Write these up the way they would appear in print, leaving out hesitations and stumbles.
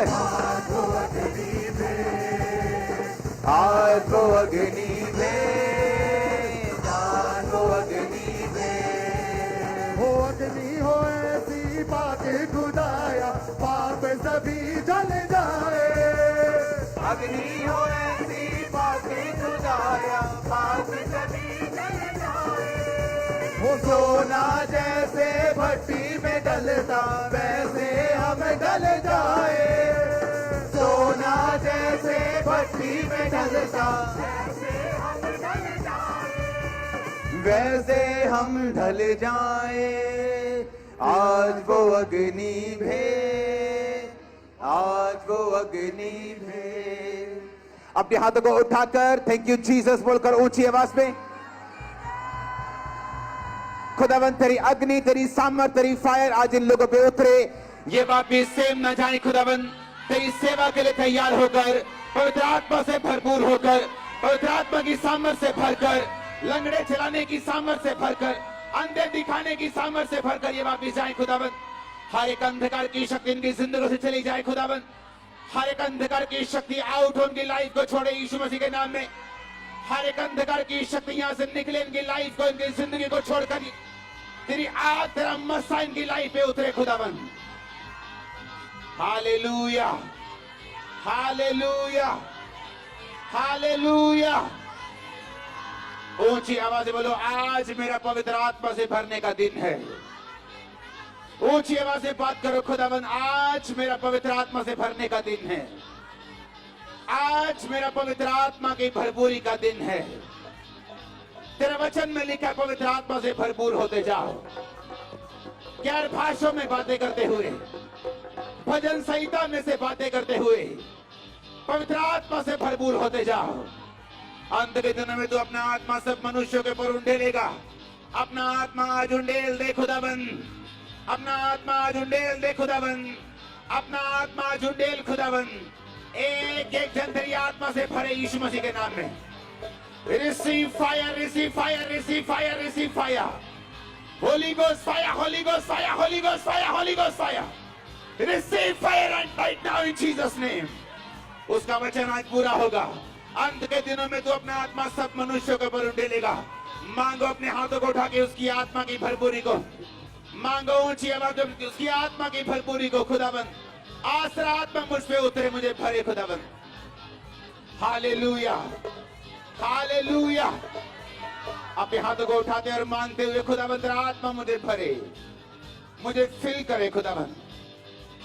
है। आग को अग्नि में, जान को अग्नि में। हो अग्नि हो ऐसी बात खुदाया, पाप सभी जल जाए। अग्नि हो ऐसी बात खुदाया, पाप सभी जल जाए। हो सोना जैसे भट्टी में डलता, वैसे हम डल जाए। सोना जैसे भट्टी में डलता, वैसे हम ढल जाए। आज वो अग्नि भे, आज वो अग्नि भे। अपने हाथों को उठाकर थैंक यू जीसस बोलकर ऊंची आवाज में, खुदावन तेरी अग्नि, तेरी सामर्थ, तेरी फायर आज इन लोगों पे उतरे। ये वापिस सेम न जाए खुदावन, तेरी सेवा के लिए तैयार होकर, पवित्र आत्मा से भरपूर होकर, पवित्र आत्मा की सामर्थ से भरकर, लंगड़े चलाने की सामर्थ से भरकर, अंधे दिखाने की सामर्थ से भरकर ये वापिस जाए खुदावन। हर एक अंधकार की शक्ति इनकी जिंदगी से चली जाए खुदावन। हर एक अंधकार की शक्ति आउट हो, उनकी लाइफ को छोड़े यीशु मसीह के नाम में। हर एक अंधकार की शक्ति यहां से निकले, इनकी लाइफ को, इनकी जिंदगी को छोड़कर तेरी आग, तेरा मस्सा इनकी लाइफ पे उतरे खुदावन। Hallelujah, hallelujah, hallelujah. ऊंची आवाज बोलो, आज मेरा पवित्र आत्मा से भरने का दिन है। ऊंची आवाज से बात करो खुदावन, आज मेरा पवित्र आत्मा से भरने का दिन है। आज मेरा पवित्र आत्मा की भरपूरी का दिन है। तेरे वचन में लिखा है पवित्र आत्मा से भरपूर होते जाओ। गैर भाषाओं में बातें करते हुए, भजन संहिता में से बातें करते हुए पवित्र आत्मा से भरपूर होते जाओ। अंत के दिनों में तू अपना आत्मा सब मनुष्यों के ऊपर उंडेलेगा। अपना आत्मा आज उंडेल दे खुदावन, अपना आत्मा आज उंडेल दे खुदावन, अपना आत्मा आज उंडेल खुदावन। एक एक जन तेरी आत्मा से भरे यीशु मसीह के नाम में। Receive fire, receive fire, receive fire, receive fire. Holy Ghost fire, Holy Ghost fire, Holy Ghost fire, Holy Ghost fire. Receive fire right now in Jesus name. उसका वचन आज पूरा होगा। अंत के दिनों में तू अपना आत्मा सब मनुष्यों के ऊपर उंडेलेगा। मांगो अपने हाथों को उठा के उसकी आत्मा की भरपूरी को मांगो, ऊंची आवाज में उसकी आत्मा की भरपूरी को। खुदाबंद आसरा आत्मा मुझ पे उतरे, मुझे भरे खुदाबंद। Hallelujah, hallelujah. अपने हाथों को उठाते और मांगते हुए खुदाबंद आत्मा मुझे भरे, मुझे फिल करे खुदाबंद।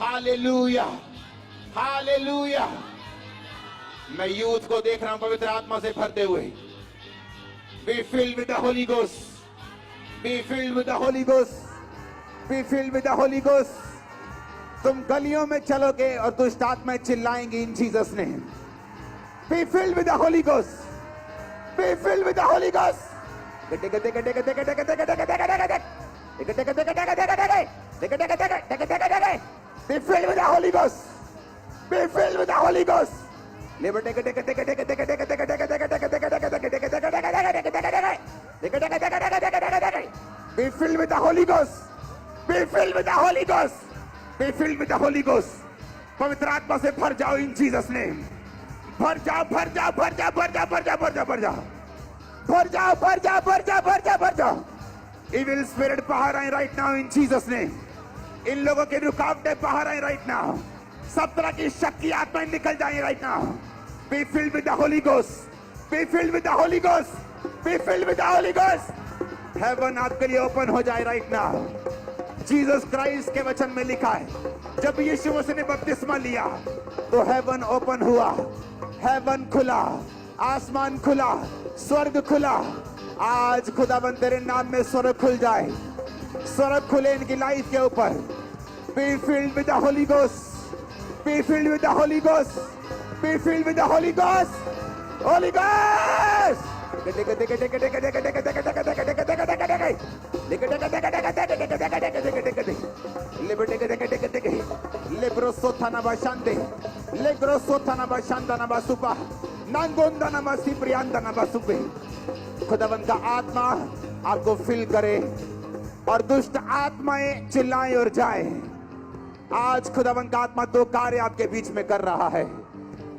Hallelujah, hallelujah. मैं यूथ को देख रहा हूं पवित्र आत्मा से भरते हुए। B filled with the Holi ghost, be filled with the Holi ghost, be filled with the Holi ghost. तुम गलियों में चलोगे और दुष्ट आत्माएं चिल्लाएंगी इन जीसस ने। B filled with the Holi ghost, be filled with the Holi ghost. Be filled with the Holy Ghost. Be filled with the Holy Ghost. Be filled with the Holy Ghost. Be filled with the Holy Ghost. Be filled with the Holy Ghost. पवित्र आत्मा से भर जाओ इन Jesus ने। भर जाओ, भर जाओ, भर जाओ, भर जाओ, भर जाओ, भर जाओ, भर जाओ, भर जाओ, भर जाओ, भर जाओ, भर जाओ, भर जाओ। Evil spirit बाहर आए right now in Jesus ने। इन लोगों की रुकावटें बाहर आए राइट नाउ। सब तरह की शक की आत्माएं निकल जाए right now. Be filled with the Holi ghost, be filled with the Holi ghost, be filled with the Holi Ghost. Heaven आपके लिए ओपन हो जाए राइट नाउ। जीसस क्राइस्ट के वचन में लिखा है, जब यीशु मसीह ने बपतिस्मा लिया तो हेवन ओपन हुआ, हेवन खुला, आसमान खुला, स्वर्ग खुला। आज खुदाबंद तेरे नाम में स्वर्ग खुल जाए, स्वर्ग खुले इनकी लाइफ के ऊपर। Be filled with the Holy Ghost. Be filled with the Holy Ghost. Be filled with the Holy Ghost. Holy Ghost. Lebrosothana bashande, lebrosothana bashanda na basupa, nangonda na masiprianda na basupe। खुदावंद का आत्मा आपको fill करे और दुष्ट आत्माएं चिल्लाएं और जाए। आज खुदावन का आत्मा दो कार्य आपके बीच में कर रहा है।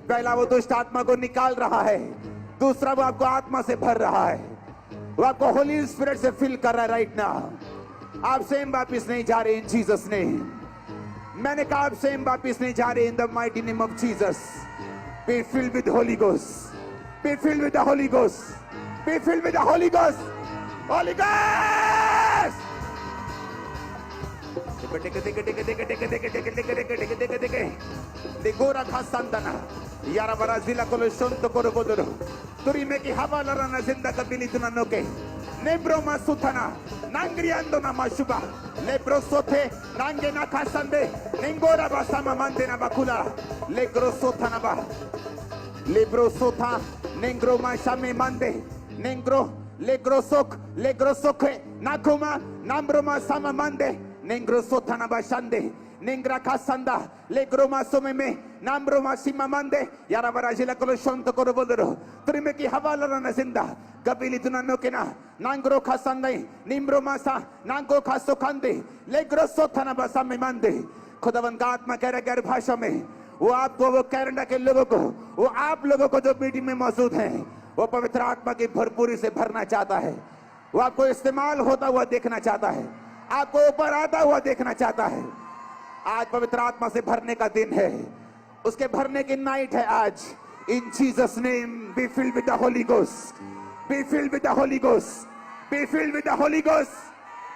पहला, वो दुष्ट आत्मा को निकाल रहा है। दूसरा, वो आपको आत्मा से भर रहा है। वो आपको होली स्पिरिट से फिल कर रहा है राइट नाउ। आप सेम वापिस नहीं जा रहे इन जीसस नेम। मैंने कहा आप सेम वापिस नहीं जा रहे in the mighty name of Jesus. B filled with Holi ghost, B filled with the Holi ghost, B filled with the Holi ghost, Holi ghost. Digora khasandana yara barazila kolosonto korobodoro turi meki havala rana zinda kabilituna noke nebro masutana nangriando na mashuba lebro sote nange na khasande ningora basama mande na bakula legro sotana ba lebro sota nengro mashame mande nengro legro sok nakuma nambro masama mande Nengro sotana bashande, nengra kasanda, legroma someme, nambroma simamande, yarabarajila koloshonto korobodoro, trimeki havala na zinda, gabili tunanokena, nangro kasande, nimbro masa, nango kasokande, legro sotana basame mande, खुदावन का आत्मा कह रहा गैर भाषा में वो आपको, वो कैनेडा के लोगों को, वो आप लोगों को जो मीटिंग में मौजूद हैं, वो पवित्र आत्मा की भरपूरी से भरना चाहता है। वो आपको इस्तेमाल होता हुआ देखना चाहता है, आपको ऊपर आता हुआ देखना चाहता है। आज पवित्र आत्मा से भरने का दिन है, उसके भरने की नाइट है आज। इन Jesus name B filled with the Holi ghost, B filled with the Holi ghost, B filled with the Holi ghost,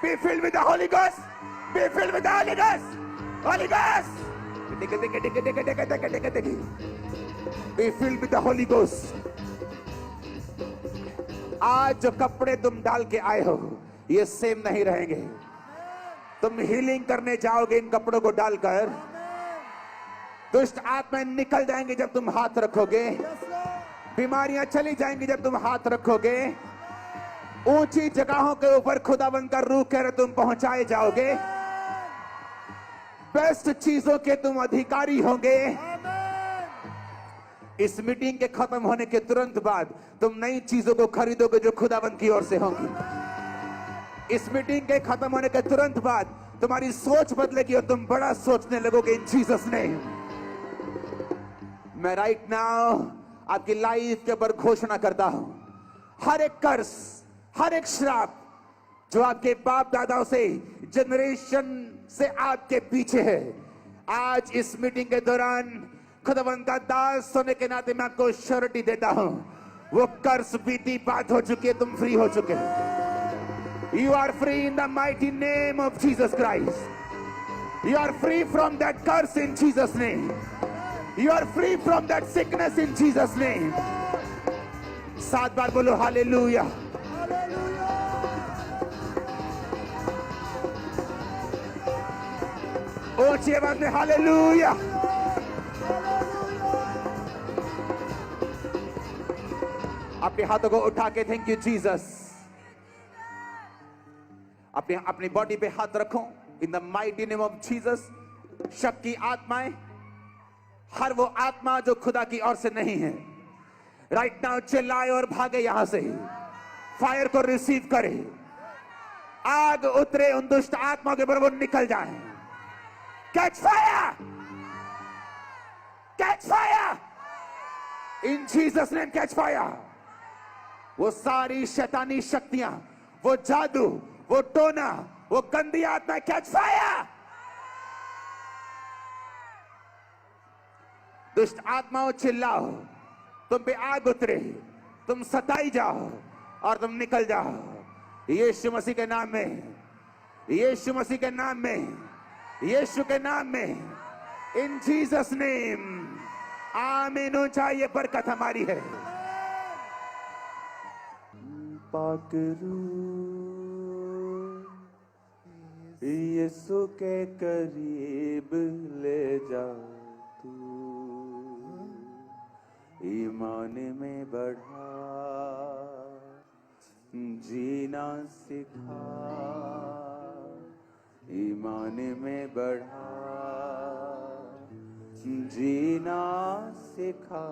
B filled with the Holi ghost, B filled with the Holi ghost, Holi ghost. B filled with the Holi ghost. आज जो कपड़े तुम डाल के आए हो ये same नहीं रहेंगे। तुम हीलिंग करने जाओगे इन कपड़ों को डालकर, दुष्ट आत्माएं निकल जाएंगे जब तुम हाथ रखोगे, बीमारियां चली जाएंगी जब तुम हाथ रखोगे, ऊंची जगहों के ऊपर खुदावन का रूह कह रहे तुम पहुंचाए जाओगे, बेस्ट चीजों के तुम अधिकारी होंगे। इस मीटिंग के खत्म होने के तुरंत बाद तुम नई चीजों को खरीदोगे जो खुदावन की ओर से होंगी। इस मीटिंग के खत्म होने के तुरंत बाद तुम्हारी सोच बदलेगी और तुम बड़ा सोचने लगोगे इन जीसस नेम। मैं राइट नाउ आपकी लाइफ के ऊपर घोषणा करता हूं, हर एक कर्ज, हर एक श्राप जो आपके बाप दादाओं से, जनरेशन से आपके पीछे है, आज इस मीटिंग के दौरान खुदावन का दास होने के नाते मैं आपको श्योरिटी देता हूं, वो कर्ज बीती बात हो चुकी है, तुम फ्री हो चुके हो। You are free in the mighty name of Jesus Christ. You are free from that curse in Jesus' name. You are free from that sickness in Jesus' name. 7 बार बोलो हालेलुया। ऊंची आवाज में हालेलुया। अपने हाथों को उठा के थैंक यू जीसस। अपनी बॉडी पे हाथ रखो in the mighty name of Jesus. शक की आत्माएं, हर वो आत्मा जो खुदा की ओर से नहीं है, राइट नाउ चिल्लाए और भागे यहां से। फायर को रिसीव करे, आग उतरे उन दुष्ट आत्मा के ऊपर, वो निकल जाए। Catch fire, catch fire in Jesus name, catch fire. वो सारी शैतानी शक्तियां, वो जादू, वो टोना, वो गंदी आत्मा, कैच फायर। दुष्ट आत्माओं चिल्लाओ, तुम पे आग उतरे, तुम सताई जाओ और तुम निकल जाओ यीशु मसीह के नाम में, यीशु मसीह के नाम में, यीशु के नाम में, इन जीसस नेम। आमीन। ऊंचा ये बरकत हमारी है। पाक यीशु के करीब ले जा तू, ईमान में बढ़ा, जीना सिखा, ईमान में बढ़ा, जीना सिखा,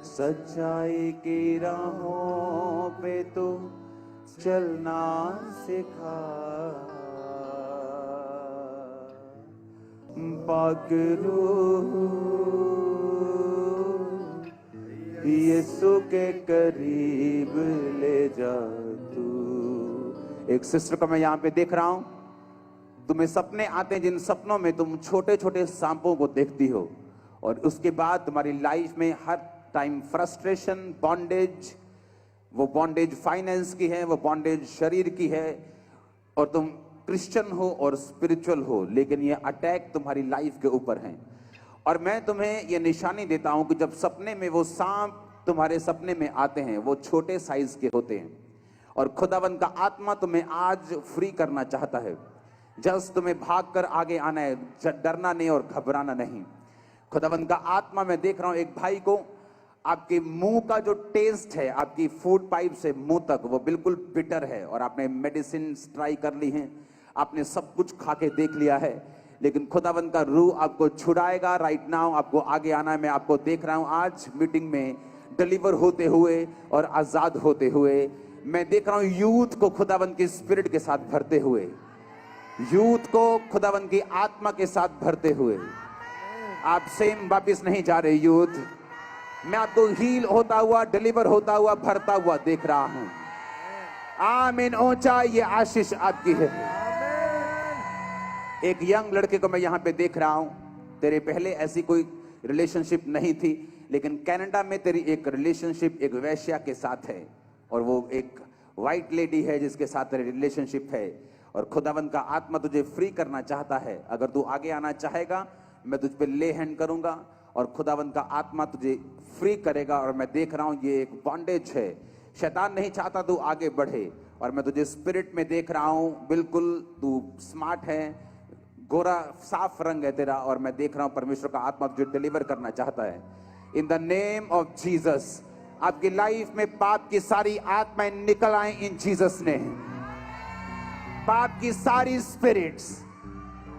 सच्चाई की राहों पे तो चलना सिखा। पाक रूह यीशु के करीब ले जा तू। एक सिस्टर को मैं यहाँ पे देख रहा हूं, तुम्हें सपने आते हैं जिन सपनों में तुम छोटे छोटे सांपों को देखती हो, और उसके बाद तुम्हारी लाइफ में हर टाइम फ्रस्ट्रेशन, बॉन्डेज, वो बॉन्डेज फाइनेंस की है, वो बॉन्डेज शरीर की है, और तुम क्रिश्चियन हो और स्पिरिचुअल हो, लेकिन ये अटैक तुम्हारी लाइफ के ऊपर है। और मैं तुम्हें ये निशानी देता हूं कि जब सपने में वो सांप तुम्हारे सपने में आते हैं, वो छोटे साइज के होते हैं, और खुदावंद का आत्मा तुम्हें आज फ्री करना चाहता है। जस्ट तुम्हें भागकर आगे आना है, डरना नहीं और घबराना नहीं। खुदावंद का आत्मा, मैं देख रहा हूं एक भाई को, आपके मुंह का जो टेस्ट है, आपकी फूड पाइप से मुंह तक, वो बिल्कुल बिटर है, और आपने मेडिसिन ट्राई कर ली है, आपने सब कुछ खा के देख लिया है, लेकिन खुदावंद का रूह आपको छुड़ाएगा। राइट नाउ आपको आगे आना है। मैं आपको देख रहा हूं आज मीटिंग में डिलीवर होते हुए और आजाद होते हुए। मैं देख रहा हूं यूथ को खुदावंद की स्पिरिट के साथ भरते हुए, यूथ को खुदावंद की आत्मा के साथ भरते हुए। आप सेम वापिस नहीं जा रहे यूथ, मैं आपको हील होता हुआ, डिलीवर होता हुआ, भरता हुआ देख रहा हूं। आमीन। ऊंचा ये आशीष आपकी है। एक यंग लड़के को मैं यहां पे देख रहा हूं, तेरे पहले ऐसी कोई रिलेशनशिप नहीं थी, लेकिन कनाडा में तेरी एक रिलेशनशिप एक वैश्या के साथ है, और वो एक वाइट लेडी है जिसके साथ तेरी रिलेशनशिप है, और खुदावंद का आत्मा तुझे फ्री करना चाहता है। अगर तू आगे आना चाहेगा, मैं तुझ पे ले हैंड करूंगा और खुदावंद का आत्मा तुझे फ्री करेगा। और मैं देख रहा हूं ये एक बॉन्डेज है, शैतान नहीं चाहता तू आगे बढ़े, और मैं तुझे स्पिरिट में देख रहा हूं, बिल्कुल तू स्मार्ट है, गोरा साफ रंग है तेरा, और मैं देख रहा हूं परमेश्वर का आत्मा तुझे डिलीवर करना चाहता है। इन द नेम ऑफ जीसस, आपकी लाइफ में पाप की सारी आत्माएं निकल आए इन जीसस ने। पाप की सारी spirits,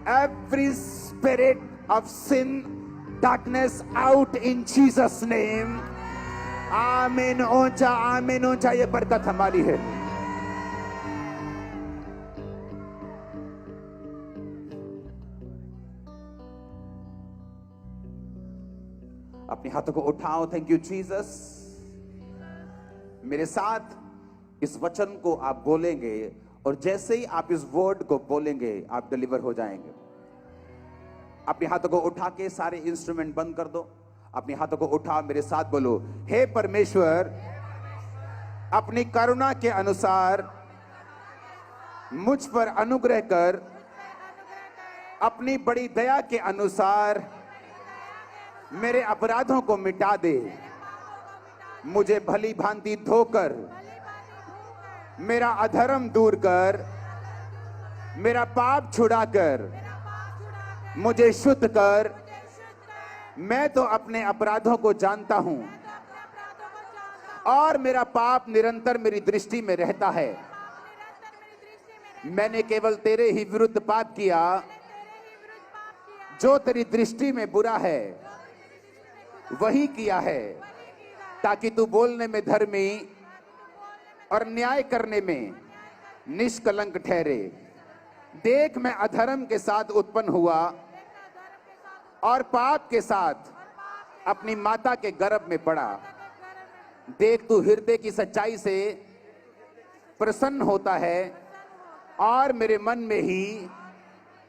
every spirit of sin, darkness out in Jesus name. आमीन। ऊंचा आमीन। ऊंचा ये बरकत हमारी है। अपने हाथों को उठाओ। Thank you Jesus. मेरे साथ इस वचन को आप बोलेंगे, और जैसे ही आप इस वर्ड को बोलेंगे आप डिलीवर हो जाएंगे। अपने हाथों को उठा के सारे इंस्ट्रूमेंट बंद कर दो। अपने हाथों को उठा, मेरे साथ बोलो, हे परमेश्वर, अपनी करुणा के अनुसार मुझ पर अनुग्रह कर, अपनी बड़ी दया के अनुसार मेरे अपराधों को मिटा दे, मुझे भली भांति धोकर मेरा अधर्म दूर कर, मेरा पाप छुड़ाकर मुझे शुद्ध कर। मैं तो अपने अपराधों को जानता हूं, और मेरा पाप निरंतर मेरी दृष्टि में रहता है। मैंने केवल तेरे ही विरुद्ध पाप किया, जो तेरी दृष्टि में बुरा है वही किया है, ताकि तू बोलने में धर्मी और न्याय करने में निष्कलंक ठहरे। देख, मैं अधर्म के साथ उत्पन्न हुआ और पाप के साथ अपनी माता के गर्भ में पड़ा। देख, तू हृदय की सच्चाई से प्रसन्न होता है, और मेरे मन में ही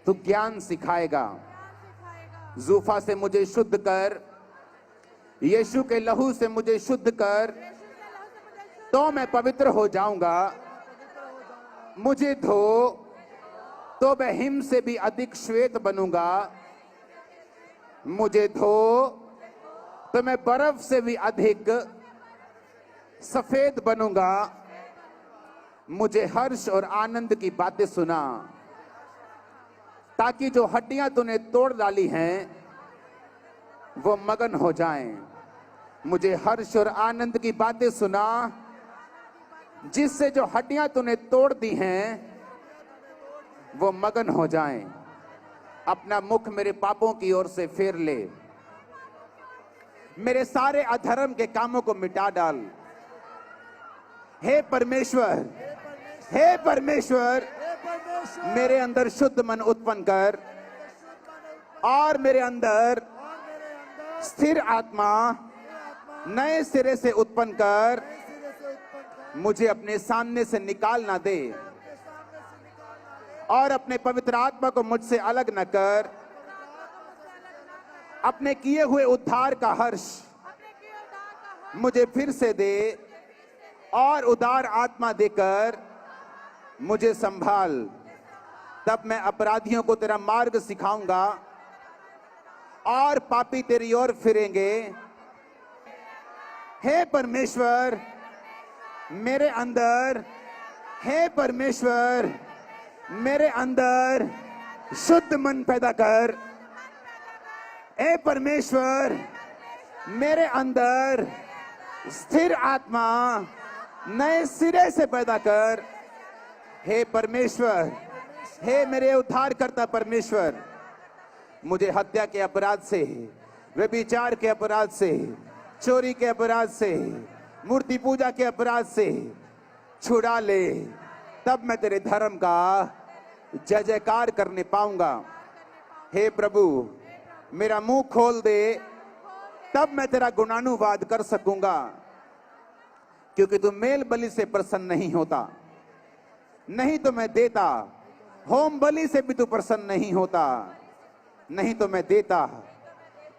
तू ज्ञान सिखाएगा। जूफा से मुझे शुद्ध कर, यीशु के लहू से मुझे शुद्ध कर, तो मैं पवित्र हो जाऊंगा। मुझे धो, तो मैं हिम से भी अधिक श्वेत बनूंगा। मुझे धो, तो मैं बर्फ से भी अधिक सफेद बनूंगा। मुझे हर्ष और आनंद की बातें सुना, ताकि जो हड्डियां तूने तोड़ डाली हैं वो मगन हो जाएं। मुझे हर्ष और आनंद की बातें सुना, जिससे जो हड्डियां तूने तोड़ दी हैं वो मगन हो जाएं। अपना मुख मेरे पापों की ओर से फेर ले, मेरे सारे अधर्म के कामों को मिटा डाल। हे परमेश्वर, हे परमेश्वर, मेरे अंदर शुद्ध मन उत्पन्न कर, और मेरे अंदर स्थिर आत्मा नए सिरे से उत्पन्न कर मुझे अपने सामने से निकाल ना दे और अपने पवित्र आत्मा को मुझसे अलग न कर। अपने किए हुए उद्धार का हर्ष मुझे फिर से दे और उदार आत्मा देकर मुझे संभाल। तब मैं अपराधियों को तेरा मार्ग सिखाऊंगा और पापी तेरी ओर फिरेंगे। हे परमेश्वर मेरे अंदर, हे परमेश्वर मेरे अंदर शुद्ध मन पैदा कर। हे परमेश्वर मेरे अंदर स्थिर आत्मा नए सिरे से पैदा कर। हे परमेश्वर, हे मेरे उद्धारकर्ता परमेश्वर, मुझे हत्या के अपराध से, व्यभिचार के अपराध से, चोरी के अपराध से, मूर्ति पूजा के अपराध से छुड़ा ले। तब मैं तेरे धर्म का जय जयकार करने पाऊंगा। हे प्रभु मेरा मुंह खोल दे, तब मैं तेरा गुणानुवाद कर सकूंगा, क्योंकि तू मेल बलि से प्रसन्न नहीं होता। नहीं तो मैं देता, होम बलि से भी तू प्रसन्न नहीं होता। नहीं तो मैं देता।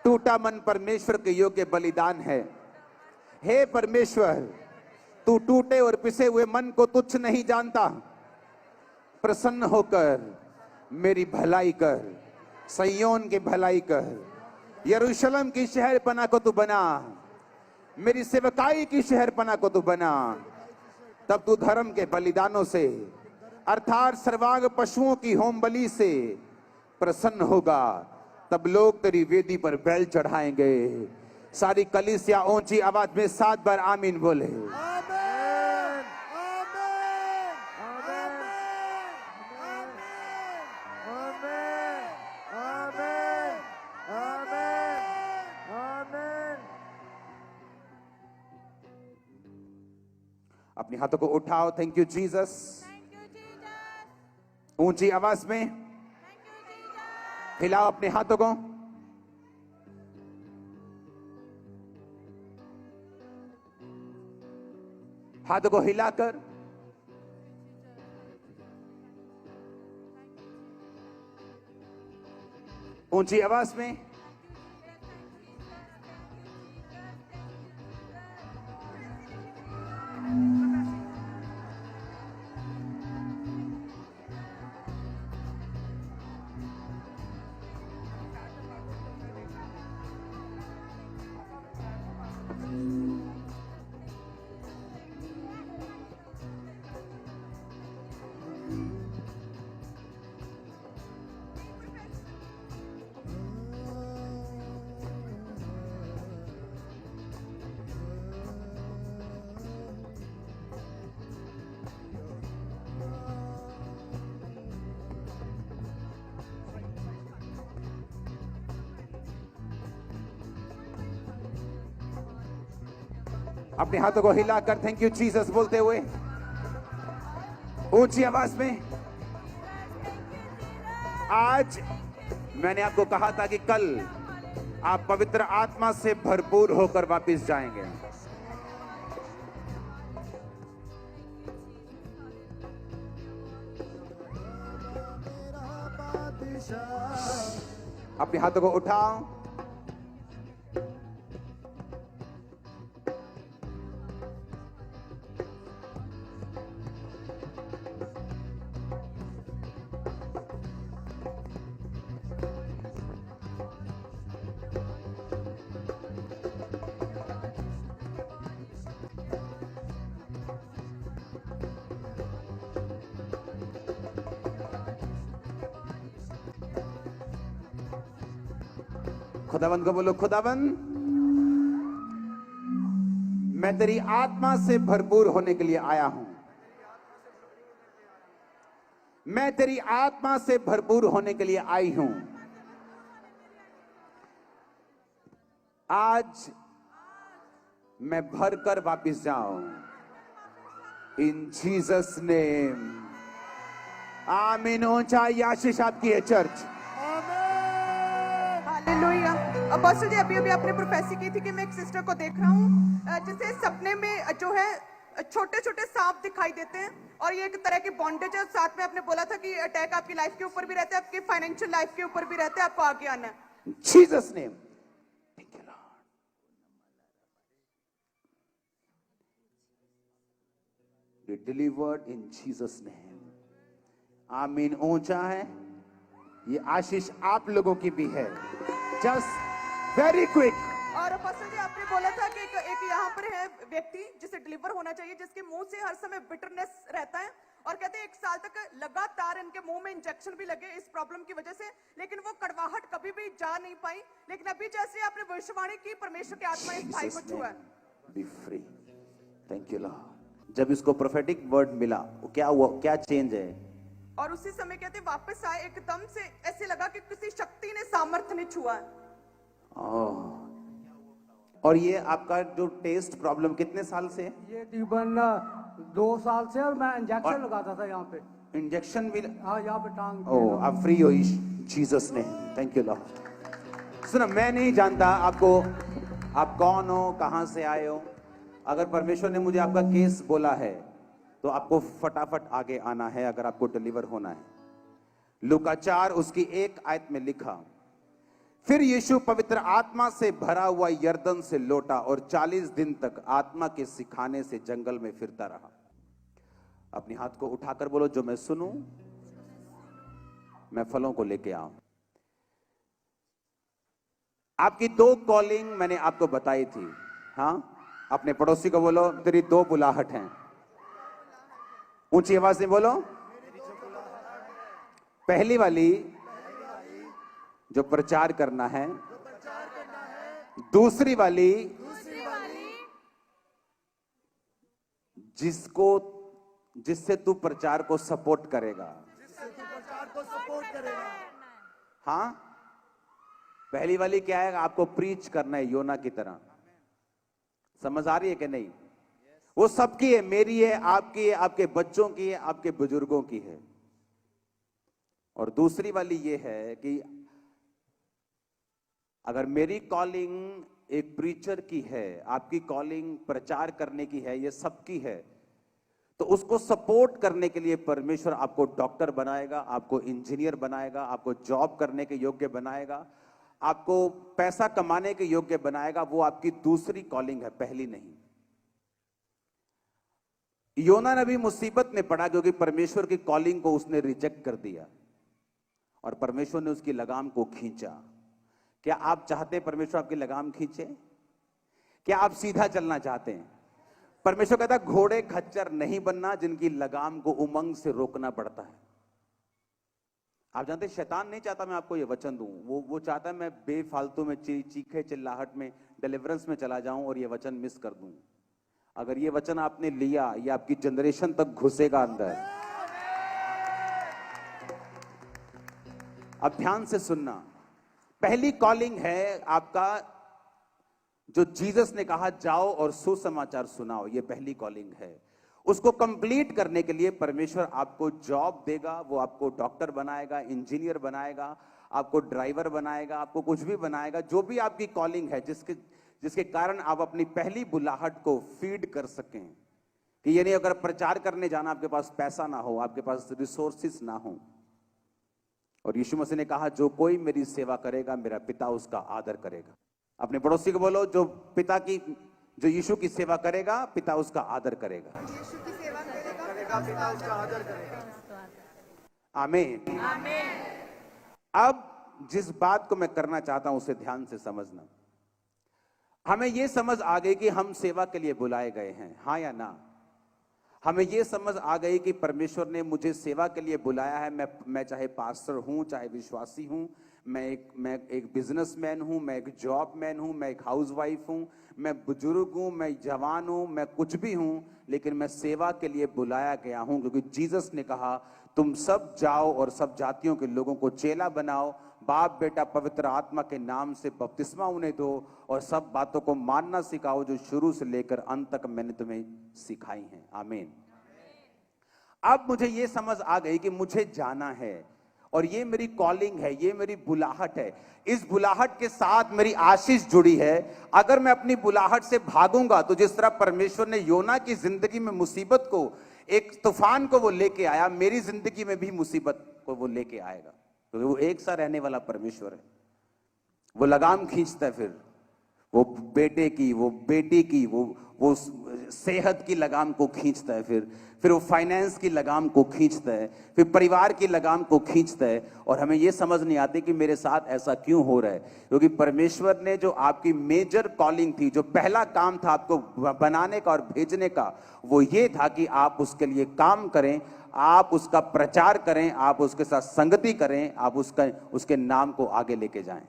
टूटा मन परमेश्वर के योग्य बलिदान है। हे परमेश्वर, तू टूटे और पिसे हुए मन को तुच्छ नहीं जानता। प्रसन्न होकर मेरी भलाई कर, सिय्योन की भलाई कर, यरूशलेम की शहरपना को तू बना, मेरी सेवकाई की शहरपना को तू बना। तब तू धर्म के बलिदानों से अर्थात सर्वांग पशुओं की होम बलि से प्रसन्न होगा। तब लोग तेरी वेदी पर बैल चढ़ाएंगे। सारी कलीसिया ऊंची आवाज में 7 बार आमीन बोले। आमीन, आमीन, आमीन, आमीन, आमीन, आमीन। अपने हाथों को उठाओ। Thank you Jesus. ऊंची आवाज में हिलाओ अपने हाथों को। हाथों को हिलाकर ऊंची आवाज में अपने हाथों को हिलाकर थैंक यू जीसस बोलते हुए ऊंची आवाज में। आज मैंने आपको कहा था कि कल आप पवित्र आत्मा से भरपूर होकर वापस जाएंगे। अपने हाथों को उठाओ। खुदावंद को बोलो, खुदावंद मैं तेरी आत्मा से भरपूर होने के लिए आया हूं। मैं तेरी आत्मा से भरपूर होने के लिए आई हूं। आज मैं भरकर वापस जाऊं। इन जीसस नेम आमीन। ऊंचाई आशीष आपकी है चर्च। आमीन। अपोस्टल जी, अभी अभी आपने प्रोफेसी की थी कि मैं एक सिस्टर को देख रहा हूँ जिसे सपने में जो है छोटे छोटे सांप दिखाई देते हैं और ये एक तरह की बॉन्डेज है। साथ में आपने बोला था कि अटैक आपकी लाइफ के ऊपर भी रहता है, आपकी फाइनेंशियल लाइफ के ऊपर भी रहता है, आपको आगे आना है। Jesus name. Thank you, Lord. Be delivered in Jesus name. आमीन। ऊंचा है, ये आशीष आप लोगों की भी है। Just very quick. और अपोस्टल जी, आपने बोला था कि एक यहाँ पर है व्यक्ति जिसे डिलीवर होना चाहिए, जिसके मुंह से हर समय बिटरनेस रहता है और कहते हैं 1 साल तक लगातार इनके मुंह में इंजेक्शन भी लगे इस प्रॉब्लम की वजह से, लेकिन वो कड़वाहट कभी भी जा नहीं पाई। लेकिन अभी जैसे आपने भविष्यवाणी की, परमेश्वर की आत्मा इस भाई को छुआ है। B free. Thank you Lord. जब इसको प्रोफेटिक वर्ड मिला, वो क्या हुआ, क्या चेंज है? और उसी समय कहते वापस आए, एकदम से ऐसे लगा कि किसी शक्ति ने, सामर्थ्य ने छुआ है। और ये आपका जो टेस्ट प्रॉब्लम कितने साल से? ये तकरीबन 2 साल से, और मैं इंजेक्शन लगाता था यहाँ पे। इंजेक्शन भी? हाँ, यहाँ पे टांग। ओह, आप फ्री हो जीसस ने। Thank you Lord. सुनो, मैं नहीं जानता आपको, आप कौन हो, कहां से आए हो। अगर परमेश्वर ने मुझे आपका केस बोला है तो आपको फटाफट आगे आना है अगर आपको डिलीवर होना है। लूका 4 उसकी 1 आयत में लिखा, फिर यीशु पवित्र आत्मा से भरा हुआ यरदन से लौटा और 40 दिन तक आत्मा के सिखाने से जंगल में फिरता रहा। अपने हाथ को उठाकर बोलो, जो मैं सुनूं मैं फलों को लेके आऊं। आपकी 2 कॉलिंग मैंने आपको बताई थी। हाँ, अपने पड़ोसी को बोलो, तेरी 2 बुलाहट हैं। ऊंची आवाज में बोलो। पहली वाली जो प्रचार करना है, दूसरी वाली जिससे तू प्रचार को सपोर्ट करेगा। हाँ, पहली वाली क्या है? आपको प्रीच करना है योना की तरह। समझ आ रही है कि नहीं? वो सबकी है, मेरी है, आपकी है, आपके बच्चों की है, आपके बुजुर्गों की है। और दूसरी वाली ये है कि अगर मेरी कॉलिंग एक प्रीचर की है, आपकी कॉलिंग प्रचार करने की है, ये सबकी है, तो उसको सपोर्ट करने के लिए परमेश्वर आपको डॉक्टर बनाएगा, आपको इंजीनियर बनाएगा, आपको जॉब करने के योग्य बनाएगा, आपको पैसा कमाने के योग्य बनाएगा। वो आपकी दूसरी कॉलिंग है, पहली नहीं। योना नबी मुसीबत में पड़ा क्योंकि परमेश्वर की कॉलिंग को उसने रिजेक्ट कर दिया और परमेश्वर ने उसकी लगाम को खींचा। क्या आप चाहते हैं परमेश्वर आपकी लगाम खींचे? क्या आप सीधा चलना चाहते हैं? परमेश्वर कहता है घोड़े खच्चर नहीं बनना जिनकी लगाम को उमंग से रोकना पड़ता है। आप जानते हैं शैतान नहीं चाहता मैं आपको ये वचन दूं, वो चाहता है मैं बेफालतू में चीखे चिल्लाहट में डिलीवरेंस में चला जाऊं और ये वचन मिस कर दूं। अगर ये वचन आपने लिया, ये आपकी जनरेशन तक घुसेगा अंदर। अब ध्यान से सुनना। पहली कॉलिंग है आपका, जो जीसस ने कहा जाओ और सुसमाचार सुनाओ, ये पहली कॉलिंग है। उसको कंप्लीट करने के लिए परमेश्वर आपको जॉब देगा, वो आपको डॉक्टर बनाएगा, इंजीनियर बनाएगा, आपको ड्राइवर बनाएगा, आपको कुछ भी बनाएगा। जो भी आपकी कॉलिंग है जिसके कारण आप अपनी पहली बुलाहट को फीड कर सकें। कि यानी अगर प्रचार करने जाना, आपके पास पैसा ना हो, आपके पास रिसोर्सेस ना हो। और यीशु मसीह ने कहा जो कोई मेरी सेवा करेगा मेरा पिता उसका आदर करेगा। अपने पड़ोसी को बोलो, जो यीशु की सेवा करेगा पिता उसका आदर करेगा। यीशु की सेवा करेगा, पिता उसका आदर करेगा। आमीन। अब जिस बात को मैं करना चाहता हूं उसे ध्यान से समझना। हमें यह समझ आ गई कि हम सेवा के लिए बुलाए गए हैं, हाँ या ना? हमें यह समझ आ गई कि परमेश्वर ने मुझे सेवा के लिए बुलाया है। मैं चाहे पास्टर हूं, चाहे विश्वासी हूं, मैं एक बिजनेसमैन हूं, मैं एक जॉब मैन हूं, मैं एक हाउसवाइफ हूं, मैं बुजुर्ग हूं, मैं जवान हूं, मैं कुछ भी हूं, लेकिन मैं सेवा के लिए बुलाया गया हूं। क्योंकि जीसस ने कहा तुम सब जाओ और सब जातियों के लोगों को चेला बनाओ, बाप बेटा पवित्र आत्मा के नाम से बपतिस्मा उन्हें दो और सब बातों को मानना सिखाओ जो शुरू से लेकर अंत तक मैंने तुम्हें सिखाई हैं। आमीन। अब मुझे यह समझ आ गई कि मुझे जाना है और ये मेरी कॉलिंग है, ये मेरी बुलाहट है। इस बुलाहट के साथ मेरी आशीष जुड़ी है। अगर मैं अपनी बुलाहट से भागूंगा तो जिस तरह परमेश्वर ने योना की जिंदगी में मुसीबत को, एक तूफान को वो लेके आया, मेरी जिंदगी में भी मुसीबत को वो लेके आएगा, क्योंकि वो एक सा रहने वाला परमेश्वर है। वो लगाम खींचता है, फिर वो बेटे की, वो बेटी की, वो सेहत की लगाम को खींचता है, फिर वो फाइनेंस की लगाम को खींचता है, फिर परिवार की लगाम को खींचता है। और हमें ये समझ नहीं आती कि मेरे साथ ऐसा क्यों हो रहा है, क्योंकि परमेश्वर ने जो आपकी मेजर कॉलिंग थी, जो पहला काम था आपको बनाने का और भेजने का, वो ये था कि आप उसके लिए काम करें, आप उसका प्रचार करें, आप उसके साथ संगति करें, आप उसके नाम को आगे लेके जाएं।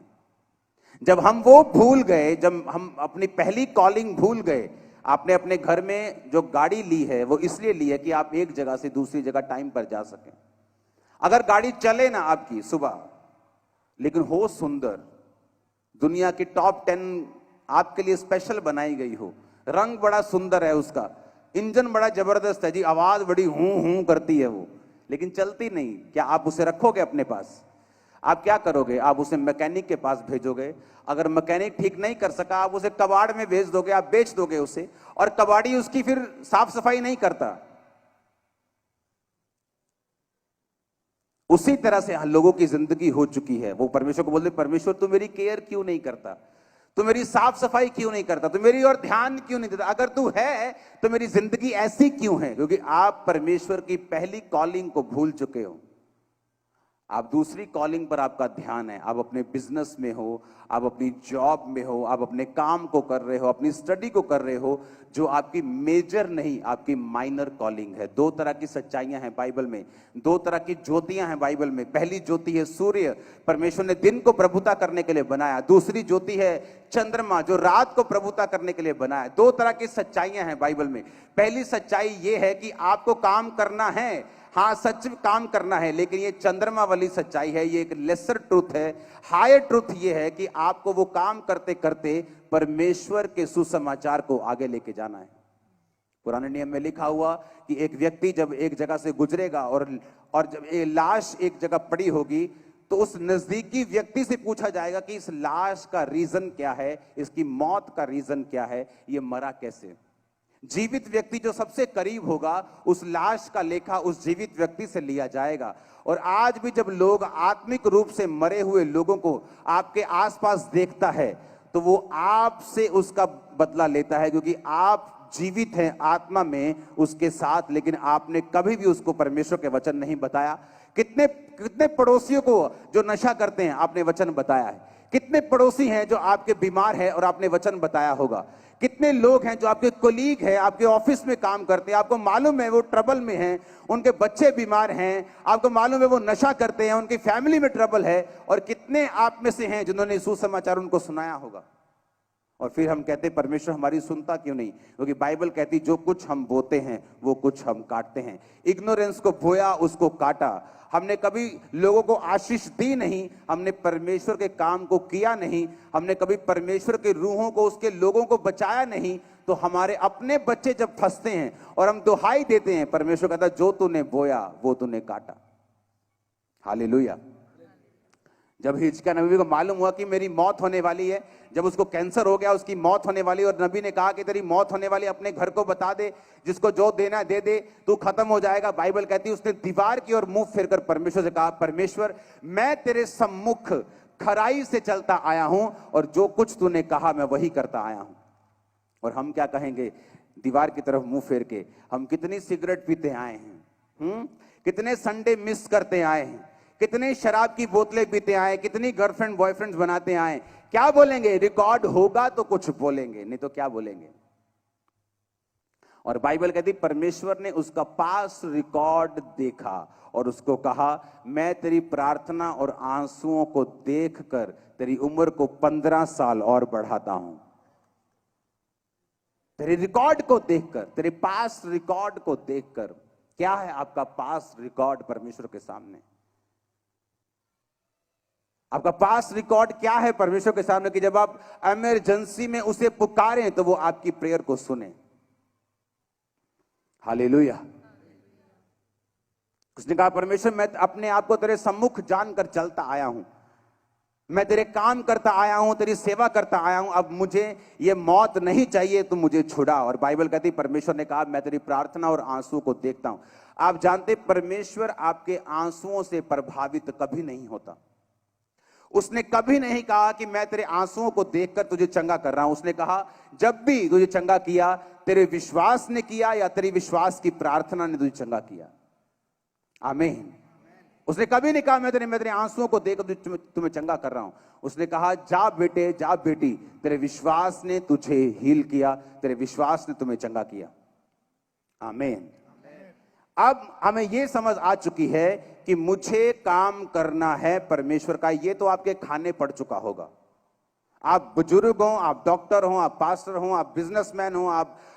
जब हम वो भूल गए, जब हम अपनी पहली कॉलिंग भूल गए, आपने अपने घर में जो गाड़ी ली है वो इसलिए ली है कि आप एक जगह से दूसरी जगह टाइम पर जा सकें। अगर गाड़ी चले ना आपकी सुबह, लेकिन हो सुंदर, दुनिया की टॉप 10 आपके लिए स्पेशल बनाई गई हो, रंग बड़ा सुंदर है उसका, इंजन बड़ा जबरदस्त है जी, आवाज बड़ी हूं हूं करती है वो, लेकिन चलती नहीं, क्या आप उसे रखोगे अपने पास? आप क्या करोगे? आप उसे मैकेनिक के पास भेजोगे। अगर मैकेनिक ठीक नहीं कर सका, आप उसे कबाड़ में भेज दोगे, आप बेच दोगे उसे, और कबाड़ी उसकी फिर साफ सफाई नहीं करता। उसी तरह से लोगों की जिंदगी हो चुकी है। वो परमेश्वर को बोलते, परमेश्वर तू मेरी केयर क्यों नहीं करता, तू मेरी साफ सफाई क्यों नहीं करता, तू मेरी और ध्यान क्यों नहीं देता, अगर तू है तो मेरी जिंदगी ऐसी क्यों है? क्योंकि आप परमेश्वर की पहली कॉलिंग को भूल चुके हो। आप दूसरी कॉलिंग पर आपका ध्यान है। आप अपने बिजनेस में हो, आप अपनी जॉब में हो, आप अपने काम को कर रहे हो, अपनी स्टडी को कर रहे हो, जो आपकी मेजर नहीं, आपकी माइनर कॉलिंग है। दो तरह की सच्चाइयां हैं बाइबल में, दो तरह की ज्योतियां हैं बाइबल में। पहली ज्योति है सूर्य, परमेश्वर ने दिन को प्रभुता करने के लिए बनाया। दूसरी ज्योति है चंद्रमा, जो रात को प्रभुता करने के लिए बनाया। दो तरह की सच्चाइयां हैं बाइबल में। पहली सच्चाई यह है कि आपको काम करना है, हाँ सच काम करना है, लेकिन ये चंद्रमा वाली सच्चाई है, ये एक लेसर ट्रूथ है। हायर ट्रूथ ये है कि आपको वो काम करते करते परमेश्वर के सुसमाचार को आगे लेके जाना है। पुराने नियम में लिखा हुआ कि एक व्यक्ति जब एक जगह से गुजरेगा और जब ये लाश एक जगह पड़ी होगी, तो उस नजदीकी व्यक्ति से पूछा जाएगा कि इस लाश का रीजन क्या है, इसकी मौत का रीजन क्या है, ये मरा कैसे। जीवित व्यक्ति जो सबसे करीब होगा, उस लाश का लेखा उस जीवित व्यक्ति से लिया जाएगा। और आज भी जब लोग आत्मिक रूप से मरे हुए लोगों को आपके आसपास देखता है, तो वो आपसे उसका बदला लेता है, क्योंकि आप जीवित हैं आत्मा में उसके साथ, लेकिन आपने कभी भी उसको परमेश्वर के वचन नहीं बताया। कितने कितने पड़ोसियों को जो नशा करते हैं आपने वचन बताया है? कितने पड़ोसी हैं जो आपके बीमार हैं और आपने वचन बताया होगा? कितने लोग हैं जो आपके कोलीग हैं, आपके ऑफिस में काम करते हैं, आपको मालूम है वो ट्रबल में हैं, उनके बच्चे बीमार हैं, आपको मालूम है वो नशा करते हैं, उनकी फैमिली में ट्रबल है, और कितने आप में से हैं जिन्होंने सुसमाचार उनको सुनाया होगा? और फिर हम कहते हैं परमेश्वर हमारी सुनता क्यों नहीं? क्योंकि बाइबल कहती जो कुछ हम बोते हैं वो कुछ हम काटते हैं। इग्नोरेंस को बोया, उसको काटा। हमने कभी लोगों को आशीष दी नहीं, हमने परमेश्वर के काम को किया नहीं, हमने कभी परमेश्वर के रूहों को, उसके लोगों को बचाया नहीं। तो हमारे अपने बच्चे जब फंसते हैं और हम दुहाई देते हैं, परमेश्वर कहता जो तूने बोया वो तूने काटा। हालेलुया। जब हिजकिय्याह नबी को मालूम हुआ कि मेरी मौत होने वाली है, जब उसको कैंसर हो गया, उसकी मौत होने वाली, और नबी ने कहा कि तेरी मौत होने वाली, अपने घर को बता दे, जिसको जो देना दे दे, तू खत्म हो जाएगा। बाइबल कहती है उसने दीवार की ओर मुंह फेरकर परमेश्वर से कहा, परमेश्वर मैं तेरे सम्मुख खराई से चलता आया हूं और जो कुछ तूने कहा मैं वही करता आया हूं। और हम क्या कहेंगे दीवार की तरफ मुंह फेर के? हम कितनी सिगरेट पीते आए हैं, कितने संडे मिस करते आए हैं, कितने शराब की बोतलें पीते आए, कितनी गर्लफ्रेंड बॉयफ्रेंड्स बनाते आए। क्या बोलेंगे? रिकॉर्ड होगा तो कुछ बोलेंगे, नहीं तो क्या बोलेंगे? और बाइबल कहती परमेश्वर ने उसका पास रिकॉर्ड देखा और उसको कहा मैं तेरी प्रार्थना और आंसुओं को देखकर तेरी उम्र को 15 साल और बढ़ाता हूं। तेरे रिकॉर्ड को देखकर, तेरे पास रिकॉर्ड को देखकर। क्या है आपका पास रिकॉर्ड परमेश्वर के सामने? आपका पास रिकॉर्ड क्या है परमेश्वर के सामने कि जब आप इमरजेंसी में उसे पुकारें तो वो आपकी प्रेयर को सुने? हालेलुया। उसने कहा परमेश्वर मैं अपने आप को तेरे सम्मुख जानकर चलता आया हूं, मैं तेरे काम करता आया हूं, तेरी सेवा करता आया हूं, अब मुझे ये मौत नहीं चाहिए, तू मुझे छुड़ा। और बाइबल कहती परमेश्वर ने कहा मैं तेरी प्रार्थना और आंसू को देखता हूं। आप जानते परमेश्वर आपके आंसुओं से प्रभावित कभी नहीं होता। उसने कभी नहीं कहा कि मैं तेरे आंसुओं को देखकर तुझे चंगा कर रहा हूं। उसने कहा जब भी तुझे चंगा किया तेरे विश्वास ने किया या तेरी विश्वास की प्रार्थना ने तुझे चंगा किया। आमीन। उसने कभी नहीं कहा मैं तेरे आंसुओं को देखकर तुम्हें चंगा कर रहा हूं। उसने कहा जा बेटे जा बेटी, तेरे विश्वास ने तुझे हील किया, तेरे विश्वास ने तुम्हें चंगा किया। आमीन। अब हमें यह समझ आ चुकी है कि मुझे काम करना है परमेश्वर का। यह तो आपके खाने पड़ चुका होगा। आप बुजुर्ग हो, आप डॉक्टर हो, आप पास्टर हो, आप बिजनेसमैन हो,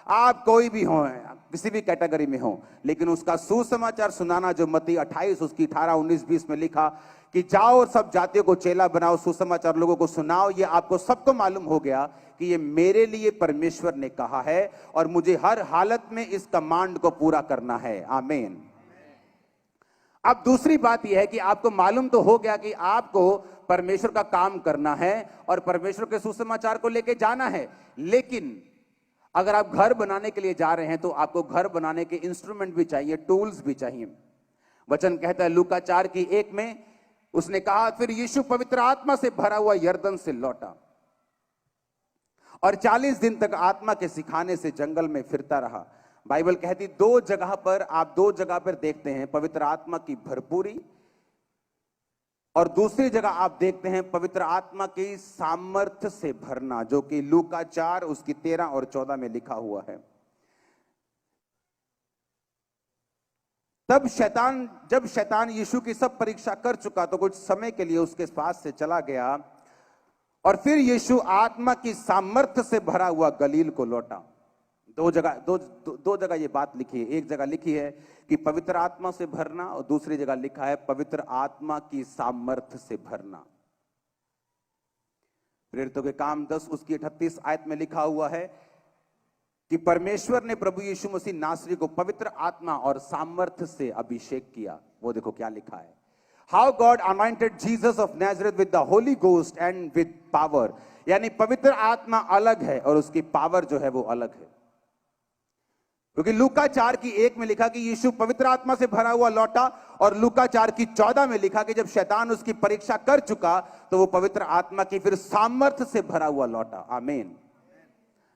आप कोई भी हो, किसी भी कैटेगरी में हो, लेकिन उसका सुसमाचार सुनाना जो मत्ती 28 उसकी 18, 19, 20 में लिखा कि जाओ और सब जातियों को चेला बनाओ, सुसमाचार लोगों को सुनाओ, ये आपको सबको मालूम हो गया कि ये मेरे लिए परमेश्वर ने कहा है और मुझे हर हालत में इस कमांड को पूरा करना है। आमीन। अब दूसरी बात यह है कि आपको मालूम तो हो गया कि आपको परमेश्वर का काम करना है और परमेश्वर के सुसमाचार को लेके जाना है, लेकिन अगर आप घर बनाने के लिए जा रहे हैं तो आपको घर बनाने के इंस्ट्रूमेंट भी चाहिए, टूल्स भी चाहिए। वचन कहता है लूका 4:1 में उसने कहा फिर यीशु पवित्र आत्मा से भरा हुआ यरदन से लौटा और 40 दिन तक आत्मा के सिखाने से जंगल में फिरता रहा। बाइबल कहती दो जगह पर देखते हैं पवित्र आत्मा की भरपूरी और दूसरी जगह आप देखते हैं पवित्र आत्मा की सामर्थ्य से भरना, जो कि लूका 4 उसकी 13 और 14 में लिखा हुआ है। जब शैतान यीशु की सब परीक्षा कर चुका तो कुछ समय के लिए उसके पास से चला गया और फिर यीशु आत्मा की सामर्थ्य से भरा हुआ गलील को लौटा। दो जगह ये बात लिखी है। एक जगह लिखी है कि पवित्र आत्मा से भरना और दूसरी जगह लिखा है पवित्र आत्मा की सामर्थ्य से भरना। प्रेरितों के काम 10 उसकी 38 आयत में लिखा हुआ है कि परमेश्वर ने प्रभु यीशु मसीह नासरी को पवित्र आत्मा और सामर्थ्य से अभिषेक किया। वो देखो क्या लिखा है, how God anointed Jesus of Nazareth with the Holi ghost and with power. यानी पवित्र आत्मा अलग है और उसकी पावर जो है वो अलग है, क्योंकि लूका 4:1 में लिखा कि यीशु पवित्र आत्मा से भरा हुआ लौटा और लूका 4:14 में लिखा कि जब शैतान उसकी परीक्षा कर चुका तो वो पवित्र आत्मा की फिर सामर्थ्य से भरा हुआ लौटा। आमीन।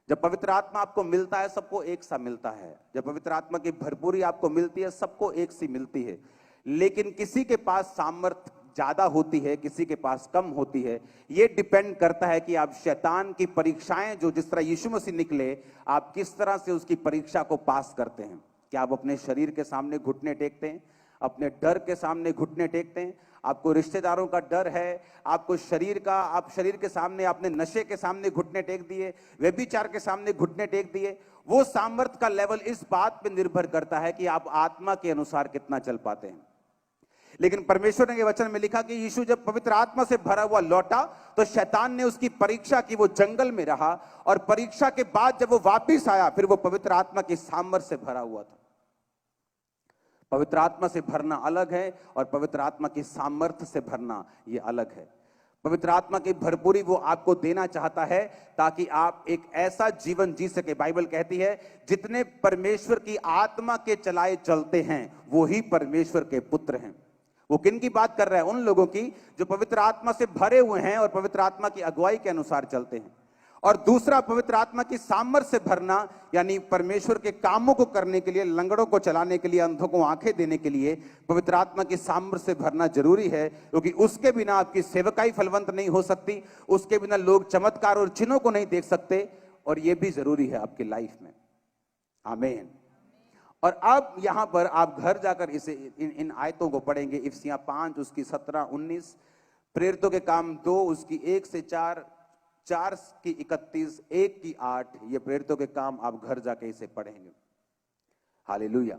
जब पवित्र आत्मा आपको मिलता है सबको एक सा मिलता है, जब पवित्र आत्मा की भरपूरी आपको मिलती है सबको एक सी मिलती है, लेकिन किसी के पास सामर्थ्य ज्यादा होती है, किसी के पास कम होती है। यह डिपेंड करता है कि आप शैतान की परीक्षाएं जो जिस तरह यीशु मसीह निकले, आप किस तरह से उसकी परीक्षा को पास करते हैं। क्या आप अपने शरीर के सामने घुटने टेकते हैं, अपने डर के सामने घुटने टेकते हैं? आपको रिश्तेदारों का डर है, आपको आप शरीर के सामने, आपने नशे के सामने घुटने टेक दिए, व्यभिचार के सामने घुटने टेक दिए। वो सामर्थ्य का लेवल इस बात पर निर्भर करता है कि आप आत्मा के अनुसार कितना चल पाते हैं। लेकिन परमेश्वर ने ये वचन में लिखा कि यीशु जब पवित्र आत्मा से भरा हुआ लौटा तो शैतान ने उसकी परीक्षा की, वो जंगल में रहा और परीक्षा के बाद जब वो वापस आया फिर वो पवित्र आत्मा की सामर्थ्य से भरा हुआ था। पवित्र आत्मा से भरना अलग है और पवित्र आत्मा की सामर्थ्य से भरना ये अलग है। पवित्र आत्मा की भरपूरी वो आपको देना चाहता है ताकि आप एक ऐसा जीवन जी सके। बाइबल कहती है जितने परमेश्वर की आत्मा के चलाए चलते हैं वो ही परमेश्वर के पुत्र हैं। वो किन की बात कर रहा है? उन लोगों की जो पवित्र आत्मा से भरे हुए हैं और पवित्र आत्मा की अगुवाई के अनुसार चलते हैं। और दूसरा पवित्र आत्मा की सामर्थ्य से भरना यानी परमेश्वर के कामों को करने के लिए, लंगड़ों को चलाने के लिए, अंधों को आंखें देने के लिए पवित्र आत्मा की सामर्थ्य से भरना जरूरी है, क्योंकि उसके बिना आपकी सेवकाई फलवंत नहीं हो सकती, उसके बिना लोग चमत्कार और चिन्हों को नहीं देख सकते, और यह भी जरूरी है आपकी लाइफ में। आमीन। और अब यहां पर आप घर जाकर इसे इन आयतों को पढ़ेंगे। इफिसियां 5 उसकी 17-19, प्रेरितों के काम 2 उसकी 1 से 4, 4 की 31, 1 की 8। ये प्रेरितों के काम आप घर जाके इसे पढ़ेंगे। हालेलुया।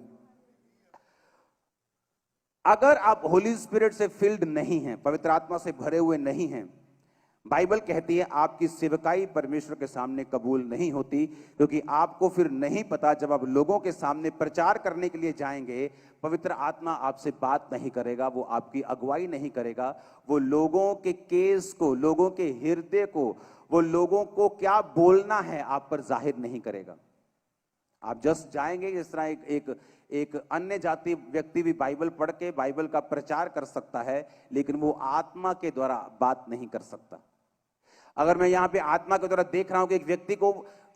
अगर आप होली स्पिरिट से फिल्ड नहीं हैं, पवित्र आत्मा से भरे हुए नहीं हैं, बाइबल कहती है आपकी सेवकाई परमेश्वर के सामने कबूल नहीं होती, क्योंकि आपको फिर नहीं पता, जब आप लोगों के सामने प्रचार करने के लिए जाएंगे, पवित्र आत्मा आपसे बात नहीं करेगा, वो आपकी अगुवाई नहीं करेगा, वो लोगों के केस को, लोगों के हृदय को, वो लोगों को क्या बोलना है आप पर जाहिर नहीं करेगा। आप जस्ट जाएंगे, जिस तरह एक अन्य जाति व्यक्ति भी बाइबल पढ़ के बाइबल का प्रचार कर सकता है, लेकिन वो आत्मा के द्वारा बात नहीं कर सकता। अगर मैं यहां पे आत्मा के द्वारा देख रहा हूं कि एक व्यक्ति को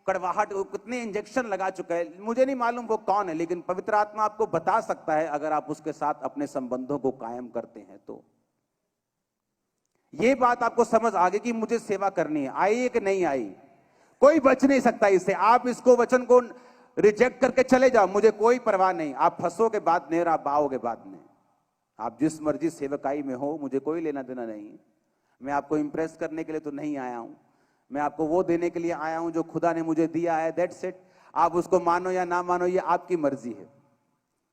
कड़वाहट, कितने इंजेक्शन लगा चुका है, मुझे नहीं मालूम वो कौन है, लेकिन पवित्र आत्मा आपको बता सकता है अगर आप उसके साथ अपने संबंधों को कायम करते हैं तो। ये बात आपको समझ आ गई कि मुझे सेवा करनी है, आई है कि नहीं आई, कोई बच नहीं सकता इससे। आप इसको वचन को रिजेक्ट करके चले जाओ, मुझे कोई परवाह नहीं, आप फंसोगे बाद में, आप आओगे बाद में। आप जिस मर्जी सेवकाई में हो, मुझे कोई लेना देना नहीं है। मैं आपको इंप्रेस करने के लिए तो नहीं आया हूं, मैं आपको वो देने के लिए आया हूं जो खुदा ने मुझे दिया है, दैट्स इट। आप उसको मानो या ना मानो, ये आपकी मर्जी है।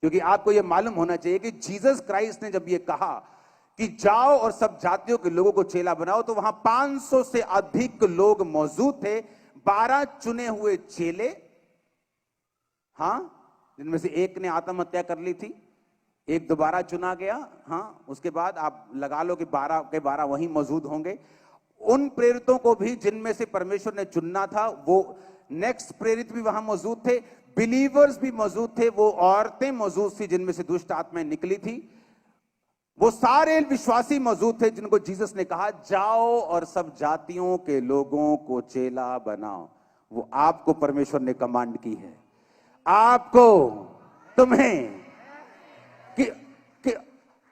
क्योंकि आपको ये मालूम होना चाहिए कि जीसस क्राइस्ट ने जब ये कहा कि जाओ और सब जातियों के लोगों को चेला बनाओ, तो वहां 500 से अधिक लोग मौजूद थे, 12 चुने हुए चेले, हां, जिनमें से एक ने आत्महत्या कर ली थी, एक दोबारा चुना गया, हां, उसके बाद आप लगा लो कि 12 के 12 वहीं मौजूद होंगे। उन प्रेरितों को भी जिनमें से परमेश्वर ने चुनना था, वो नेक्स्ट प्रेरित भी वहां मौजूद थे, बिलीवर्स भी मौजूद थे, वो औरतें मौजूद थी जिनमें से दुष्ट आत्माएं निकली थी, वो सारे विश्वासी मौजूद थे जिनको जीसस ने कहा जाओ और सब जातियों के लोगों को चेला बनाओ। वो आपको परमेश्वर ने कमांड की है, आपको, तुम्हें, कि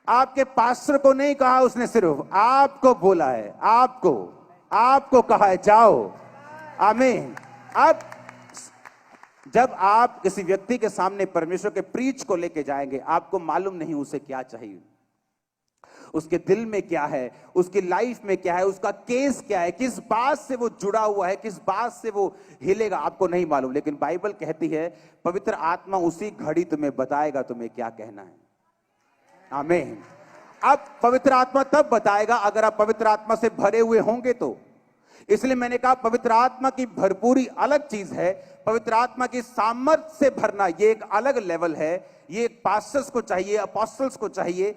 आपके पास्टर को नहीं कहा उसने, सिर्फ आपको बोला है, आपको कहा है जाओ। आमीन। अब जब आप किसी व्यक्ति के सामने परमेश्वर के प्रीच को लेके जाएंगे, आपको मालूम नहीं उसे क्या चाहिए, उसके दिल में क्या है, उसकी लाइफ में क्या है, उसका केस क्या है, किस बात से वो जुड़ा हुआ है, किस बात से वो हिलेगा, आपको नहीं मालूम। लेकिन बाइबल कहती है पवित्र आत्मा उसी घड़ी तुम्हें बताएगा तुम्हें क्या कहना है। आमीन। अब पवित्र आत्मा तब बताएगा अगर आप पवित्र आत्मा से भरे हुए होंगे तो। इसलिए मैंने कहा पवित्र आत्मा की भरपूरी अलग चीज है, पवित्र आत्मा की सामर्थ्य से भरना ये एक अलग लेवल है। ये पास्टर्स को चाहिए, अपोस्टल्स को चाहिए,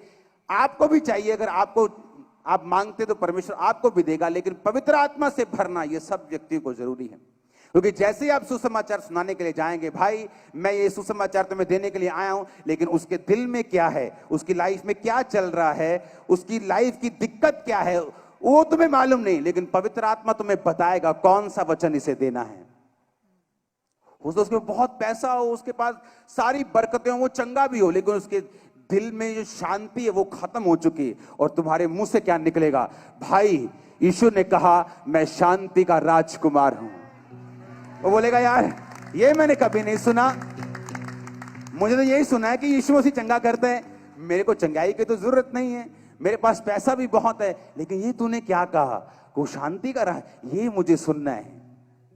आपको भी चाहिए। अगर आप मांगते तो परमेश्वर आपको भी देगा, लेकिन पवित्र आत्मा से भरना ये सब व्यक्तियों को जरूरी है। क्योंकि जैसे ही आप सुसमाचार सुनाने के लिए जाएंगे, भाई मैं ये सुसमाचार तुम्हें देने के लिए आया हूं, लेकिन उसके दिल में क्या है, उसकी लाइफ में क्या चल रहा है, उसकी लाइफ की दिक्कत क्या है, वो तुम्हें मालूम नहीं, लेकिन पवित्र आत्मा तुम्हें बताएगा कौन सा वचन इसे देना है। उसके बहुत पैसा हो, उसके पास सारी बरकतें हो, वो चंगा भी हो, लेकिन उसके दिल में जो शांति है वो खत्म हो चुकी है। और तुम्हारे मुंह से क्या निकलेगा, भाई यीशु ने कहा मैं शांति का राजकुमार हूं। वो बोलेगा यार ये मैंने कभी नहीं सुना, मुझे तो यही सुना है कि यीशु मसीह चंगा करते हैं, मेरे को चंगाई की तो जरूरत नहीं है, मेरे पास पैसा भी बहुत है, लेकिन ये तूने क्या कहा वो शांति का राह, ये मुझे सुनना है,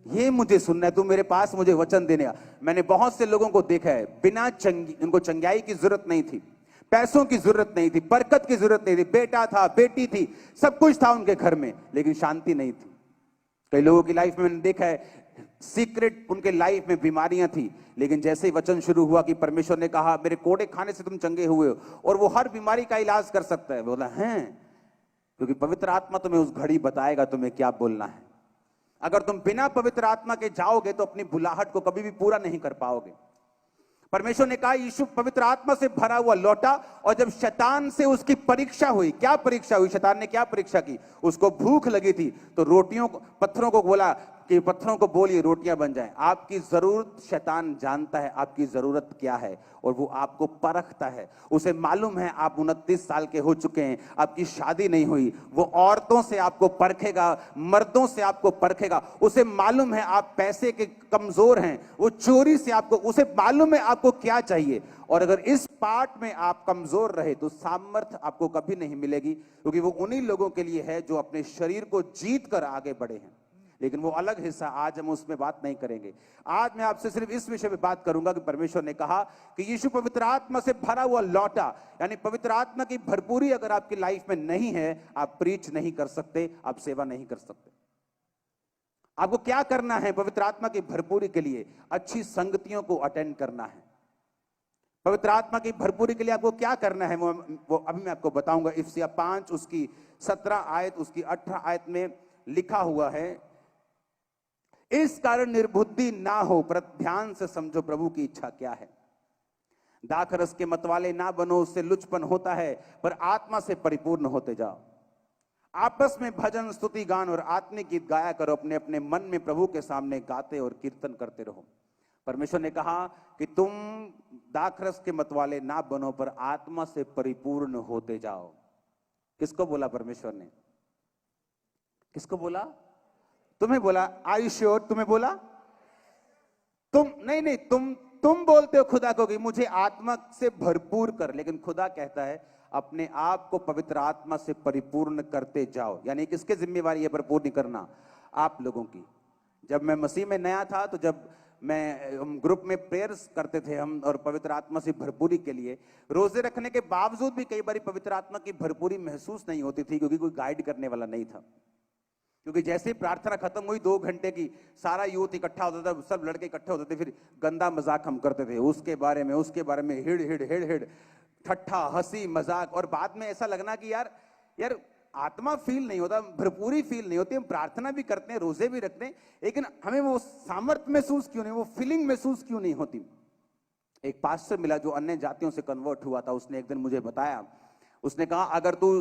ये मुझे सुनना है, तू मेरे पास मुझे वचन देने का। मैंने बहुत से लोगों को देखा है बिना उनको चंगाई की जरूरत नहीं थी, पैसों की जरूरत नहीं थी, बरकत की जरूरत नहीं थी, बेटा था, बेटी थी, सब कुछ था उनके घर में, लेकिन शांति नहीं थी। कई लोगों की लाइफ में मैंने देखा है सीक्रेट उनके लाइफ में बीमारियां थी, लेकिन जैसे ही वचन शुरू हुआ कि परमेश्वर ने कहा मेरे कोड़े खाने से तुम चंगे हुए हो, और वो हर बीमारी का इलाज कर सकता है, बोला है, क्योंकि पवित्र आत्मा तुम्हें उस घड़ी बताएगा तुम्हें क्या बोलना है। अगर तुम बिना पवित्र आत्मा के जाओगे तो अपनी बुलाहट को कभी भी पूरा नहीं कर पाओगे। परमेश्वर ने कहा यीशु पवित्र आत्मा से भरा हुआ लौटा, और जब शैतान से उसकी परीक्षा हुई, क्या परीक्षा हुई, शैतान ने क्या परीक्षा की, उसको भूख लगी थी तो रोटियों को, पत्थरों को बोला कि पत्थरों को बोलिए रोटियां बन जाएं। आपकी जरूरत शैतान जानता है आपकी जरूरत क्या है, और वो आपको परखता है। उसे मालूम है आप 29 साल के हो चुके हैं, आपकी शादी नहीं हुई, वो औरतों से आपको परखेगा, मर्दों से आपको परखेगा। उसे मालूम है आप पैसे के कमजोर हैं, वो चोरी से आपको, उसे मालूम है आपको क्या चाहिए। और अगर इस पार्ट में आप कमजोर रहे तो सामर्थ्य आपको कभी नहीं मिलेगी, क्योंकि वो उन्हीं लोगों के लिए है जो अपने शरीर को जीत कर आगे बढ़े हैं। लेकिन वो अलग हिस्सा, आज हम उसमें बात नहीं करेंगे। आज मैं आपसे सिर्फ इस विषय में बात करूंगा कि परमेश्वर ने कहा कि यीशु पवित्र आत्मा से भरा हुआ लौटा, यानी पवित्र आत्मा की भरपूरी अगर आपकी लाइफ में नहीं है, आप प्रीच नहीं कर सकते, आप सेवा नहीं कर सकते। आपको क्या करना है पवित्र आत्मा की भरपूरी के लिए? अच्छी संगतियों को अटेंड करना है। पवित्र आत्मा की भरपूरी के लिए आपको क्या करना है वो अभी मैं आपको बताऊंगा। इफिसियाँ 5 उसकी 17 आयत उसकी 18 आयत में लिखा हुआ है, इस कारण निर्बुद्धि ना हो, पर ध्यान से समझो प्रभु की इच्छा क्या है। दाखरस के मतवाले ना बनो, उससे लुचपन होता है, पर आत्मा से परिपूर्ण होते जाओ। आपस में भजन स्तुति गान और आत्मिक गीत गाया करो, अपने अपने मन में प्रभु के सामने गाते और कीर्तन करते रहो। परमेश्वर ने कहा कि तुम दाखरस के मतवाले ना बनो, पर आत्मा से परिपूर्ण होते जाओ। किसको बोला परमेश्वर ने? किसको बोला? तुम्हें बोला। Are you sure? तुम्हें बोला? तुम नहीं, तुम बोलते हो खुदा को कि मुझे आत्मा से भरपूर कर, लेकिन खुदा कहता है अपने आप को पवित्र आत्मा से परिपूर्ण करते जाओ। यानी किसके जिम्मेवारी है परिपूर्ण करना? आप लोगों की। जब मैं मसीह में नया था, तो जब हम ग्रुप में प्रेयर्स करते थे हम, और पवित्र आत्मा से भरपूरी के लिए रोजे रखने के बावजूद भी कई बार पवित्र आत्मा की भरपूरी महसूस नहीं होती थी, क्योंकि कोई गाइड करने वाला नहीं था। क्योंकि जैसे ही प्रार्थना खत्म हुई 2 घंटे की, सारा यूथ इकट्ठा होता था, सब लड़के इकट्ठे होते थे, फिर गंदा मजाक हम करते थे उसके बारे में हिड़ ठट्ठा हंसी मजाक, और बाद में ऐसा लगना कि यार आत्मा फील नहीं होता, भरपूरी फील नहीं होती। हम प्रार्थना भी करते हैं, रोजे भी रखते हैं, लेकिन हमें वो सामर्थ्य महसूस क्यों नहीं, वो फीलिंग महसूस क्यों नहीं होती। एक पास्टर मिला जो अन्य जातियों से कन्वर्ट हुआ था, उसने एक दिन मुझे बताया, उसने कहा अगर तू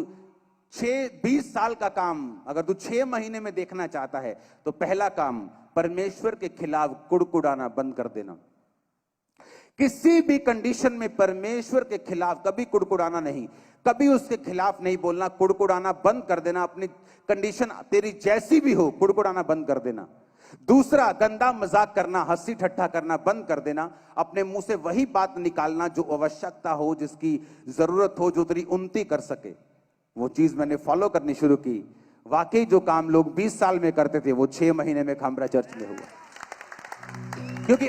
20 साल का काम अगर तू 6 महीने में देखना चाहता है, तो पहला काम परमेश्वर के खिलाफ कुड़कुड़ाना बंद कर देना। किसी भी कंडीशन में परमेश्वर के खिलाफ कभी कुड़कुड़ाना नहीं, कभी उसके खिलाफ नहीं बोलना, कुड़कुड़ाना बंद कर देना। अपनी कंडीशन तेरी जैसी भी हो, कुड़कुड़ाना बंद कर देना। दूसरा, गंदा मजाक करना, हंसी ठट्ठा करना बंद कर देना। अपने मुंह से वही बात निकालना जो आवश्यकता हो, जिसकी जरूरत हो, जो तेरी उन्नति कर सके। वो चीज मैंने फॉलो करनी शुरू की। वाकई जो काम लोग 20 साल में करते थे, वो 6 महीने में खामरा चर्च में हुआ। क्योंकि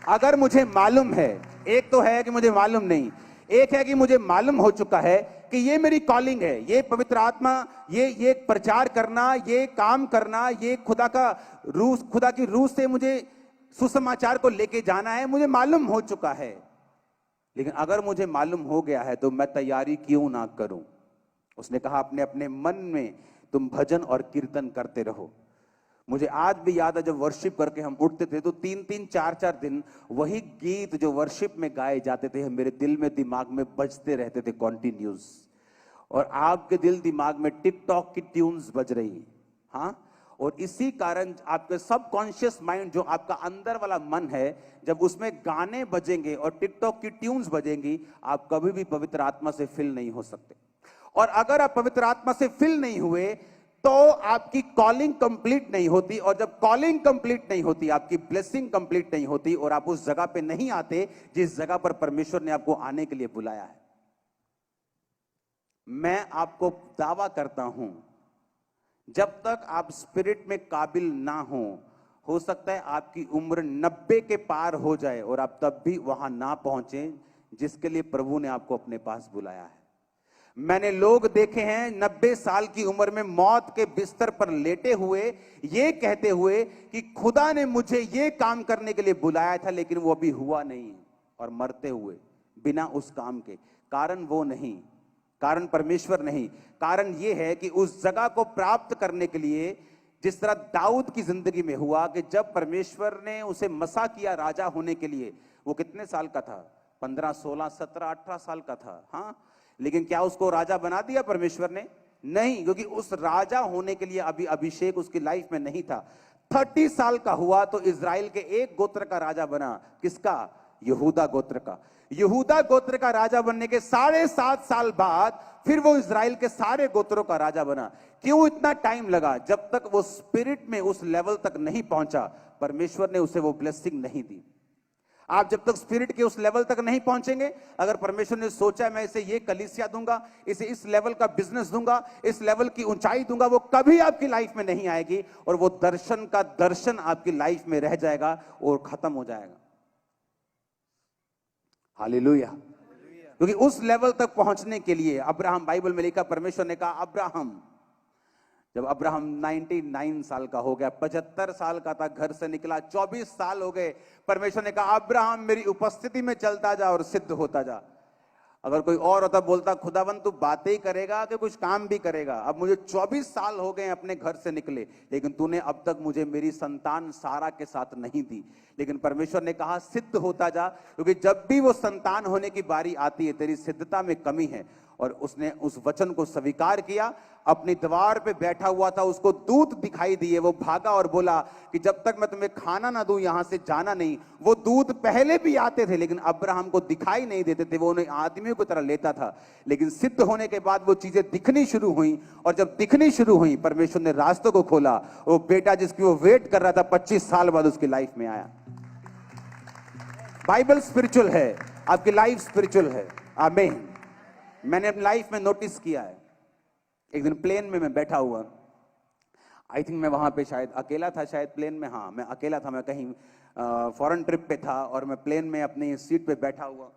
अगर मुझे मालूम है, एक तो है कि मुझे मालूम नहीं, एक है कि मुझे मालूम हो चुका है कि ये मेरी कॉलिंग है, ये पवित्र आत्मा, ये प्रचार करना, ये काम करना, ये खुदा की रूह से मुझे सुसमाचार को लेके जाना है, मुझे मालूम हो चुका है। लेकिन अगर मुझे मालूम हो गया है, तो मैं तैयारी क्यों ना करूं? उसने कहा अपने अपने मन में तुम भजन और कीर्तन करते रहो। मुझे आज भी याद है, जब वर्शिप करके हम उठते थे, तो 3-3, 4-4 दिन वही गीत जो वर्शिप में गाए जाते थे, मेरे दिल में दिमाग में बजते रहते थे कॉन्टिन्यूस। और आपके दिल दिमाग में टिकटॉक की ट्यून्स बज रही, हाँ। और इसी कारण आपके सबकॉन्शियस माइंड, जो आपका अंदर वाला मन है, जब उसमें गाने बजेंगे और टिकटॉक की ट्यून्स बजेंगी, आप कभी भी पवित्र आत्मा से फिल नहीं हो सकते। और अगर आप पवित्र आत्मा से फिल नहीं हुए, तो आपकी कॉलिंग कंप्लीट नहीं होती, और जब कॉलिंग कंप्लीट नहीं होती, आपकी ब्लेसिंग कंप्लीट नहीं होती, और आप उस जगह पे नहीं आते जिस जगह पर परमेश्वर ने आपको आने के लिए बुलाया है। मैं आपको दावा करता हूं, जब तक आप स्पिरिट में काबिल ना हो सकता है आपकी उम्र 90 के पार हो जाए, और आप तब भी वहां ना पहुंचे जिसके लिए प्रभु ने आपको अपने पास बुलाया है। मैंने लोग देखे हैं 90 साल की उम्र में मौत के बिस्तर पर लेटे हुए, ये कहते हुए कि खुदा ने मुझे ये काम करने के लिए बुलाया था, लेकिन वो अभी हुआ नहीं, और मरते हुए बिना उस काम के। कारण वो नहीं, कारण परमेश्वर नहीं, कारण ये है कि उस जगह को प्राप्त करने के लिए, जिस तरह दाऊद की जिंदगी में हुआ कि जब परमेश्वर ने उसे मसा किया राजा होने के लिए, वो कितने साल का था? 15, 16, 17, 18 साल का था, हाँ। लेकिन क्या उसको राजा बना दिया परमेश्वर ने? नहीं, क्योंकि उस राजा होने के लिए अभी अभिषेक उसकी लाइफ में नहीं था। 30 साल का हुआ तो इजराइल के एक गोत्र का राजा बना। किसका? यहूदा गोत्र का। यहूदा गोत्र का राजा बनने के 7.5 साल बाद फिर वो इजराइल के सारे गोत्रों का राजा बना। क्यों इतना टाइम लगा? जब तक वो स्पिरिट में उस लेवल तक नहीं पहुंचा, परमेश्वर ने उसे वो ब्लेसिंग नहीं दी। आप जब तक स्पिरिट के उस लेवल तक नहीं पहुंचेंगे, अगर परमेश्वर ने सोचा है मैं इसे ये कलीसिया दूंगा, इसे इस लेवल का बिजनेस दूंगा, इस लेवल की ऊंचाई दूंगा, वो कभी आपकी लाइफ में नहीं आएगी और वो दर्शन का दर्शन आपकी लाइफ में रह जाएगा और खत्म हो जाएगा। हालेलुया। क्योंकि उस लेवल तक पहुंचने के लिए अब्राहम, बाइबल में लिखा, परमेश्वर ने कहा अब्राहम, जब अब्राहम 99 साल का हो गया, 75 साल का था, घर से निकला, 24 साल हो गए, परमेश्वर ने कहा अब्राहम मेरी उपस्थिति में चलता जा और सिद्ध होता जा। अगर कोई और होता बोलता खुदावन तू बातें ही करेगा कि कुछ काम भी करेगा, अब मुझे 24 साल हो गए अपने घर से निकले, लेकिन तूने अब तक मुझे मेरी संतान सारा के साथ नहीं दी। लेकिन परमेश्वर ने कहा सिद्ध होता जा, क्योंकि जब भी वो संतान होने की बारी आती है तेरी सिद्धता में कमी है। और उसने उस वचन को स्वीकार किया। अपनी द्वार पे बैठा हुआ था, उसको दूत दिखाई दिए, वो भागा और बोला कि जब तक मैं तुम्हें खाना ना दूं यहां से जाना नहीं। वो दूत पहले भी आते थे लेकिन अब्राहम को दिखाई नहीं देते थे, वो उन्हें आदमियों की तरह लेता था। लेकिन सिद्ध होने के बाद वो चीजें दिखनी शुरू हुई, और जब दिखनी शुरू हुई परमेश्वर ने रास्तों को खोला। वो बेटा जिसकी वो वेट कर रहा था 25 साल बाद उसकी लाइफ में आया। बाइबल स्पिरिचुअल है, आपकी लाइफ स्पिरिचुअल है। आमीन। मैंने अपनी लाइफ में नोटिस किया है, एक दिन प्लेन में मैं बैठा हुआ, आई थिंक मैं वहां पे शायद अकेला था, शायद प्लेन में, हाँ मैं अकेला था, मैं कहीं फॉरेन ट्रिप पे था और मैं प्लेन में अपनी सीट पे बैठा हुआ,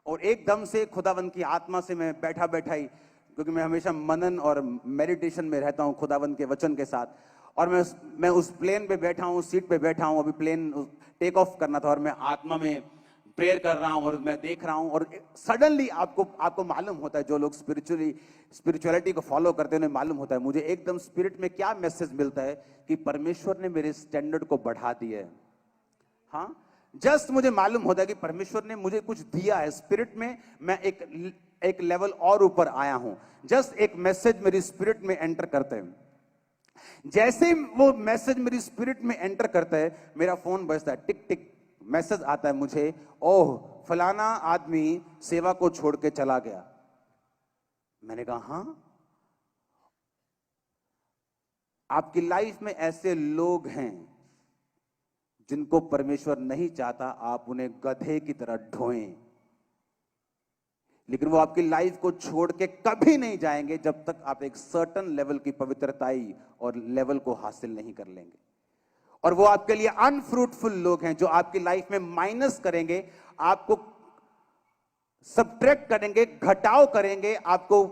और एकदम से खुदावंद की आत्मा से मैं बैठा बैठा ही, क्योंकि मैं हमेशा मनन और मेडिटेशन में रहता हूँ खुदावंद के वचन के साथ, और मैं उस प्लेन पे बैठा हूँ, सीट पे बैठा हूँ, अभी प्लेन टेक ऑफ करना था और मैं आत्मा में प्रेयर कर रहा हूं और मैं देख रहा हूं, और सडनली आपको मालूम होता है, जो लोग स्पिरिचुअलिटी को फॉलो करते हैं उन्हें मालूम होता है, मुझे एकदम स्पिरिट में क्या मैसेज मिलता है कि परमेश्वर ने मेरे स्टैंडर्ड को बढ़ा दिया है। हाँ, जस्ट मुझे मालूम होता है कि परमेश्वर ने मुझे कुछ दिया है स्पिरिट में, मैं एक लेवल और ऊपर आया हूं। जस्ट एक मैसेज मेरी स्पिरिट में एंटर करते हैं, जैसे वो मैसेज मेरी स्पिरिट में एंटर करता है मेरा फोन बजता है, टिक टिक, मैसेज आता है मुझे, ओह फलाना आदमी सेवा को छोड़ के चला गया। मैंने कहा हाँ, आपकी लाइफ में ऐसे लोग हैं जिनको परमेश्वर नहीं चाहता आप उन्हें गधे की तरह ढोएं, लेकिन वो आपकी लाइफ को छोड़ के कभी नहीं जाएंगे जब तक आप एक सर्टन लेवल की पवित्रताई और लेवल को हासिल नहीं कर लेंगे। और वो आपके लिए अनफ्रूटफुल लोग हैं जो आपकी लाइफ में माइनस करेंगे, आपको सब्ट्रैक्ट करेंगे, घटाव करेंगे, आपको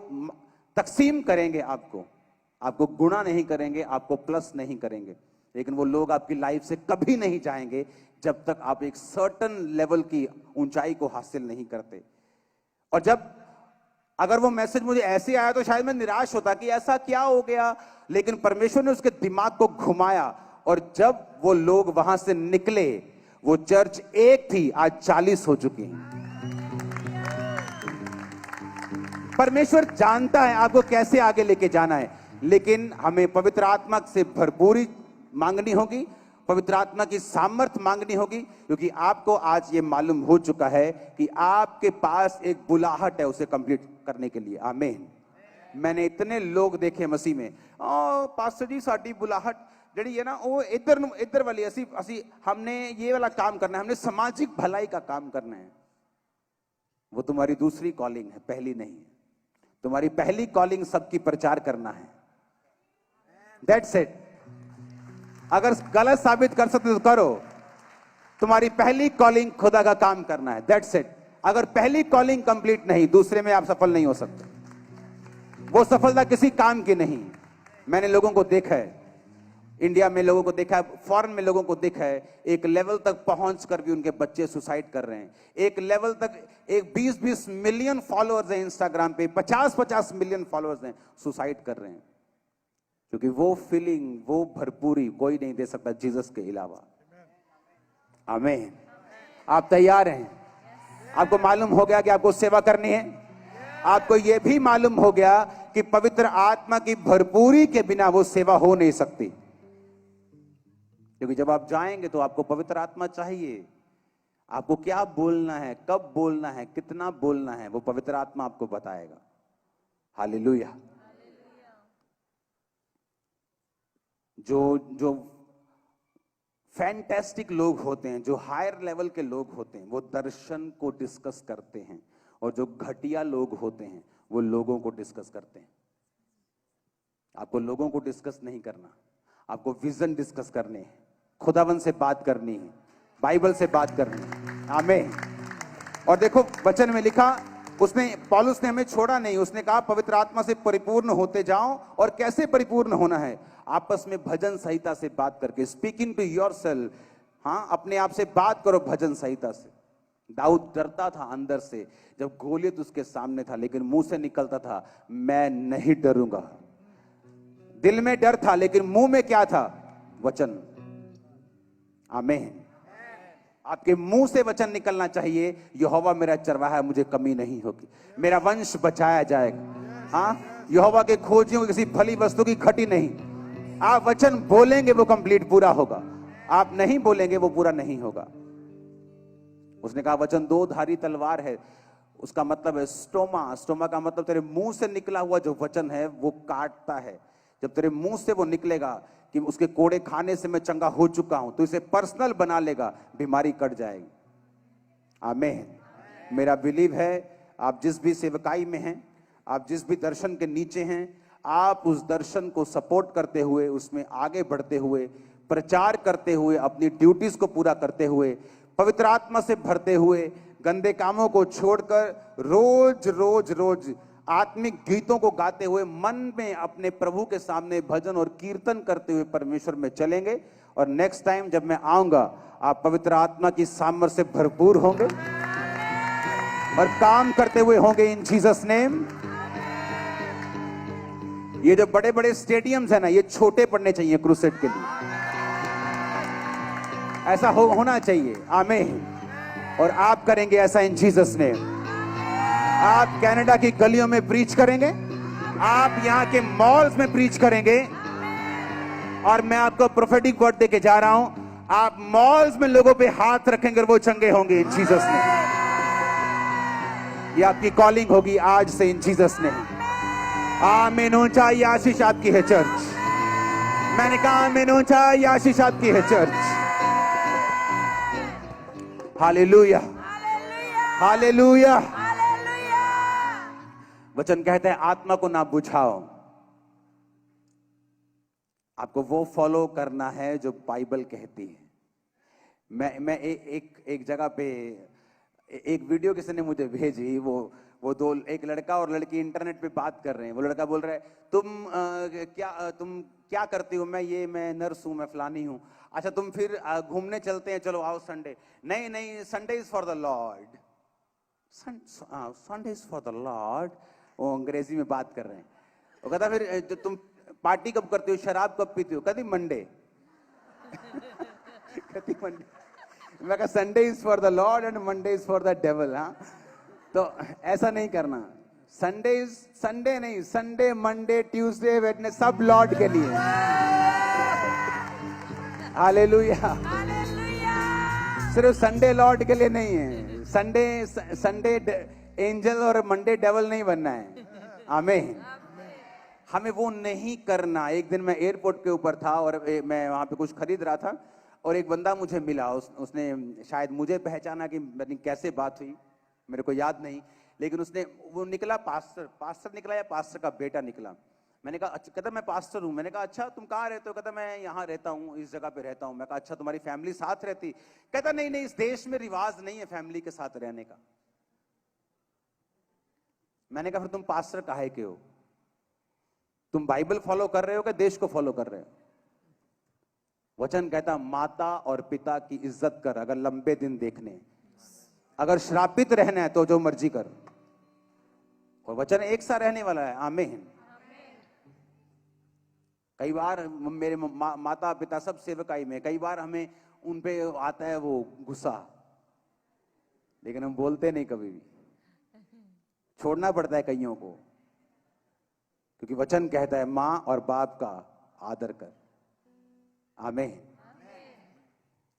तकसीम करेंगे, आपको गुणा नहीं करेंगे, आपको प्लस नहीं करेंगे। लेकिन वो लोग आपकी लाइफ से कभी नहीं जाएंगे जब तक आप एक सर्टन लेवल की ऊंचाई को हासिल नहीं करते। और जब अगर वो मैसेज मुझे ऐसे आया तो शायद मैं निराश होता कि ऐसा क्या हो गया, लेकिन परमेश्वर ने उसके दिमाग को घुमाया, और जब वो लोग वहां से निकले, वो चर्च एक थी, आज 40 हो चुकी है। परमेश्वर जानता है आपको कैसे आगे लेके जाना है, लेकिन हमें पवित्र आत्मा से भरपूरी मांगनी होगी, पवित्र आत्मा की सामर्थ्य मांगनी होगी, क्योंकि आपको आज ये मालूम हो चुका है कि आपके पास एक बुलाहट है उसे कंप्लीट करने के लिए। आमीन। मैंने इतने लोग देखे मसीह में, पास्टर जी साडी बुलाहट ਜਿਹੜੀ है ना वो इधर वाली, असी हमने ये वाला काम करना है, हमने सामाजिक भलाई का काम करना है। वो तुम्हारी दूसरी कॉलिंग है, पहली नहीं है। तुम्हारी पहली कॉलिंग सबकी प्रचार करना है। That's it. अगर गलत साबित कर सकते तो करो, तुम्हारी पहली कॉलिंग खुदा का काम करना है। That's it. अगर पहली कॉलिंग कंप्लीट नहीं, दूसरे में आप सफल नहीं हो सकते। वो सफलता किसी काम की नहीं। मैंने लोगों को देखा है, इंडिया में लोगों को देखा है, फॉरेन में लोगों को देखा है, एक लेवल तक पहुंचकर भी उनके बच्चे सुसाइड कर रहे हैं। एक लेवल तक एक 20-20 मिलियन फॉलोअर्स हैं इंस्टाग्राम पे, 50-50 मिलियन फॉलोअर्स हैं, सुसाइड कर रहे हैं, क्योंकि वो फीलिंग, वो भरपूरी कोई नहीं दे सकता जीसस के अलावा। आमीन। आप तैयार हैं? आपको मालूम हो गया कि आपको सेवा करनी है। आपको यह भी मालूम हो गया कि पवित्र आत्मा की भरपूरी के बिना वो सेवा हो नहीं सकती, क्योंकि जब आप जाएंगे तो आपको पवित्र आत्मा चाहिए। आपको क्या बोलना है, कब बोलना है, कितना बोलना है, वो पवित्र आत्मा आपको बताएगा। हालेलुया। जो फैंटास्टिक लोग होते हैं, जो हायर लेवल के लोग होते हैं, वो दर्शन को डिस्कस करते हैं, और जो घटिया लोग होते हैं वो लोगों को डिस्कस करते हैं। आपको लोगों को डिस्कस नहीं करना, आपको विजन डिस्कस करने हैं, खुदावन से बात करनी है, बाइबल से बात करनी है। आमीन। और देखो वचन में लिखा, उसने पौलुस ने हमें छोड़ा नहीं, उसने कहा पवित्र आत्मा से परिपूर्ण होते जाओ। और कैसे परिपूर्ण होना है? आपस में भजन संहिता से बात करके, स्पीकिंग टू योरसेल्फ। हाँ, अपने आप से बात करो भजन संहिता से। दाऊद डरता था अंदर से जब गोलियत उसके सामने था, लेकिन मुंह से निकलता था मैं नहीं डरूंगा। दिल में डर था लेकिन मुंह में क्या था? वचन। आमीन। आपके मुंह से वचन निकलना चाहिए, यहोवा मेरा चरवाहा है, मुझे कमी नहीं होगी, मेरा वंश बचाया जाएगा। हाँ, यहोवा के खोजियों किसी भली वस्तु की घटी नहीं। आप वचन बोलेंगे वो कंप्लीट पूरा होगा, आप नहीं बोलेंगे वो पूरा नहीं होगा। उसने कहा वचन दो धारी तलवार है, उसका मतलब है स्टोमा। स्टोमा का मतलब तेरे मुंह से निकला हुआ जो वचन है वो काटता है। जब तेरे मुंह से वो निकलेगा कि उसके कोड़े खाने से मैं चंगा हो चुका हूं, तो इसे पर्सनल बना लेगा, बीमारी कट जाएगी। आमीन। मेरा बिलीव है आप जिस भी सेवकाई में हैं, आप जिस भी दर्शन के नीचे हैं, आप उस दर्शन को सपोर्ट करते हुए, उसमें आगे बढ़ते हुए, प्रचार करते हुए, अपनी ड्यूटीज को पूरा करते हुए, पवित्र आत्मा से भरते हुए, गंदे कामों को छोड़कर रोज रोज रोज आत्मिक गीतों को गाते हुए, मन में अपने प्रभु के सामने भजन और कीर्तन करते हुए परमेश्वर में चलेंगे। और नेक्स्ट टाइम जब मैं आऊंगा, आप पवित्र आत्मा की सामर्थ से भरपूर होंगे और काम करते हुए होंगे इन जीसस नेम। ये जो बड़े बड़े स्टेडियम्स है ना, ये छोटे पड़ने चाहिए क्रूसेड के लिए। ऐसा होना चाहिए। आमीन। और आप करेंगे ऐसा इन जीसस नेम। आप कनाडा की गलियों में प्रीच करेंगे, आप यहां के मॉल्स में प्रीच करेंगे। और मैं आपको प्रोफेटिक वर्ड देके जा रहा हूं, आप मॉल्स में लोगों पे हाथ रखेंगे और वो चंगे होंगे इन जीसस ने। ये आपकी कॉलिंग होगी आज से इन जीसस ने। आमीन। ऊंचा ये आशीष आपकी है चर्च। मैंने कहा आमीन, ऊंचा ये आशीष आपकी है चर्च। Hallelujah, hallelujah. वचन कहता है आत्मा को ना बुझाओ, आपको वो फॉलो करना है जो बाइबल कहती है। मैं एक जगह पे एक वीडियो किसी ने मुझे भेजी, वो दो, एक लड़का और लड़की इंटरनेट पे बात कर रहे हैं। वो लड़का बोल रहा है तुम क्या करती हो? मैं नर्स हूं, मैं फलानी हूं। अच्छा तुम फिर घूमने चलते हैं, चलो आओ संडे। नहीं, Sunday is for the Lord, Sunday is for the Lord. वो अंग्रेजी में बात कर रहे हैं। वो कहता फिर तुम पार्टी कब करते हो, शराब कब पीते हो? कहती मंडे। कहती मंडे। मैं कहा Sunday is for the Lord and Monday is for the devil. हाँ, तो ऐसा नहीं करना। संडे नहीं, संडे, मंडे, ट्यूसडे, वेडनेसडे सब लॉर्ड के लिए। हालेलुया। सिर्फ संडे लॉर्ड के लिए नहीं है। संडे एंजल और मंडे डेविल नहीं बनना है। आमीन। हमें वो नहीं करना। एक दिन मैं एयरपोर्ट के ऊपर था और मैं वहां पे कुछ खरीद रहा था और एक बंदा मुझे मिला। उसने शायद मुझे पहचाना कि कैसे बात हुई मेरे को याद नहीं, लेकिन वो निकला पास्टर निकला या पास्टर का बेटा निकला। मैंने कहा अच्छा, कहता मैं पास्टर हूं। मैंने कहा अच्छा तुम कहाँ रहते हो? कहता मैं यहाँ रहता हूँ, इस जगह पे रहता हूँ। मैं कहा अच्छा तुम्हारी फैमिली साथ रहती? कहता नहीं, इस देश में रिवाज नहीं है फैमिली के साथ रहने का। मैंने कहा फिर तुम पास्टर काहे के हो? तुम बाइबल फॉलो कर रहे हो कि देश को फॉलो कर रहे हो? वचन कहता माता और पिता की इज्जत कर अगर लंबे दिन देखने, अगर श्रापित रहना है तो जो मर्जी कर। और वचन एक सा रहने वाला है। आमीन। कई बार मेरे माता पिता सब सेवकाई में, कई बार हमें उन पे आता है वो गुस्सा, लेकिन हम बोलते नहीं कभी भी, छोड़ना पड़ता है कईयों को, क्योंकि वचन कहता है मां और बाप का आदर कर। आमीन।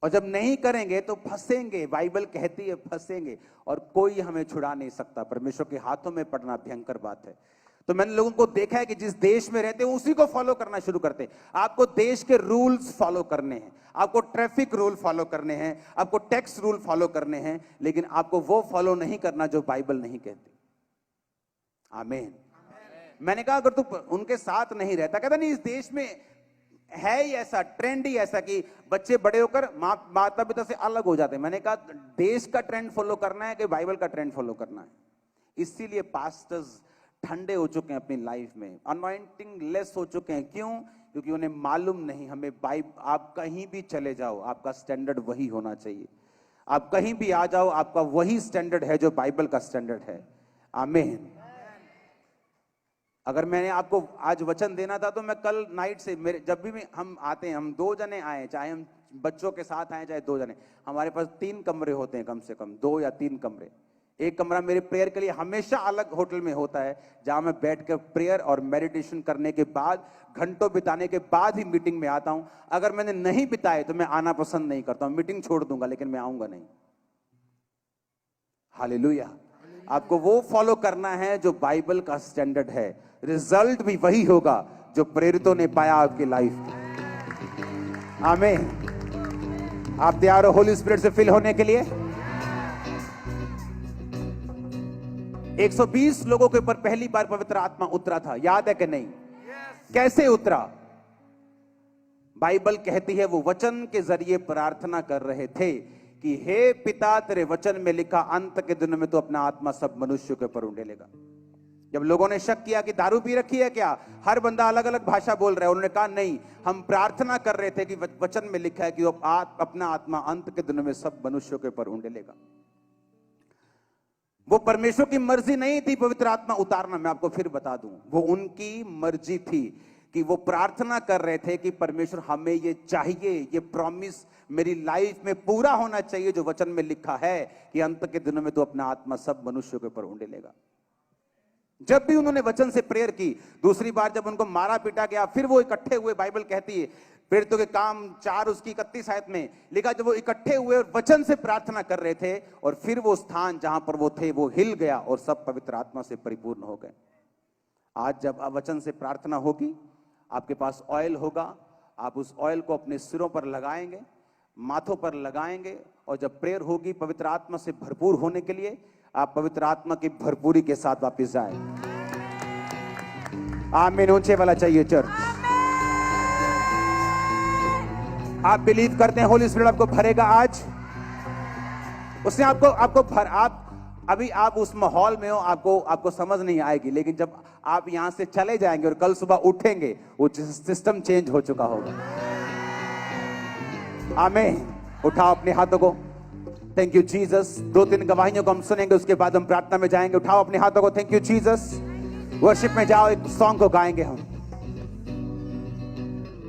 और जब नहीं करेंगे तो फंसेंगे। बाइबल कहती है फंसेंगे और कोई हमें छुड़ा नहीं सकता। परमेश्वर के हाथों में पड़ना भयंकर बात है। तो मैंने लोगों को देखा है कि जिस देश में रहते हैं उसी को फॉलो करना शुरू करते हैं। आपको देश के रूल्स फॉलो करने हैं, आपको ट्रैफिक रूल फॉलो करने हैं, आपको टैक्स रूल फॉलो करने हैं, लेकिन आपको वो फॉलो नहीं करना जो बाइबल नहीं कहती। आमीन। मैंने कहा अगर तू उनके साथ नहीं रहता, कहता नहीं इस देश में है ही ऐसा, ट्रेंड ही ऐसा कि बच्चे बड़े होकर माता पिता से अलग हो जाते हैं। मैंने कहा देश का ट्रेंड फॉलो करना है कि बाइबल का ट्रेंड फॉलो करना है? इसीलिए पास्टर्स ठंडे हो चुके हैं अपनी लाइफ में, अनॉइंटिंग लेस हो चुके हैं। क्यों? क्योंकि उन्हें मालूम नहीं, हमें आप कहीं भी चले जाओ आपका स्टैंडर्ड वही होना चाहिए। आप कहीं भी आ जाओ आपका वही स्टैंडर्ड है जो बाइबल का स्टैंडर्ड है। आमीन। अगर मैंने आपको आज वचन देना था तो मैं कल नाइट से, मेरे जब भी हम आते हैं, हम 2 जने आए, चाहे हम बच्चों के साथ आए चाहे 2 जने, हमारे पास 3 कमरे होते हैं, कम से कम 2 या 3 कमरे। एक कमरा मेरे प्रेयर के लिए हमेशा अलग होटल में होता है, जहां मैं बैठकर प्रेयर और मेडिटेशन करने के बाद, घंटों बिताने के बाद ही मीटिंग में आता हूं। अगर मैंने नहीं बिताए तो मैं आना पसंद नहीं करता हूं, मीटिंग छोड़ दूंगा, लेकिन मैं आऊंगा नहीं। हालेलुया। आपको वो फॉलो करना है जो बाइबल का स्टैंडर्ड है, रिजल्ट भी वही होगा जो प्रेरितों ने पाया आपकी लाइफ में। आमीन। आप तैयार हो होली स्पिरिट से फिल होने के लिए? 120 लोगों के ऊपर पहली बार पवित्र आत्मा उतरा था, याद है कि नहीं? कैसे उतरा? बाइबल कहती है वो वचन के जरिए प्रार्थना कर रहे थे कि हे पिता, तेरे वचन में लिखा अंत के दिन में तो अपना आत्मा सब मनुष्यों के ऊपर उंडेलेगा। जब लोगों ने शक किया कि दारू पी रखी है क्या, हर बंदा अलग अलग भाषा बोल रहा है, उन्होंने कहा नहीं, हम प्रार्थना कर रहे थे कि वचन में लिखा है कि अपना आत्मा अंत के दिन में सब मनुष्यों के ऊपर उंडेलेगा। वो परमेश्वर की मर्जी नहीं थी पवित्र आत्मा उतारना, मैं आपको फिर बता दूं, वो उनकी मर्जी थी कि वो प्रार्थना कर रहे थे कि परमेश्वर हमें ये चाहिए, ये प्रॉमिस मेरी लाइफ में पूरा होना चाहिए जो वचन में लिखा है कि अंत के दिनों में तो अपना आत्मा सब मनुष्यों के ऊपर उंडेलेगा। जब भी उन्होंने वचन से प्रेयर की, दूसरी बार जब उनको मारा पीटा गया, फिर वो इकट्ठे हुए। बाइबल कहती है प्रेरितों के काम 4 उसकी 31 आयत में लिखा, जब वो इकट्ठे हुए और वचन से प्रार्थना कर रहे थे, और फिर वो स्थान जहां पर वो थे वो हिल गया और सब पवित्र आत्मा से परिपूर्ण हो गए। आज जब वचन से प्रार्थना होगी, आपके पास ऑयल होगा, आप उस ऑयल को अपने सिरों पर लगाएंगे, माथों पर लगाएंगे, और जब प्रेयर होगी पवित्र आत्मा से भरपूर होने के लिए, आप पवित्र आत्मा की भरपूरी के साथ वापस जाए। आमीन। ऊंचे वाला चाहिए चर्च। आप बिलीव करते हैं होली स्पिरिट आपको भरेगा आज? उसने आपको भर, अभी आप उस माहौल में हो, आपको समझ नहीं आएगी, लेकिन जब आप यहां से चले जाएंगे और कल सुबह उठेंगे, वो सिस्टम चेंज हो चुका होगा। आमीन। उठाओ अपने हाथों को। Thank you Jesus. 2-3 गवाहियों को हम सुनेंगे, उसके बाद हम प्रार्थना में जाएंगे। उठाओ अपने हाथों को। Thank you Jesus. वर्शिप में जाओ, एक सॉन्ग को गाएंगे हम।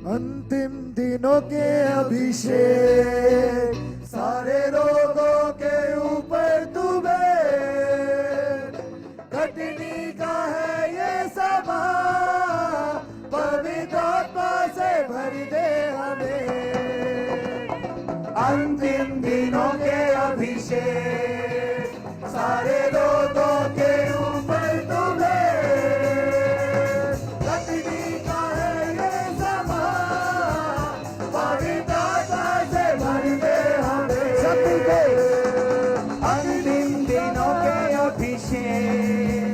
अंतिम दिनों के अभिषेक, सारे रोगों के ऊपर तुम्हें, कटनी का है ये सभा, पवित्र आत्मा से भर दे हमें। अंतिम दिनों के अभिषेक, सारे रोगों के ऊपर तुम्हें, कटनी का है ये सभा, पवित्र आत्मा से भर दे हमें। शक्ति के अंतिम दिनों के अभिषेक,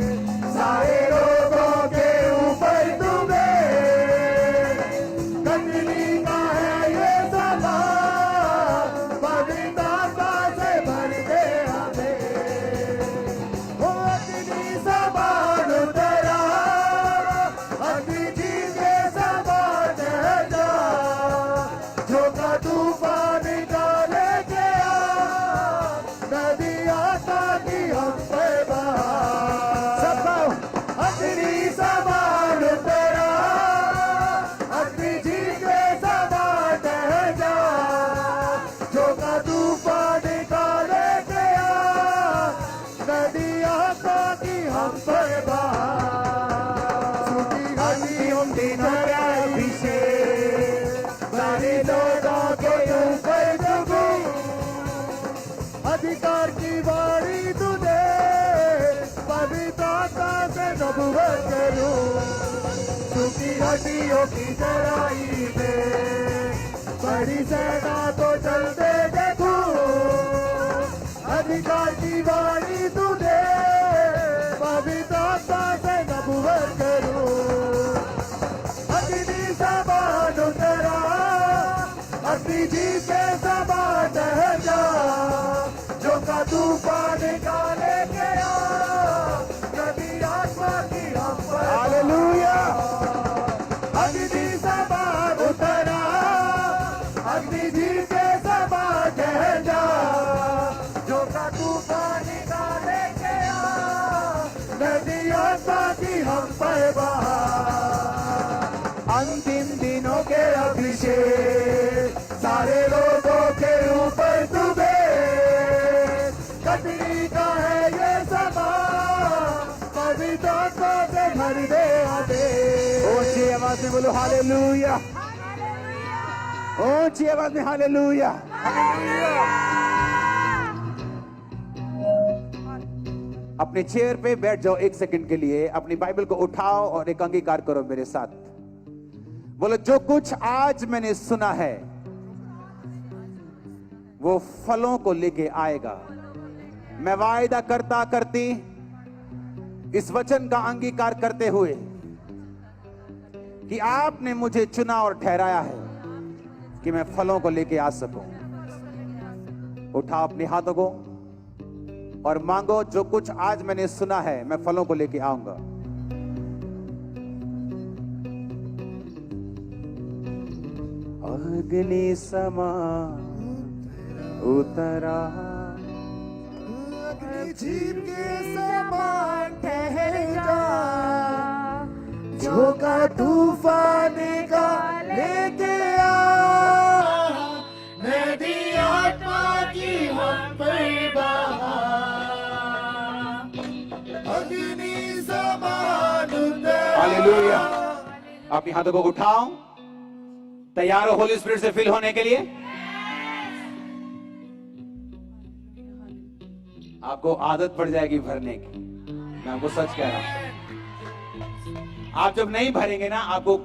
सारे रोगों के ऊपर तुम्हें, कटनी का है ये सभा, पवित्र आत्मा से भर दे हमें। ओ अग्नि समान उतरा, अग्नि जी के समान है जा, जो का तूफान निकाले गया, नदी आका की हम पे बहा। अग्नि समान उतरा, अग्नि जी के समान है जा, जो का तूफान निकाले गया, नदी आका की हम पे बहा। अंतिम दिनों का अभिषेक, सारे लोगों के ऊपर जगू, अधिकार की वाणी तुझे, पवित्र आत्मा से नबूवत करूं, सूखी हड्डियों की चराई में बड़ी सेना तो चलते देखूं, अधिकार की वाणी तू दे, पवित्र आत्मा से नबूवत करूं, अग्नि समान उतरा, अग्नि जी के समान ठहर जा, जो का तूफान निकाले गया, नदी आत्मा की हम पर हालेलुया, अग्नि समान उतरा, अग्नि जी के समान ठहर जा, जो का तूफान निकाले गया, नदी आत्मा की हम पर बहा, अंतिम दिनों के अभिषेक सारे लोगों के ऊपर तुझे, कटनी का है ये समा, पवित्र आत्मा से भर दे आदे। ऊंची आवाज में बोलो हालेलुया, ऊंची आवाज में हालेलुया। अपने चेयर पे बैठ जाओ 1 सेकंड के लिए, अपनी बाइबल को उठाओ और एक अंगीकार करो मेरे साथ। बोलो, जो कुछ आज मैंने सुना है वो फलों को लेके आएगा। मैं वायदा करता करती इस वचन का अंगीकार करते हुए कि आपने मुझे चुना और ठहराया है कि मैं फलों को लेके आ सकूं। उठाओ अपने हाथों को और मांगो, जो कुछ आज मैंने सुना है मैं फलों को लेके आऊंगा। अग्नि समान उतरा, अग्नि जीव के समान ठहर जा, जो का तूफान का लेके आ, नदी आत्मा की हम पर बहा, अग्नि समान उतरा। हालेलुया। अपने हाथों को उठाओ, तैयार हो होली स्पिरिट से फिल होने के लिए। आपको आदत पड़ जाएगी भरने की, मैं आपको सच कह रहा हूं। आप जब नहीं भरेंगे ना, आपको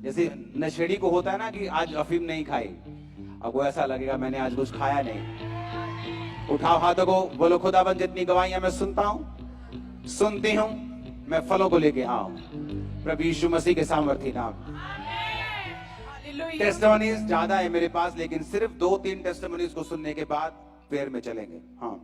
जैसे नशेड़ी को होता है ना कि आज अफीम नहीं खाई, आपको ऐसा लगेगा मैंने आज कुछ खाया नहीं। उठाओ हाथों को, बोलो, खुदाबंद जितनी गवाहियां मैं सुनता हूं, सुनती हूं, मैं फलों को लेके आऊं प्रभु यीशु मसीह के सामर्थी नाम। टेस्टिमोनीज ज्यादा है मेरे पास, लेकिन सिर्फ 2-3 टेस्टिमोनीज को सुनने के बाद फेयर में चलेंगे। हाँ,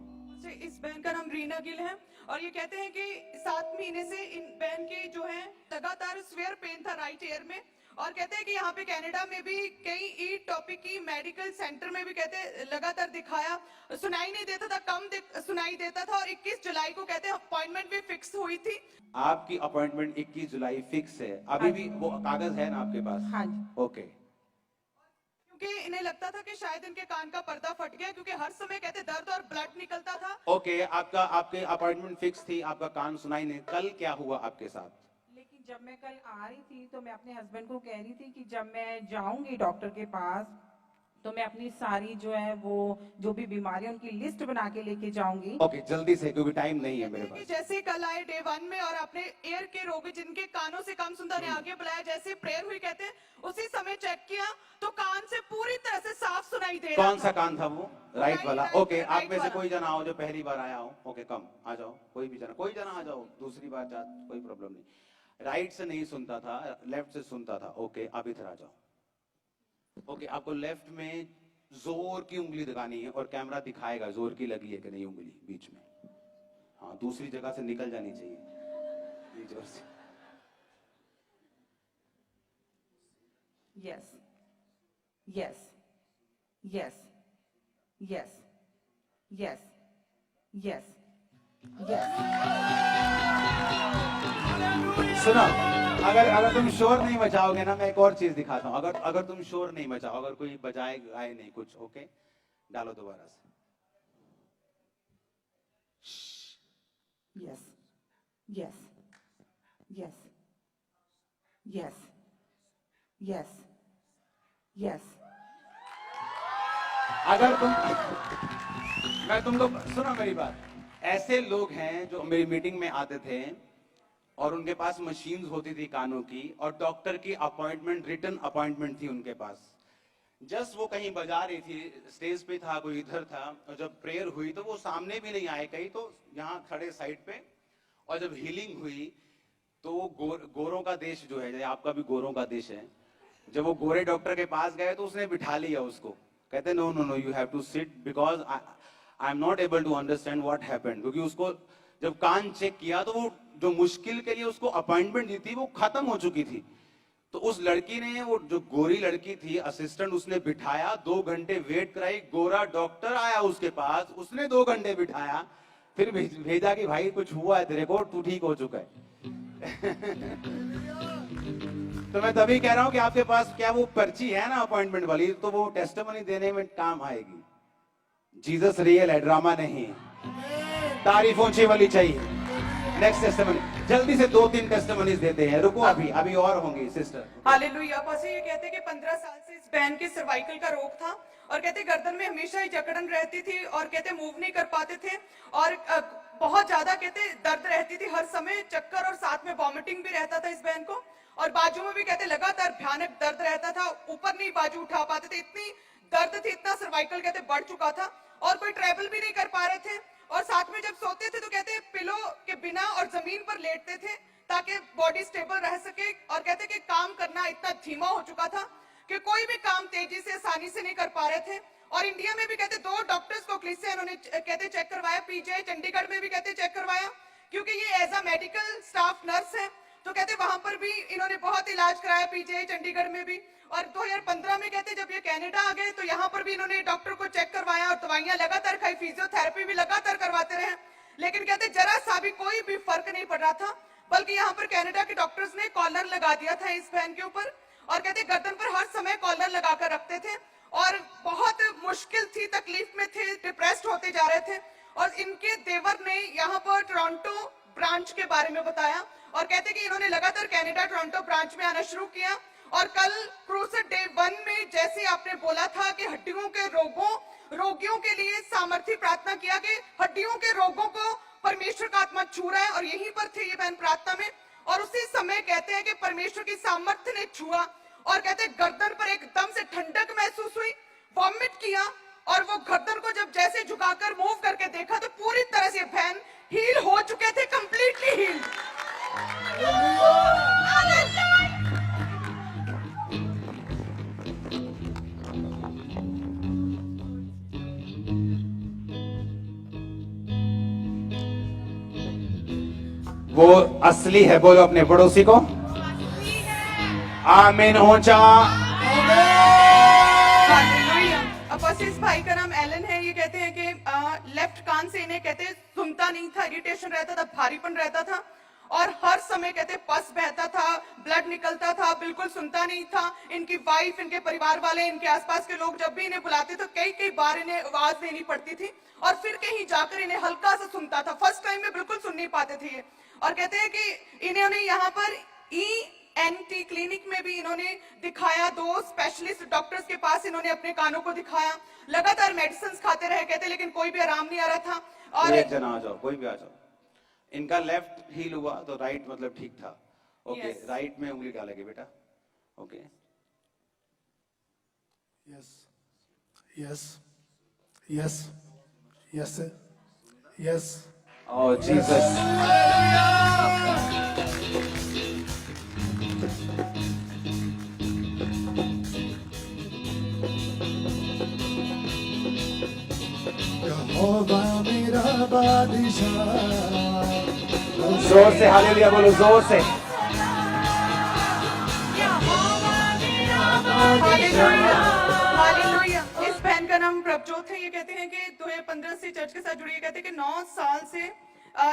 इस बहन का नाम रीना गिल है और ये कहते हैं कि 7 महीने से इन बहन के जो है लगातार स्वेयर पेन था राइट ईयर में, और कहते हैं कि यहाँ पे कनाडा में भी कई ई टॉपिक की मेडिकल सेंटर में भी कहते हैं लगातार दिखाया, सुनाई नहीं देता था, कम सुनाई देता था, और 21 जुलाई को कहते हैं अपॉइंटमेंट भी फिक्स हुई थी। आपकी अपॉइंटमेंट 21 जुलाई फिक्स है। अभी भी वो कागज है ना आपके पास? हाँ जी। ओके। क्योंकि इन्हें लगता था कि शायद इनके कान का पर्दा फट गया, क्योंकि हर समय कहते दर्द और ब्लड निकलता था। ओके, आपके अपॉइंटमेंट फिक्स थी, आपका कान सुनाई नहीं। कल क्या हुआ आपके साथ? लेकिन जब मैं कल आ रही थी तो मैं अपने हस्बैंड को कह रही थी कि जब मैं जाऊंगी डॉक्टर के पास तो मैं अपनी सारी जो है वो जो भी बीमारी उनकी लिस्ट बना के लेके जाऊंगी। ओके, जल्दी से, क्योंकि टाइम नहीं है मेरे पास। जैसे कल आए डे 1 में और आपने एयर के रोगी जिनके कानों से कम सुनता ने आगे बुलाया, जैसे प्रेयर हुई कहते हैं उसी समय चेक किया तो कान से पूरी तरह से साफ सुनाई दे रहा। कौन सा कान था वो? राइट वाला। ओके, आप राइट में से वाला। कोई जना हो जो पहली बार आया हो? ओके, कम आ जाओ, कोई जना आ जाओ, दूसरी बार जा, कोई प्रॉब्लम नहीं। राइट से नहीं सुनता था, लेफ्ट से सुनता था। ओके, आप इधर आ जाओ। ओके, आपको लेफ्ट में जोर की उंगली दिखानी है और कैमरा दिखाएगा जोर की लगी है कि नहीं उंगली बीच में। हाँ, दूसरी जगह से निकल जानी चाहिए, ये जोर से। Yes yes yes yes yes yes yes. सुनो, अगर तुम शोर नहीं मचाओगे ना, मैं एक और चीज दिखाता हूँ। अगर तुम शोर नहीं मचाओ, अगर कोई बजाए गाए नहीं कुछ, ओके, डालो दोबारा से। Yes yes yes yes yes yes. अगर तुम मैं तुमको सुनो मेरी बात, ऐसे लोग हैं जो मेरी मीटिंग में आते थे और उनके पास मशीन्स होती थी कानों की, और डॉक्टर की अपॉइंटमेंट, रिटन अपॉइंटमेंट थी उनके पास। जस्ट वो कहीं बजा रही थी, स्टेज पे था, कोई इधर था, और जब प्रेयर हुई तो वो सामने भी नहीं आए, कहीं तो यहाँ खड़े साइड पे। और जब हीलिंग हुई तो वो गोरों का देश जो है, जैसे आपका भी गोरों का देश है, जब वो गोरे डॉक्टर के पास गए तो उसने बिठा लिया उसको। कहते no no no, you have to sit because I am not able to understand what happened. क्योंकि उसको जब कान चेक किया तो वो जो मुश्किल के लिए उसको अपॉइंटमेंट दी थी वो खत्म हो चुकी थी। तो उस लड़की ने, वो जो गोरी लड़की थी असिस्टेंट, उसने बिठाया, 2 घंटे वेट कराई, गोरा डॉक्टर आया उसके पास, उसने 2 घंटे बिठाया, फिर भेजा कि भाई कुछ हुआ है तेरे को, तू ठीक हो चुका है। तो मैं तभी कह रहा हूं कि आपके पास क्या वो पर्ची है ना अपॉइंटमेंट वाली, तो वो टेस्टिमनी देने में काम आएगी। जीसस रियल है, ड्रामा नहीं। तारीफ ऊंची वाली चाहिए। नेक्स्ट टेस्टिमनी, जल्दी से 2-3 टेस्टिमनीज देते हैं, रुको अभी और होंगी सिस्टर। हालेलुया। पास ये कहते हैं कि 15 साल से इस बहन के सर्वाइकल का रोग था, और कहते गर्दन में हमेशा ही जकड़न रहती थी, और कहते मूव नहीं कर पाते थे, और बहुत ज्यादा कहते दर्द रहती थी हर समय, चक्कर और साथ में वॉमिटिंग भी रहता था इस बहन को, और बाजू में भी कहते लगातार भयानक दर्द रहता था, ऊपर नहीं बाजू उठा पाते थे, इतनी दर्द थी, इतना सर्वाइकल कहते बढ़ चुका था, और कोई ट्रैवल भी नहीं कर पा रहे थे। और साथ में जब सोते थे तो कहते पिलो के बिना और जमीन पर लेटते थे ताकि बॉडी स्टेबल रह सके, और कहते कि काम करना इतना धीमा हो चुका था कि कोई भी काम तेजी से आसानी से नहीं कर पा रहे थे। और इंडिया में भी कहते 2 डॉक्टर्स को क्लिस से इन्होंने कहते चेक करवाया, पीजीआई चंडीगढ़ में भी कहते चेक करवाया, क्योंकि ये as a medical staff nurse है, तो कहते वहां पर भी इन्होंने बहुत इलाज कराया, पीजीआई चंडीगढ़ में भी। और 2015 में कहते जब ये कनाडा आ गए तो यहाँ पर भी इन्होंने डॉक्टर को चेक करवाया और दवाइयां लगातार खाई, फिजियोथेरेपी भी लगातार करवाते रहे, लेकिन कहते जरा सा भी कोई भी फर्क नहीं पड़ रहा था। बल्कि यहाँ पर कनाडा के डॉक्टर्स ने कॉलर लगा दिया था इस बहन के ऊपर, और कहते गर्दन पर हर समय कॉलर लगाकर रखते थे, और बहुत मुश्किल थी, तकलीफ में थे, डिप्रेस्ड होते जा रहे थे। और इनके देवर ने यहाँ पर टोरंटो ब्रांच के बारे में बताया, और कहते कि इन्होंने लगातार कनाडा टोरंटो ब्रांच में आना शुरू किया। और कल क्रूसेड डे 1 में जैसे आपने बोला था कि हड्डियों के रोगियों के लिए सामर्थ्य प्रार्थना किया कि हड्डियों के रोगों को परमेश्वर का आत्मा छू रहा है, और यहीं पर थे ये बहन प्रार्थना में, और उसी समय कहते हैं कि परमेश्वर की सामर्थ्य ने छुआ, और कहते गर्दन पर एकदम से ठंडक महसूस हुई, वॉमिट किया, और वो गर्दन को जब जैसे झुकाकर मूव करके देखा तो पूरी तरह से बहन हील हो चुके थे, कंप्लीटली हील। वो असली है, बोलो अपने पड़ोसी को आमीन हो जा। इस भाई का नाम एलन है। ये कहते हैं कि लेफ्ट कान से इन्हें कहते सुनता नहीं था, इरिटेशन रहता था, भारीपन रहता था, और हर समय कहते पस बहता था, ब्लड निकलता था, बिल्कुल सुनता नहीं था। इनकी वाइफ, इनके परिवार वाले, इनके आसपास के लोग जब भी इन्हें बुलाते तो कई बार इन्हें आवाज देनी पड़ती थी, और फिर कहीं जाकर इन्हें हल्का सा सुनता था। फर्स्ट टाइम में बिल्कुल सुन नहीं पाते थे ये। और कहते हैं कि इन्होंने यहाँ पर ENT क्लिनिक में भी इन्होंने दिखाया, 2 स्पेशलिस्ट डॉक्टर्स के पास इन्होंने अपने कानों को दिखाया, लगातार मेडिसिन खाते रहे कहते, लेकिन कोई भी आराम नहीं आ रहा था। और एक जना आ जाओ, कोई भी आ जाओ। इनका लेफ्ट हील हुआ तो राइट मतलब ठीक था। ओके, राइट में उंगली डालेगी बेटा। Okay, yes. Oh Jesus. यहोवा मेरा बादशाह, जोर से हालेलुया बोलो, जोर से। हालेलुया। इस बहन का नाम प्रभजोत है। ये कहते हैं कि 2015 से चर्च के साथ जुड़ी है। कहते हैं कि 9 साल से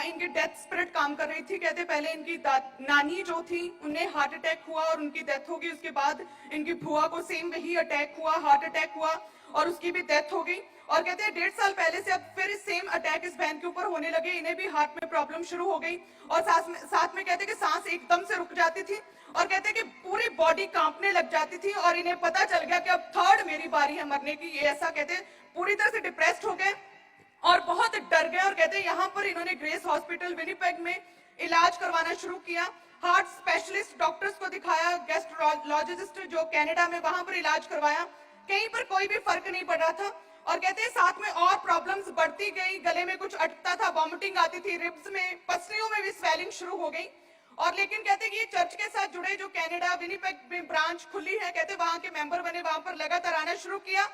इनके डेथ स्पिरिट काम कर रही थी। कहते पहले इनकी नानी जो थी उन्हें हार्ट अटैक हुआ और उनकी डेथ हो गई। उसके बाद इनकी बुआ को सेम वही अटैक हुआ, हार्ट अटैक हुआ, और उसकी भी डेथ हो गई। और कहते हैं 1.5 साल पहले से अब फिर सेम अटैक इस बहन के ऊपर होने लगे। इन्हें भी हार्ट में प्रॉब्लम शुरू हो गई, और साथ में कहते हैं कि सांस एकदम से रुक जाती थी, और कहते हैं कि पूरी बॉडी कांपने लग जाती थी, और इन्हें पता चल गया कि अब 3rd मेरी बारी है मरने की। ये ऐसा कहते हैं पूरी तरह से डिप्रेस्ड हो गए। और बहुत डर गए और कहते हैं यहाँ पर इन्होंने ग्रेस हॉस्पिटल विनिपेग में इलाज करवाना शुरू किया। हार्ट स्पेशलिस्ट डॉक्टर्स को दिखाया, गैस्ट्रोलॉजिस्ट जो कनाडा में, वहां पर इलाज करवाया, कहीं पर कोई भी फर्क नहीं पड़ रहा था। और कहते हैं साथ में और प्रॉब्लम्स बढ़ती गई, गले में कुछ अटकता था, वॉमिटिंग आती थी, रिब्स में, पसलियों में भी स्वेलिंग शुरू हो गई। और लेकिन कहते हैं कि ये चर्च के साथ जुड़े जो कनाडा विनिपेग में ब्रांच खुली है, कहते वहां के मेंबर बने, वहां पर लगातार आना शुरू किया।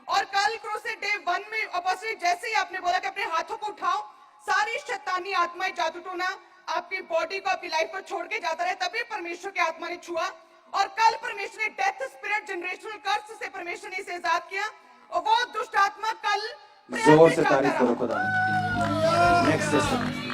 और कल क्रूसेड डे 1 में अपोस्टल जैसे ही आपने बोला कि अपने हाथों को उठाओ, सारी शैतानी आत्माएं, जादू टोना आपकी बॉडी को, आपकी लाइफ को छोड़ के जाता रहे, तभी परमेश्वर की आत्मा ने छुआ। और कल परमेश्वर ने डेथ स्पिरिट, जनरेशनल कर्स से परमेश्वर ने इसे आजाद किया और वो दुष्ट आत्मा कल जोर से तारीफ करो खुदा। Next session.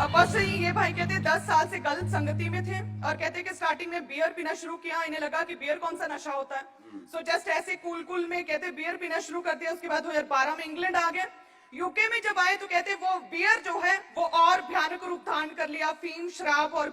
अपोस्टल ये भाई कहते हैं 10 साल से गलत संगति में थे और कहते हैं कि स्टार्टिंग में बियर पीना शुरू किया, इन्हें लगा कि बियर कौन सा नशा होता है, सो जस्ट ऐसे कूल में कहते बियर पीना शुरू कर दिया। उसके बाद 2012 में इंग्लैंड आ गए। यूके में जब आए तो कहते वो बियर जो है वो और भयानक रूप धारण कर लिया, फीम, शराब और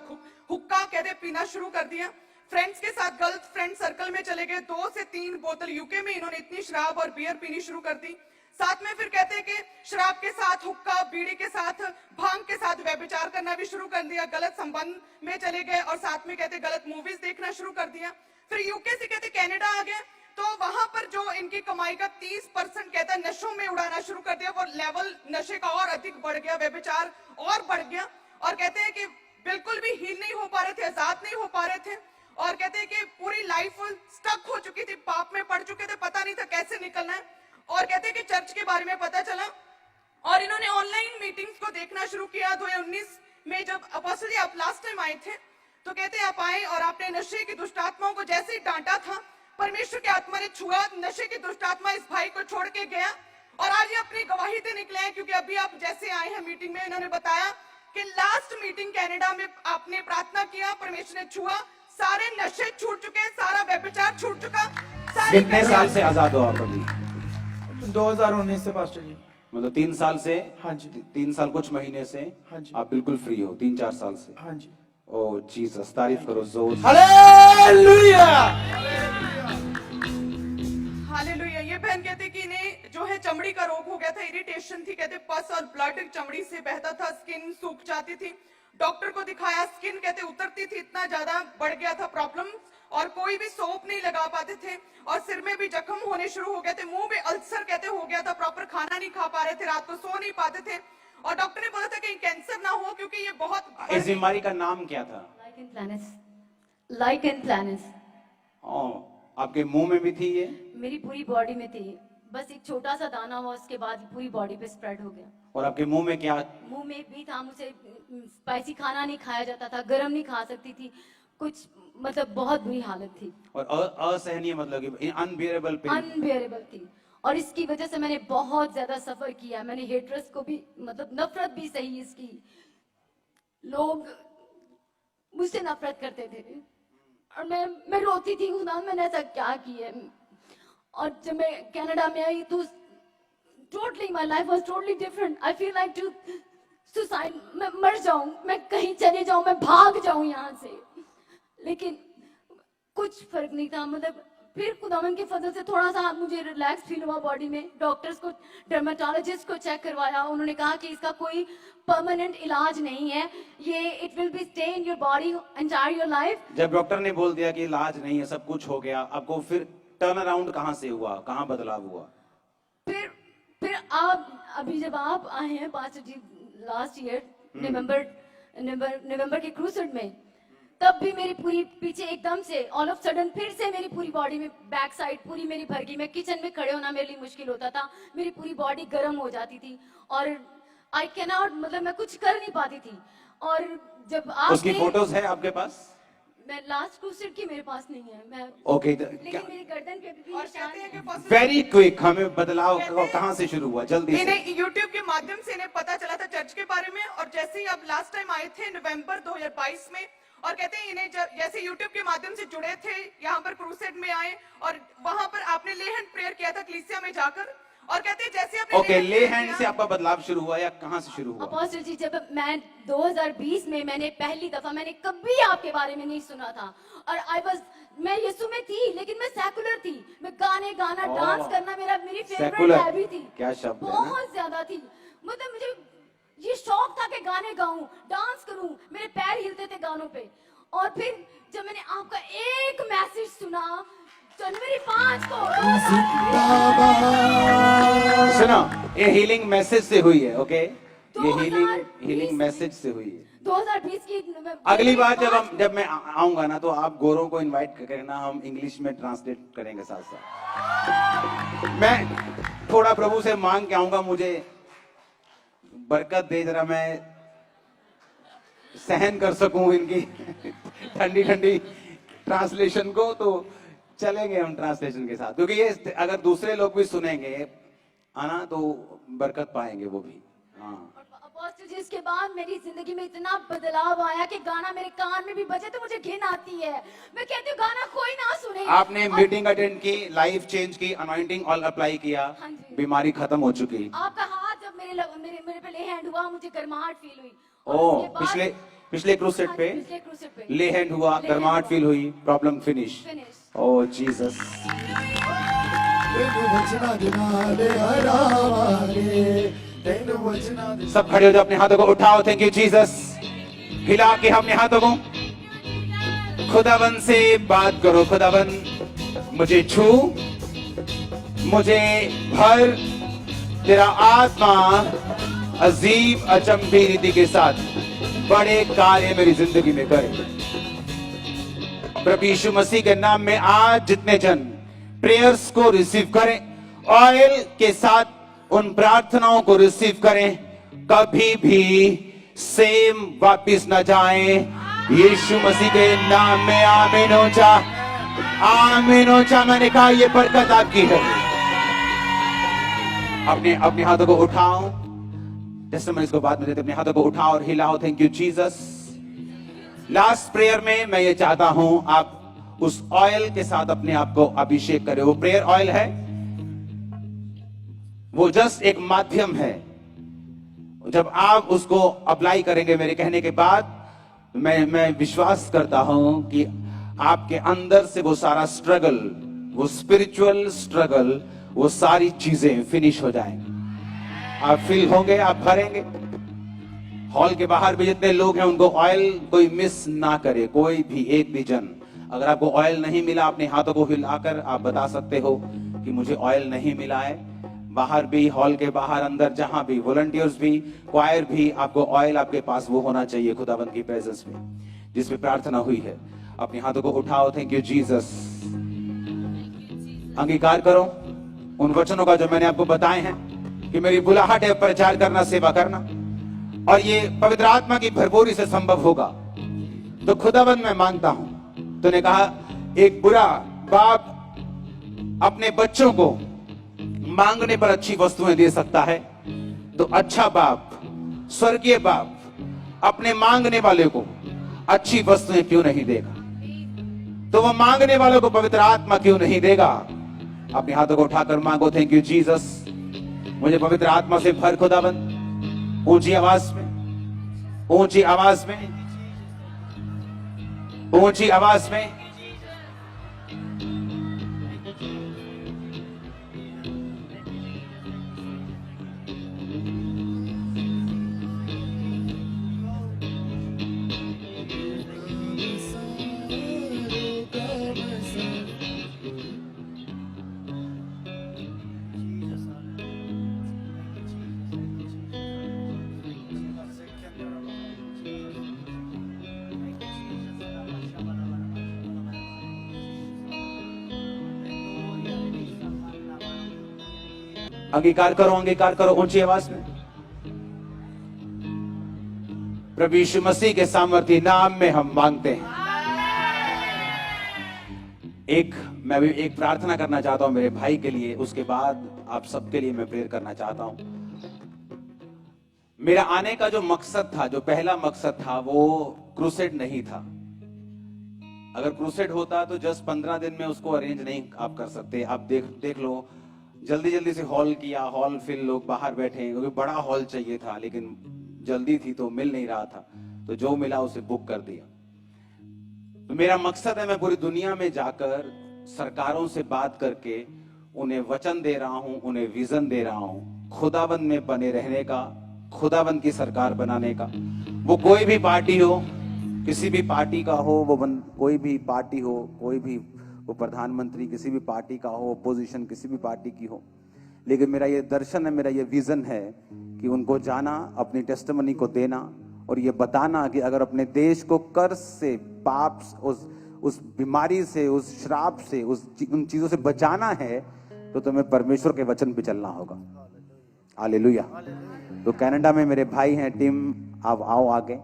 हुक्का कहते पीना शुरू कर दिया। फ्रेंड्स के साथ गलत फ्रेंड सर्कल में चले गए, 2 से 3 बोतल यूके में इन्होंने इतनी शराब और बियर पीनी शुरू कर दी। साथ में फिर कहते हैं कि शराब के साथ, हुक्का, बीड़ी के साथ, भांग के साथ व्यभिचार करना भी शुरू कर दिया, गलत संबंध में चले गए और साथ में कहते गलत मूवीज देखना शुरू कर दिया। फिर यूके से कहते कनाडा आ गए तो वहां पर जो इनकी कमाई का 30% कहता है नशों में उड़ाना शुरू कर दिया। वो लेवल नशे का और अधिक बढ़ गया, व्यभिचार और बढ़ गया और कहते हैं कि बिल्कुल भी हील नहीं हो पा रहे थे, आजाद नहीं हो पा रहे थे और कहते हैं कि पूरी लाइफ स्टक हो चुकी थी, पाप में पड़ चुके थे, पता नहीं था कैसे निकलना है। और कहते हैं कि चर्च के बारे में पता चला और इन्होंने ऑनलाइन मीटिंग्स को देखना शुरू किया। 2019 में जब अपोस्टल जी आप लास्ट टाइम आए थे तो कहते हैं आप आए और आपने नशे की दुष्ट आत्माओं को जैसे ही डांटा था, परमेश्वर की आत्मा ने छुआ, नशे की दुष्ट आत्मा इस भाई को छोड़ के गया और आज ये अपनी गवाही दे निकले हैं। क्योंकि अभी आप जैसे आए हैं मीटिंग में, इन्होंने बताया कि लास्ट मीटिंग कनाडा में आपने प्रार्थना किया, परमेश्वर ने छुआ, सारे नशे छूट चुके, सारा व्यभिचार छूट चुका। कितने साल से आजाद हो आप अभी? 2019 से पास्टर जी। मतलब 3 साल से? हाँ जी। 3 साल कुछ महीने से? हाँ जी। आप बिल्कुल फ्री हो 3-4 साल से? हाँ जी। ओ जीसस, तारीफ करो जोर से। हालेलुया। हालेलुया। ये बहन कहते कि इन्हें जो है चमड़ी का रोग हो गया था, इरिटेशन थी, कहते पस और ब्लड चमड़ी से बहता था, स्किन सूख जाती थी। डॉक्टर को दिखाया, स्किन कहते उतरती थी, इतना ज्यादा बढ़ गया था प्रॉब्लम और कोई भी सोप नहीं लगा पाते थे और सिर में भी जख्म होने शुरू हो गए थे, मुंह में अल्सर कहते हो गया था, प्रॉपर खाना नहीं खा पा रहे थे, रात को सो नहीं पाते थे और डॉक्टर ने बोला था कि कैंसर ना हो क्योंकि ये बहुत इस बीमारी का नाम क्या था? Lichen planus. आपके मुंह में भी थी ये? मेरी पूरी बॉडी में थी, बस एक छोटा सा दाना हुआ, उसके बाद पूरी बॉडी पे स्प्रेड हो गया। और आपके मुंह में क्या? मुंह में भी था, मुझे स्पाइसी खाना नहीं खाया जाता था, गरम नहीं खा सकती थी, कुछ मतलब बहुत बुरी हालत थी और असहनीय, मतलब कि अनबियरेबल पेन। अनबियरेबल थी और इसकी वजह से मैंने बहुत ज्यादा सफर किया। मैंने हेटर्स को भी, मतलब नफरत भी सही इसकी, लोग मुझसे नफरत करते थे और मैं रोती थी, खुदा मैंने ऐसा क्या किया। और जब मैं कनाडा में आई तो totally my life was totally different. I feel like to suicide, मैं मर जाऊं, मैं कहीं चले जाऊं, मैं भाग जाऊं यहाँ से, लेकिन कुछ फर्क नहीं था। मतलब फिर खुदावन के फजल से थोड़ा सा मुझे रिलैक्स फील हुआ बॉडी में। डॉक्टर्स को, डर्मेटोलॉजिस्ट को चेक करवाया, उन्होंने कहा कि इसका कोई परमानेंट इलाज नहीं है, ये it will be stay in your body entire your life. जब डॉक्टर ने बोल दिया कि इलाज नहीं है, सब कुछ हो गया, आपको फिर टर्न अराउंड कहाँ से हुआ, कहाँ बदलाव हुआ? फिर आप अभी जब आप आए हैं पास्टर जी लास्ट ईयर नवंबर के क्रूसेड में, तब भी मेरी पूरी पीछे एकदम से ऑल ऑफ सडन फिर से मेरी पूरी बॉडी में बैक साइड पूरी मेरी भर गई। मैं किचन में खड़े होना मेरे लिए मुश्किल होता था, मेरी पूरी बॉडी गर्म हो जाती थी और आई कैन नॉट, मतलब मैं कुछ कर नहीं पाती थी। और जब आप उसकी फोटोज है आपके पास? मैं लास्ट क्रूसेड की मेरे पास नहीं है, मैं ओके। लेकिन मेरी गर्दन पे भी और कहते हैं कि वेरी क्विक, हमें बदलाव कहाँ से शुरू हुआ? जल्दी से। इन्हें यूट्यूब के माध्यम से इन्हें पता चला था चर्च के बारे में और जैसे ही अब लास्ट टाइम आए थे नवंबर 2022 में और कहते हैं इन्हें जैसे यूट्यूब के माध्यम से जुड़े थे, यहाँ पर क्रूसेड में आए और वहां पर आपने ले हैंड प्रेयर किया था कलीसिया में जाकर और कहते हैं जैसे अपने ओके, ले हैंड से आपका बदलाव शुरू हुआ या कहां से शुरू हुआ? अपोस्टल जी, जब मैं 2020 में मैंने पहली दफा, मैंने कभी आपके बारे में नहीं सुना था, और मैं यीशु में थी, लेकिन मैं सेकुलर थी। मैं गाने गाना, डांस करना मेरी फेवरेट Secular, हैबी थी। क्या शब्द है ना? बहुत ज्यादा थी। मतलब मुझे ये शौक था कि गाने गाऊं, डांस करूं, मेरे पैर हिलते थे गानों पे। और फिर जब मैंने आपका एक मैसेज सुना जनवरी 5 को, सुनो, ये हीलिंग मैसेज से हुई है। ओके, ये 2020 हीलिंग मैसेज से हुई है। 2020 की अगली बार जब मैं आऊंगा ना, तो आप गोरों को इनवाइट करना, हम इंग्लिश में ट्रांसलेट करेंगे साथ साथ। मैं थोड़ा प्रभु से मांग के आऊंगा, मुझे बरकत दे, जरा मैं सहन कर सकूं इनकी ठंडी ठंडी ट्रांसलेशन को। तो चलेंगे हम ट्रांसलेशन के साथ, क्योंकि ये अगर दूसरे लोग भी सुनेंगे आना तो बरकत पाएंगे वो भी। हाँ, अपोस्टल जी, इसके बाद मेरी जिंदगी में इतना बदलाव आया कि गाना मेरे कान में भी बजे तो मुझे घिन आती है। मैं कहती हूँ गाना कोई ना सुने। आपने मीटिंग अटेंड की, लाइफ चेंज की, अनॉइंटिंग ऑयल अप्लाई किया, हाँ जी। बीमारी खत्म हो चुकी। आपका हाथ जब मेरे पे ले हैंड हुआ, मुझे गर्माहट फील हुई। और ओ, उसके बाद- पिछले क्रूसेड हाँ, पे पिछले क्रूसेड पे ले हैंड हुआ, ले गर्माहट हैंड फील हुआ। हुई, प्रॉब्लम फिनिश। Finish। ओ जीसस। सब खड़े हो जाओ, अपने हाथों को उठाओ। Thank you Jesus. हिला के अपने हाथों को खुदावन से बात करो। खुदावन, मुझे छू, मुझे भर, तेरा आत्मा अजीब अचंभी रीति के साथ बड़े कार्य मेरी जिंदगी में करे। प्रभु यीशु मसीह के नाम में आज जितने जन प्रेयर्स को रिसीव करें, ऑयल के साथ उन प्रार्थनाओं को रिसीव करें, कभी भी सेम वापिस न जाएं। यीशु मसीह के नाम में आमीन हो जा, आमीन हो जा। मैंने कहा ये बरकत आपकी है। अपने हाथों को उठाओ, जैसे मैं इसको बाद में देते, अपने हाथों को उठाओ और हिलाओ। Thank you Jesus. Last prayer में मैं ये चाहता हूं आप उस ऑयल के साथ अपने आप को अभिषेक करें। वो प्रेयर ऑयल है, वो जस्ट एक माध्यम है। जब आप उसको अप्लाई करेंगे मेरे कहने के बाद, मैं विश्वास करता हूं कि आपके अंदर से वो सारा स्ट्रगल, वो स्पिरिचुअल स्ट्रगल, वो सारी चीजें फिनिश हो जाएंगी। आप फील होंगे, आप भरेंगे। हॉल के बाहर भी जितने लोग हैं उनको ऑयल कोई मिस ना करे, कोई भी एक भी जन। अगर आपको ऑयल नहीं मिला, अपने हाथों को हिलाकर आप बता सकते हो कि मुझे ऑयल नहीं मिला है। बाहर भी, हॉल के बाहर, अंदर, जहां भी, वॉलंटियर्स भी, क्वायर भी, आपको ऑयल आपके पास वो होना चाहिए खुदाबंद की प्रेजेंस में जिसमें प्रार्थना हुई है। अपने हाथों को उठाओ। Thank you Jesus. अंगीकार करो उन वचनों का जो मैंने आपको बताए हैं कि मेरी बुलाहट है प्रचार करना, सेवा करना, और ये पवित्र आत्मा की भरपूरी से संभव होगा। तो खुदाबंद मैं मांगता हूं, तूने कहा एक बुरा बाप अपने बच्चों को मांगने पर अच्छी वस्तुएं दे सकता है, तो अच्छा बाप, स्वर्गीय बाप अपने मांगने वाले को अच्छी वस्तुएं क्यों नहीं देगा? तो वो मांगने वालों को पवित्र आत्मा क्यों नहीं देगा? अपने हाथों को उठाकर मांगो। Thank you Jesus. मुझे पवित्र आत्मा से भर खुदाबंद। ऊंची आवाज में, ऊंची आवाज में, ऊंची आवाज में। अंगीकार करो, अंगीकार करो ऊंची आवाज में। प्रभु यीशु मसीह के सामर्थ्य नाम में हम मांगते हैं। मैं भी एक प्रार्थना करना चाहता हूं मेरे भाई के लिए, उसके बाद आप सबके लिए मैं प्रेयर करना चाहता हूं। मेरा आने का जो मकसद था, जो पहला मकसद था, वो क्रूसेड नहीं था। अगर क्रूसेड होता तो जस्ट 15 दिन में उसको अरेंज नहीं आप कर सकते। आप देख लो जल्दी जल्दी से हॉल किया, हॉल फिल, लोग बाहर बैठे हैं क्योंकि बड़ा हॉल चाहिए था, लेकिन जल्दी थी तो मिल नहीं रहा था, तो जो मिला उसे बुक कर दिया। तो मेरा मकसद है मैं पूरी दुनिया में जाकर सरकारों से बात करके उन्हें वचन दे रहा हूं, उन्हें विजन दे रहा हूं, खुदाबंद में बने रहने का, खुदाबंद की सरकार बनाने का। वो कोई भी पार्टी हो, किसी भी पार्टी का हो, कोई भी पार्टी हो, कोई भी वो प्रधानमंत्री किसी भी पार्टी का हो, अपोजिशन किसी भी पार्टी की हो, लेकिन मेरा ये दर्शन है, मेरा ये विजन है कि उनको जाना, अपनी टेस्टिमनी को देना और ये बताना कि अगर अपने देश को कर्ज से, पाप, उस बीमारी से, उस श्राप से, उन चीजों से बचाना है तो तुम्हें परमेश्वर के वचन पे चलना होगा। हालेलुया। तो कनाडा में मेरे भाई हैं, टीम, आप आओ आगे।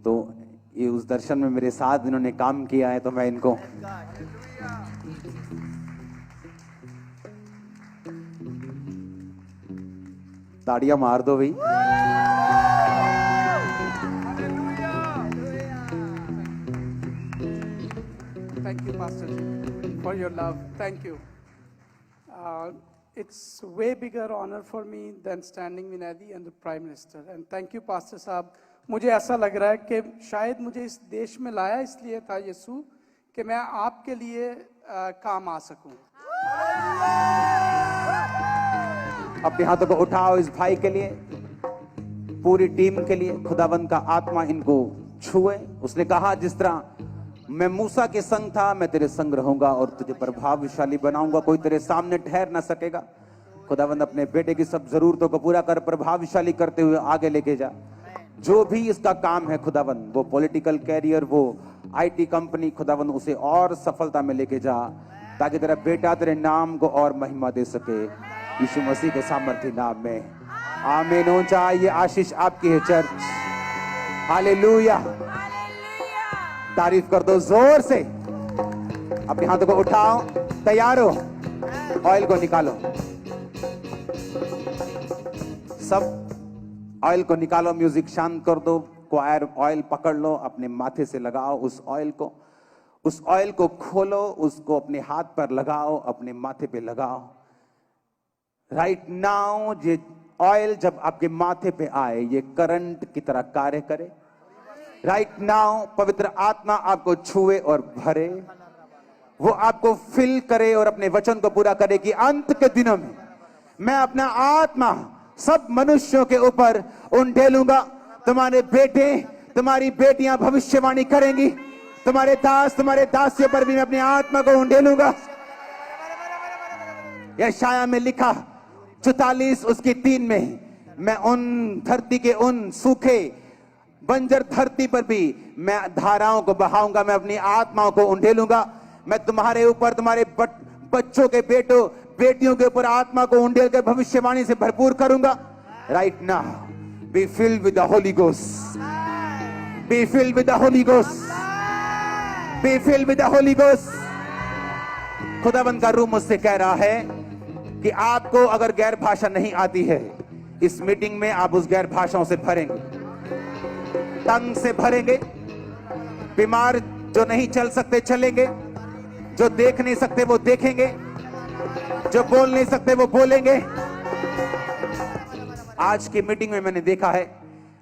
तो ये उस दर्शन में मेरे साथ इन्होंने काम किया है, तो मैं इनको ताड़ियां मार दो भाई। Thank you, Pastor Ji, for your love. Thank you. It's way bigger honor for me than standing with Adi and the Prime Minister. And thank you, Pastor साहब। मुझे ऐसा लग रहा है कि शायद मुझे इस देश में लाया इसलिए था यीशु कि मैं आपके लिए काम आ सकूं। अपने हाथों को उठाओ इस भाई के लिए, पूरी टीम के लिए। खुदाबंद का आत्मा इनको छुए। उसने कहा जिस तरह मैं मूसा के संग था, मैं तेरे संग रहूंगा और तुझे प्रभावशाली बनाऊंगा, कोई तेरे सामने ठहर ना सकेगा। खुदाबंद अपने बेटे की सब जरूरतों को पूरा कर, प्रभावशाली करते हुए आगे लेके जा। जो भी इसका काम है खुदाबंद, वो पॉलिटिकल कैरियर, वो आईटी कंपनी, खुदाबंद उसे और सफलता में लेके जा, ताकि तेरा बेटा तेरे नाम को और महिमा दे सके, यीशु मसीह के सामर्थ्य नाम में। आमीन। ऊंचा ये आशीष आपकी है चर्च। हालेलुया। तारीफ कर दो जोर से। अपने हाथों को उठाओ, तैयार हो, ऑयल को निकालो, सब ऑयल को निकालो, म्यूजिक शांत कर दो, क्वायर ऑयल पकड़ लो, अपने माथे से लगाओ उस ऑयल को खोलो, उसको अपने हाथ पर लगाओ, अपने माथे पे लगाओ। राइट नाउ ये ऑयल जब आपके माथे पे आए, ये करंट की तरह कार्य करे। राइट नाउ पवित्र आत्मा आपको छुए और भरे, वो आपको फिल करे और अपने वचन को पूरा करे कि अंत के दिनों में मैं अपना आत्मा सब मनुष्यों के ऊपर उंडेलूंगा। तुम्हारे बेटे, तुम्हारी बेटियां भविष्यवाणी करेंगी, तुम्हारे दास, तुम्हारे दासियों पर भी मैं अपनी आत्मा को उंडेलूंगा। यशाया में लिखा 44 उसकी 3 में, मैं उन धरती के उन सूखे बंजर धरती पर भी मैं धाराओं को बहाऊंगा, मैं अपनी आत्माओं को उंडेलूंगा। मैं तुम्हारे ऊपर, तुम्हारे बच्चों के बेटों बेटियों के ऊपर आत्मा को उंडेल कर भविष्यवाणी से भरपूर करूंगा। Right now be filled with the Holi ghost, be filled with the Holi ghost, be filled with the Holi ghost. खुदाबंद का रूह मुझसे कह रहा है कि आपको अगर गैर भाषा नहीं आती है, इस मीटिंग में आप उस गैर भाषाओं से भरेंगे, तंग से भरेंगे। बीमार जो नहीं चल सकते चलेंगे, जो देख नहीं सकते वो देखेंगे, जो बोल नहीं सकते वो बोलेंगे। आज की मीटिंग में मैंने देखा है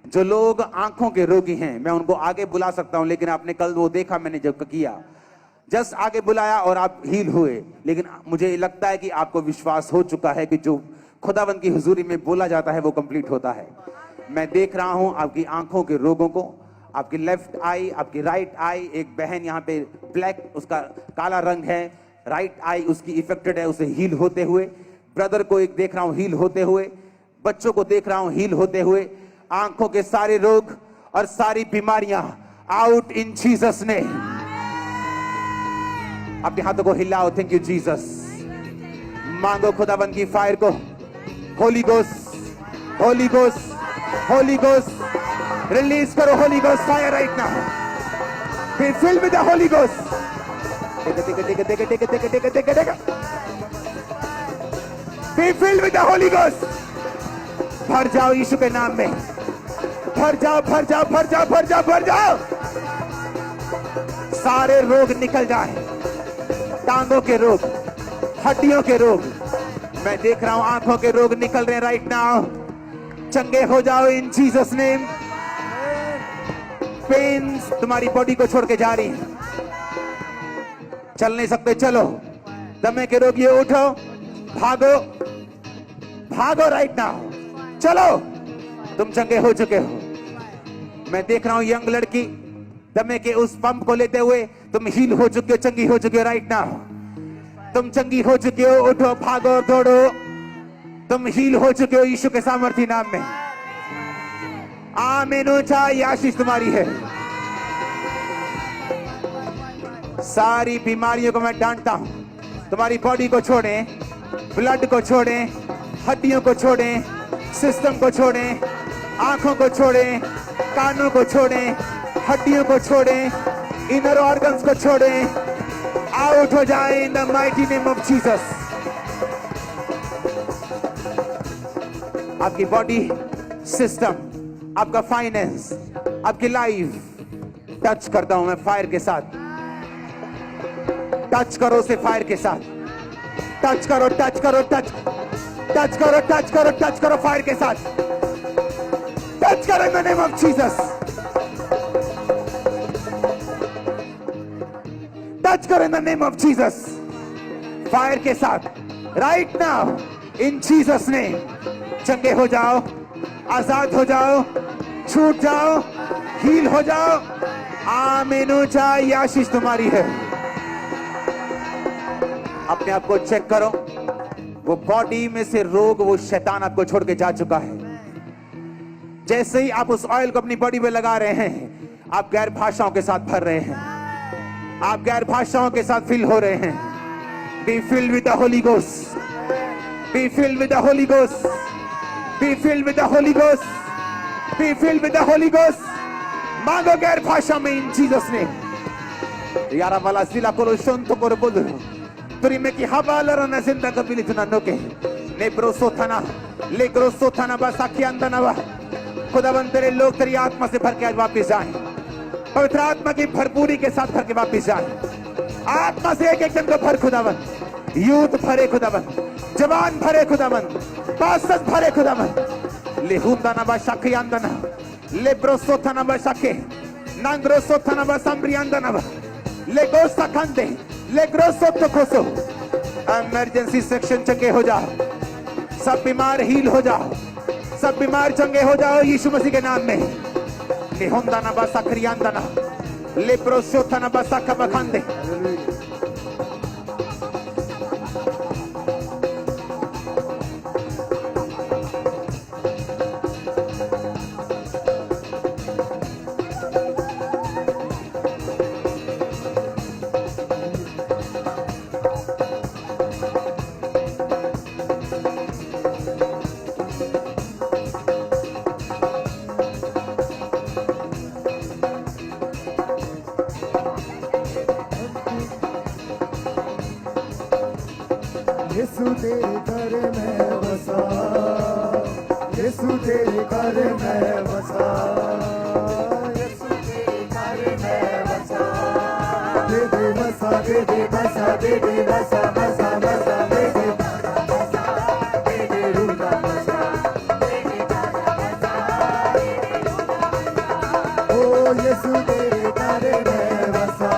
जो लोग आंखों के रोगी हैं, मैं उनको आगे बुला सकता हूं, लेकिन आपने कल वो देखा मैंने जब किया, जस्ट आगे बुलाया और आप हील हुए। लेकिन मुझे लगता है कि आपको विश्वास हो चुका है कि जो खुदावंद की हुजूरी में बोला जाता है वो कंप्लीट होता है। मैं देख रहा हूं आपकी आंखों के रोगों को, आपकी लेफ्ट आई, आपकी राइट आई, एक बहन यहाँ पे ब्लैक, उसका काला रंग है, राइट आई उसकी इफेक्टेड है, उसे हील होते हुए। ब्रदर को एक देख रहा हूं हील होते हुए, बच्चों को देख रहा हूं हील होते हुए। आंखों के सारे रोग और सारी बीमारियां आउट इन जीसस ने। अपने हाथों को हिलाओ, थैंक यू जीसस। मांगो खुदाबंद की फायर को, holy ghost, holy ghost, holy ghost release करो, holy ghost fire right now. Be filled with the Holi ghost. Be filled with the Holi ghost. भर जाओ यीशु के नाम में, भर जाओ, भर जाओ, भर जाओ, भर जाओ, भर जाओ। सारे रोग निकल जाए, टांगों के रोग, हड्डियों के रोग, मैं देख रहा हूं आंखों के रोग निकल रहे हैं राइट नाउ। चंगे हो जाओ इन जीसस नेम। पेन्स तुम्हारी बॉडी को छोड़ के जा रही है, चल नहीं सकते, चलो। दमे के रोगियों उठो, भागो भागो राइट नाउ, चलो, तुम चंगे हो चुके हो। मैं देख रहा हूं यंग लड़की दमे के उस पंप को लेते हुए, तुम हील हो चुके हो, चंगी हो चुके हो राइट नाउ। तुम चंगी हो चुके हो, उठो, भागो, दौड़ो, तुम हील हो चुके हो यीशु के सामर्थी नाम में। आमीन। ऊंचा ये आशीष तुम्हारी है। सारी बीमारियों को मैं डांटता हूं, तुम्हारी बॉडी को छोड़ें, ब्लड को छोड़ें, हड्डियों को छोड़ें, सिस्टम को छोड़ें, आंखों को छोड़ें, कानों को छोड़ें, हड्डियों को छोड़ें, इनर ऑर्गन्स को छोड़ें, आउट हो जाए in the mighty name of Jesus. आपकी बॉडी, सिस्टम, आपका फाइनेंस, आपकी लाइफ टच करता हूं मैं फायर के साथ। टच करो उसे फायर के साथ, टच करो, टच करो, टच करो, टच करो, टच करो फायर के साथ, टच करो in the name of Jesus. Touch करो in the name of Jesus, fire के साथ right now in Jesus name. चंगे हो जाओ, आजाद हो जाओ, छूट जाओ, हील हो जाओ। आमीन। ऊंचा ये आशीष तुम्हारी है। अपने आप को चेक करो, वो बॉडी में से रोग, वो शैतान आपको छोड़ के जा चुका है। जैसे ही आप उस ऑयल को अपनी बॉडी में लगा रहे हैं, आप गैर भाषाओं के साथ भर रहे हैं, आप गैर भाषाओं के साथ फिल हो रहे हैं। B filled with the Holi ghost, be filled with the Holi ghost, be filled with the Holi ghost, be filled with the Holi ghost. मांगो गैर भाषा में इन जीसस ने। यारा वाला जिला को शोंतो को बोल तुरी में की हवालर न जिंदा कबिली तुना नोके ने ब्रोसो थाना ले ग्रोसो थाना बस आखी अंदनवा। खुदावन तेरे लोग तेरी आत्मा से भर के आज वापस जाएं, पवित्र आत्मा की भरपूरी के साथ भर के वापस जाएं। आत्मा से एक एक जन को भर खुदावन, यूथ भरे खुदावन, जवान भरे खुदावन, पासस भरे खुदावन। ले हुंदाना बा शाखी अंदना ले ब्रोसो थाना बा शाखे नांग्रोसो थाना बा सांब्री अंदना बा ले गोस्ता खंदे ले ग्रोसो तो खोसो। इमरजेंसी सेक्शन चंगे हो जाओ, सब बीमार हील हो जाओ, सब बीमार चंगे हो जाओ यीशु मसीह के नाम में। ले हुंदाना बा साखरी अंदना ले ब्रोसो थाना बा साखा बखंदे। यीशु तेरे घर में बसा, यीशु तेरे घर में बसा, यीशु तेरे घर में बसा। दे दे बसा, दे दे बसा, दे दे बसा, बसा बसा, दे दे बसा, दे दे रूला बसा, दे दे बसा, दे दे रूला बसा। ओ यीशु तेरे घर में बसा,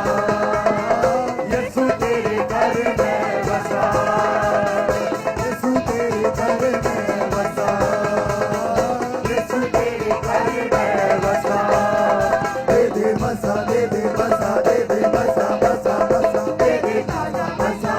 यीशु तेरे घर में बसा, यीशु तेरे घर में बसा, यीशु तेरे घर में बसा। दे दे बसा, दे दे बसा, दे दे बसा, बसा बसा, दे दे बसा,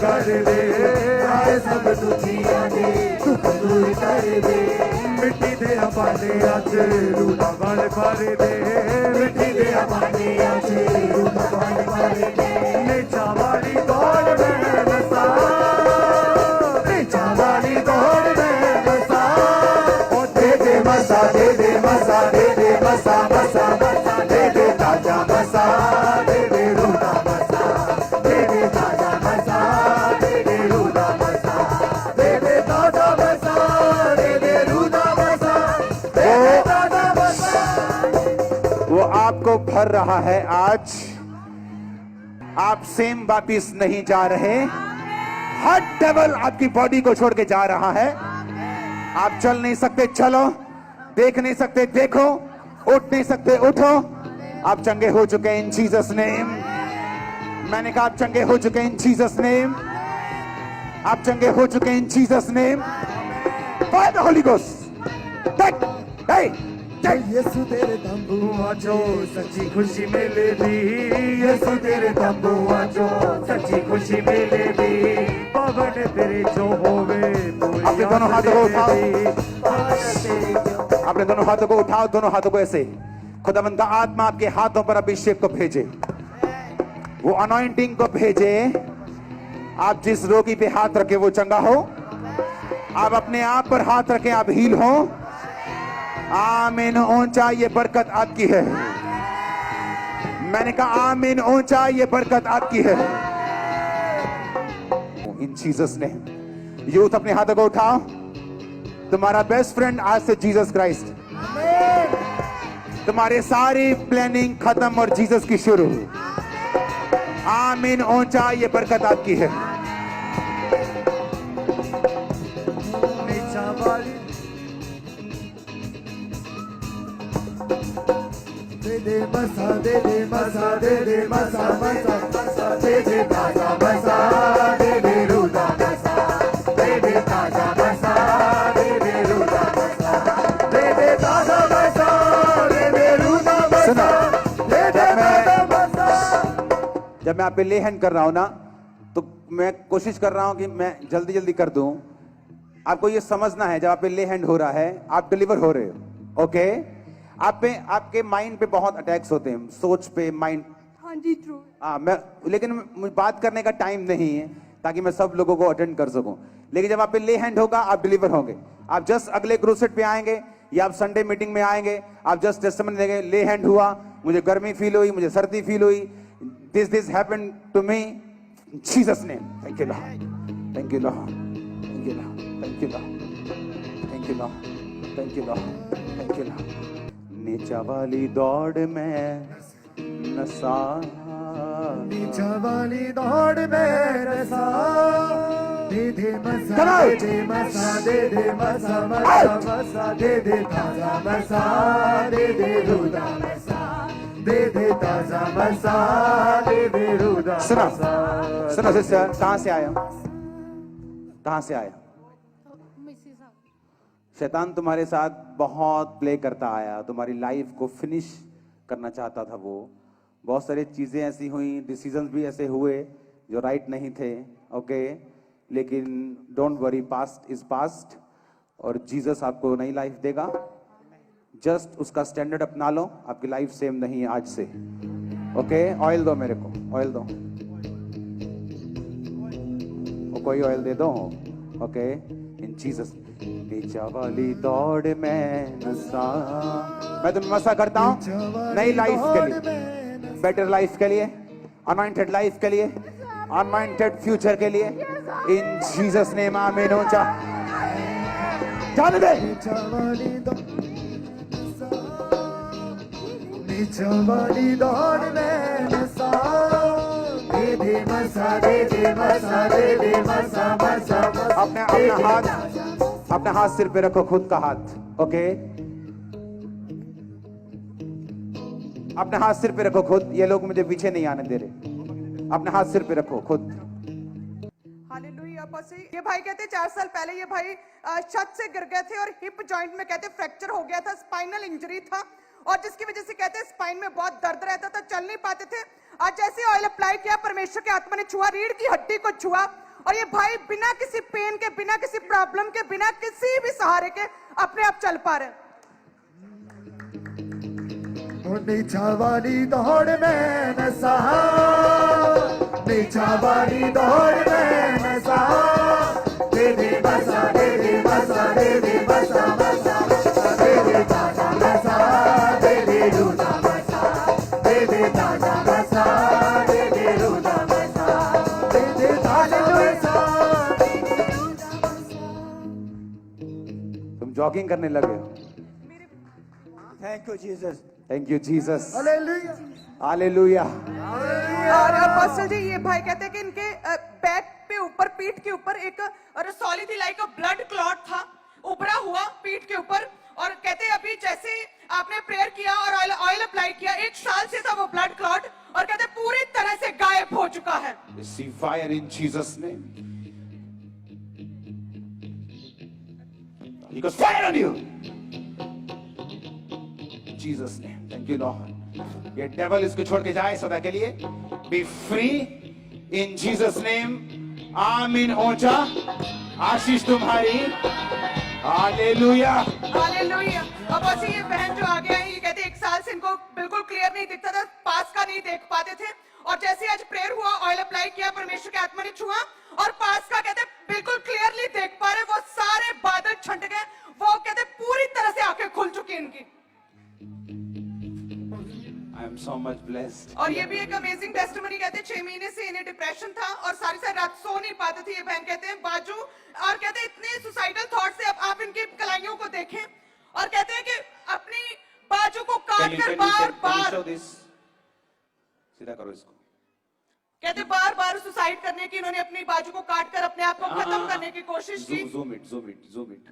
कर दे, आए सब दुखियां दे दुख दूर कर दे। मिट्टी दे बांधे अच रूह बल भर दे, मिट्टी दे बांधे अच रूह बल भर दे। नेचा वाली दौड़ में नसा, नेचा वाली दौड़ में नसा, ओ दे दे मसा, दे दे मसा, दे दे मसा मसा मसा, दे दे ताजा मसा, दे दे रूदा मसा, दे दे ताजा मसा, दे दे रूदा मसा, दे दे ताजा मसा, दे दे रूदा मसा, दे दे ताजा मसा। वो आपको भर रहा है आज, आप सेम वापिस नहीं जा रहे। हर डेविल आपकी बॉडी को छोड़ के जा रहा है। आप चल नहीं सकते चलो, देख नहीं सकते देखो, उठ नहीं सकते उठो। आप चंगे हो चुके हैं इन जीसस नेम। मैंने कहा आप चंगे हो चुके हैं इन जीसस नेम। आप चंगे हो चुके हैं in Jesus name. By the Holi ghost. यीशु तेरे तंबू आजो सच्ची खुशी मिलेगी, यीशु तेरे तंबू आजो सच्ची खुशी मिलेगी। पवन तेरे जो होवे अपने दोनों हाथों को उठाओ, अपने दोनों हाथों को उठाओ, दोनों हाथों को ऐसे। खुदावंद का आत्मा आपके हाथों पर अभिषेक को भेजे, वो अनॉइंटिंग को भेजे। आप जिस रोगी पे हाथ रखे वो चंगा हो। आप अपने आप पर हाथ रखें, आप हील हो। आमीन। ऊंचा ये बरकत आपकी है। मैंने कहा आमीन। ऊंचा ये बरकत आपकी है इन जीसस ने। यूथ अपने हाथों को उठाओ। तुम्हारा बेस्ट फ्रेंड आज से जीसस क्राइस्ट। तुम्हारी सारी प्लानिंग खत्म और जीसस की शुरू। आमीन। ऊंचा ये बरकत आपकी है। दे दे मसा, दे दे मसा, दे दे मसा मसा मसा, दे दे ताजा मसा, दे दे रूदा मसा, दे दे ताजा मसा, दे दे रूदा मसा, दे दे ताजा मसा, दे दे रूदा मसा, दे दे ताजा मसा। जब मैं आप पे ले हैंड कर रहा हूं ना, तो मैं कोशिश कर रहा हूं कि मैं जल्दी जल्दी कर दूं। आपको ये समझना है, जब आप पे ले हैंड हो रहा है आप डिलीवर हो रहे हो। ओके, आप पे आपके माइंड पे बहुत अटैक्स होते हैं, सोच पे, माइंड। हाँ जी ट्रू। मैं लेकिन मुझे बात करने का टाइम नहीं है ताकि मैं सब लोगों को अटेंड कर सकूं। लेकिन जब आप पे ले हैंड होगा आप डिलीवर होंगे। आप जस्ट अगले क्रूसेड पे आएंगे या आप संडे मीटिंग में आएंगे, आप जस्ट टेस्टिमनी देंगे, ले हैंड हुआ, मुझे गर्मी फील हुई, मुझे सर्दी फील हुई, this happened to me in Jesus name. Thank you Lord, thank you Lord, thank you Lord, thank you Lord, thank you Lord, thank you Lord, thank you Lord. नीचा वाली दौड़ में नसा, नीचा वाली दौड़ में नसा, दे दे मसा, दे दे मसा, दे दे मसा मसा मसा, दे दे ताजा मसा, दे दे रूदा मसा, दे दे ताजा मसा, दे दे रूदा। सुनो सुनो सिस्टर, कहां से आया, कहां से आया? शैतान तुम्हारे साथ बहुत प्ले करता आया, तुम्हारी लाइफ को फिनिश करना चाहता था। वो बहुत सारी चीजें ऐसी हुई, डिसीजंस भी ऐसे हुए जो राइट नहीं थे। ओके, लेकिन don't worry, past is past और जीसस आपको नई लाइफ देगा। जस्ट उसका स्टैंडर्ड अपना लो, आपकी लाइफ सेम नहीं है आज से। ओके, ऑयल दो मेरे को, ऑयल दो, कोई ऑयल दे दो। ओके, इन जीसस। नीचा वाली दौड़ में नसा, मैं तुम्हें मसा करता हूं नई लाइफ के लिए, बेटर लाइफ के लिए, अनॉइंटेड लाइफ के लिए, अनॉइंटेड फ्यूचर के लिए। इन जीसस नेम आमीन। ऊंचा जाने दे। नीचा वाली दौड़ में नसा, दे दे मसा, दे दे मसा, दे दे मसा मसा मसा। अपना हाथ सिर पे रखो, खुद का हाथ। ओके, अपना हाथ सिर पे रखो खुद। ये लोग मुझे पीछे नहीं आने दे रहे। अपना हाथ सिर पे रखो खुद। हालेलुया। ये भाई कहते 4 साल पहले ये भाई छत से गिर गए थे और हिप जॉइंट में कहते फ्रैक्चर हो गया था, स्पाइनल इंजरी था और जिसकी वजह से कहते स्पाइन में बहुत दर्द रहता था, चल नहीं पाते थे। आज जैसे ऑयल अप्लाई किया, परमेश्वर के आत्मा ने छुआ, रीढ़ की हड्डी को छुआ और ये भाई बिना किसी पेन के, बिना किसी प्रॉब्लम के, बिना किसी भी सहारे के अपने आप चल पा रहे हैं। नीचा वाली दौड़ में न सहा, नीचा वाली दौड़ में न सहा, दे दे बसा, दे दे बसा, दे दे बसा बसा, दे दे ताजा बसा, दे दे रूदा बसा, दे दे ताजा बसा, दे दे रूदा बसा, दे दे ताजा बसा। तुम जॉगिंग करने लगे हो। Thank you Jesus, thank you Jesus, hallelujah, hallelujah. और पास्टर जी, ये भाई कहते हैं कि इनके बैक पे ऊपर, पीठ के ऊपर एक रसौली थी, लाइक ब्लड क्लॉट था, उभरा हुआ पीठ के ऊपर। और कहते हैं अभी जैसे आपने प्रेयर किया और ऑयल अप्लाई किया, 1 साल से था वो ब्लड क्लॉट, और कहते हैं पूरी तरह से गायब हो चुका है। Receive fire in Jesus' name. He goes fire on you. Jesus' name. Thank you, Lord. ये devil इसको छोड़ के जाए सदा के लिए। Be free in Jesus' name. आमीन। ऊंचा आशीष तुम्हारी। हालेलुया। हालेलुया। अब ऐसे ये बहन जो आगे आई, ये कहते 1 साल से इनको बिल्कुल क्लियर नहीं दिखता था, पास का नहीं देख पाते थे, और जैसे आज प्रेयर हुआ, ऑयल अप्लाई किया, परमेश्वर की आत्मा ने छुआ और पास का कहते बिल्कुल क्लियरली देख पा रहे, वो सारे बादल छंट गए, वो कहते पूरी तरह से आंखें खुल चुकी इनकी। I am so much blessed. और ये भी एक अमेजिंग टेस्टिमनी, कहते 6 महीने से इन्हें डिप्रेशन था और सारी सारी रात सो नहीं पाते थे ये बहन, कहते हैं बाजू, और कहते हैं इतने सुसाइडल थॉट से। अब आप इनकी कलाइयों को देखें और कहते हैं कि अपनी बाजू को काट कर बार बार, show this? सीधा करो इसको। कहते बार बार सुसाइड करने की इन्होंने अपनी बाजू को काट कर अपने आप को खत्म करने की कोशिश की। Zoom it.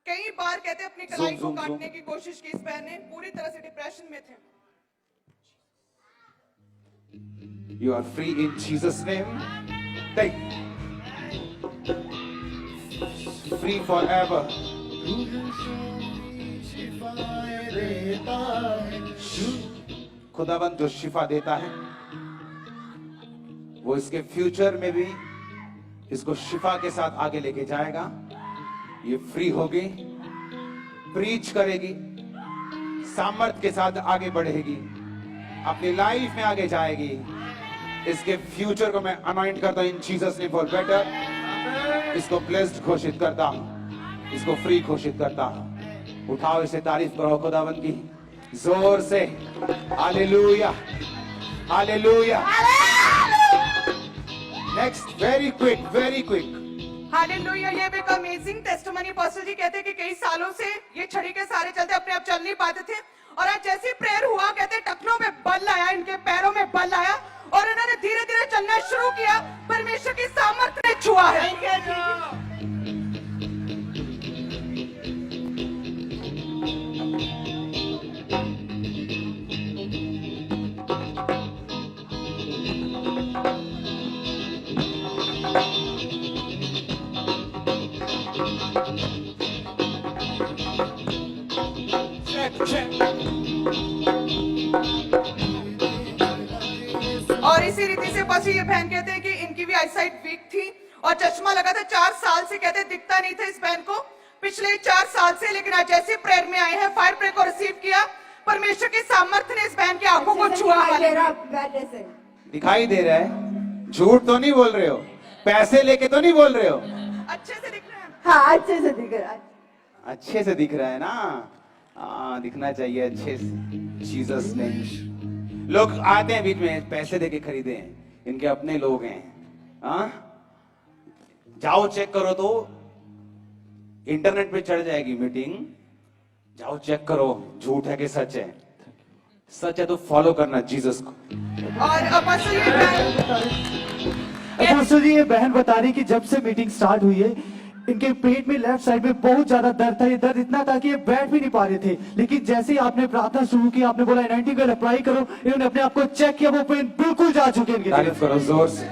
कई बार कहते अपनी कलाई को zoom, काटने zoom. की कोशिश की इस बहन ने, पूरी तरह से डिप्रेशन में थे। You are free in Jesus' name. Take. Free forever. खुदाबंद जो शिफा देता है, वो इसके फ्यूचर में भी इसको शिफा के साथ आगे लेके जाएगा। ये फ्री होगी, प्रीच करेगी, सामर्थ के साथ आगे बढ़ेगी, अपनी लाइफ में आगे जाएगी। इसके फ्यूचर को मैं अनॉइंट करता हूं इन जीसस नेम फॉर बेटर। इसको ब्लेस्ड घोषित करता हूं, इसको फ्री घोषित करता हूं। उठाओ इसे, तारीफ करो खुदावंद की जोर से। Hallelujah, hallelujah. Next, very quick. Hallelujah. ये भी एक अमेजिंग टेस्टिमनी। पास्टर जी कहते हैं कि कई सालों से ये छड़ी के सहारे चलते, अपने आप चल नहीं पाते थे, और आज जैसे प्रेयर हुआ, कहते टखनों में बल आया, इनके पैरों में बल आया, और इन्होंने धीरे धीरे चलना शुरू किया। परमेश्वर की सामर्थ्य ने छुआ है। और इसी रीति से पास ये बहन कहते हैं कि इनकी भी आईसाइट वीक थी और चश्मा लगा था 4 साल से, कहते दिखता नहीं था इस बहन को पिछले 4 साल से। लेकिन आज जैसे प्रेयर में आए हैं, फायर प्रेयर को रिसीव किया, परमेश्वर की सामर्थ्य ने इस बहन की आंखों को छुआ। दिखाई दे रहा है, झूठ तो नहीं बोल रहे हो, पैसे लेके तो नहीं बोल रहे हो, अच्छे से दिख रहे हैं। हाँ, अच्छे से दिख रहा है। अच्छे से दिख रहा है ना। दिखना चाहिए अच्छे से। जीसस ने, लोग आते हैं बीच में, पैसे देके खरीदे हैं, इनके अपने लोग हैं। जाओ चेक करो, तो इंटरनेट पे चढ़ जाएगी मीटिंग, जाओ चेक करो झूठ है कि सच है। सच है तो फॉलो करना जीसस को। और अब अपोस्टल जी, ये बहन बता रही कि जब से मीटिंग स्टार्ट हुई है, इनके पेट में लेफ्ट साइड में बहुत ज्यादा दर्द था। ये दर्द इतना था कि ये बैठ भी नहीं पा रहे थे, लेकिन जैसे ही आपने प्रार्थना शुरू की, आपने बोला एनाइंटिंग ऑयल अप्लाई करो, इन्होंने अपने आप को चेक किया, वो पेन बिल्कुल जा चुके हैं इनके। तारीफ करो जोर से।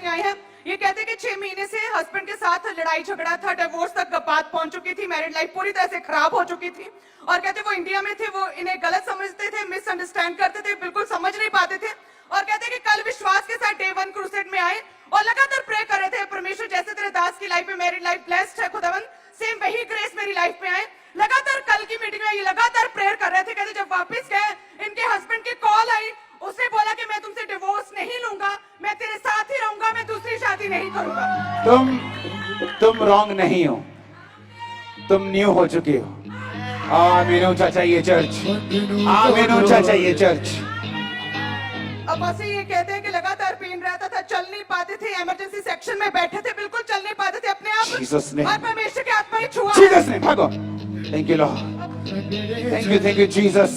आए हैं, ये कहते कि 6 महीने से हस्बैंड के साथ लड़ाई झगड़ा था, डिवोर्स तक बात पहुंच चुकी थी, मैरिड लाइफ पूरी तरह से खराब हो चुकी थी। और कहते वो इंडिया में थे, वो इन्हें गलत समझते थे, मिसअंडरस्टैंड करते थे, बिल्कुल समझ नहीं पाते थे। और कहते कि कल विश्वास के साथ डे 1 क्रूसेड में आए और लगातार प्रे कर रहे थे, परमेश्वर जैसे तेरे दास की लाइफ में मैरिड लाइफ ब्लेस्ड है खुदावन, सेम वही ग्रेस मेरी लाइफ में आए। लगातार कल की मीटिंग में ये लगातार प्रेयर कर रहे थे। कहते जब वापस गए, इनके हस्बैंड की कॉल आई, उसने बोला कि मैं तुमसे डिवोर्स नहीं लूंगा, मैं तेरे साथ ही रहूंगा, मैं दूसरी शादी नहीं करूंगा। तुम रॉन्ग नहीं हो, तुम न्यू हो चुके हो। आमीन ऊंचा चाहिए चर्च, आमीन ऊंचा चाहिए चर्च। अब ऐसे ये कहते हैं कि लगातार पेन रहता था, चल नहीं पाते थे, इमरजेंसी सेक्शन में बैठे थे, बिल्कुल चल नहीं पाते थे अपने आप। जीसस ने, और परमेश्वर की आत्मा ही छुआ। जीसस ने, भागो। Thank you Lord, thank you Jesus.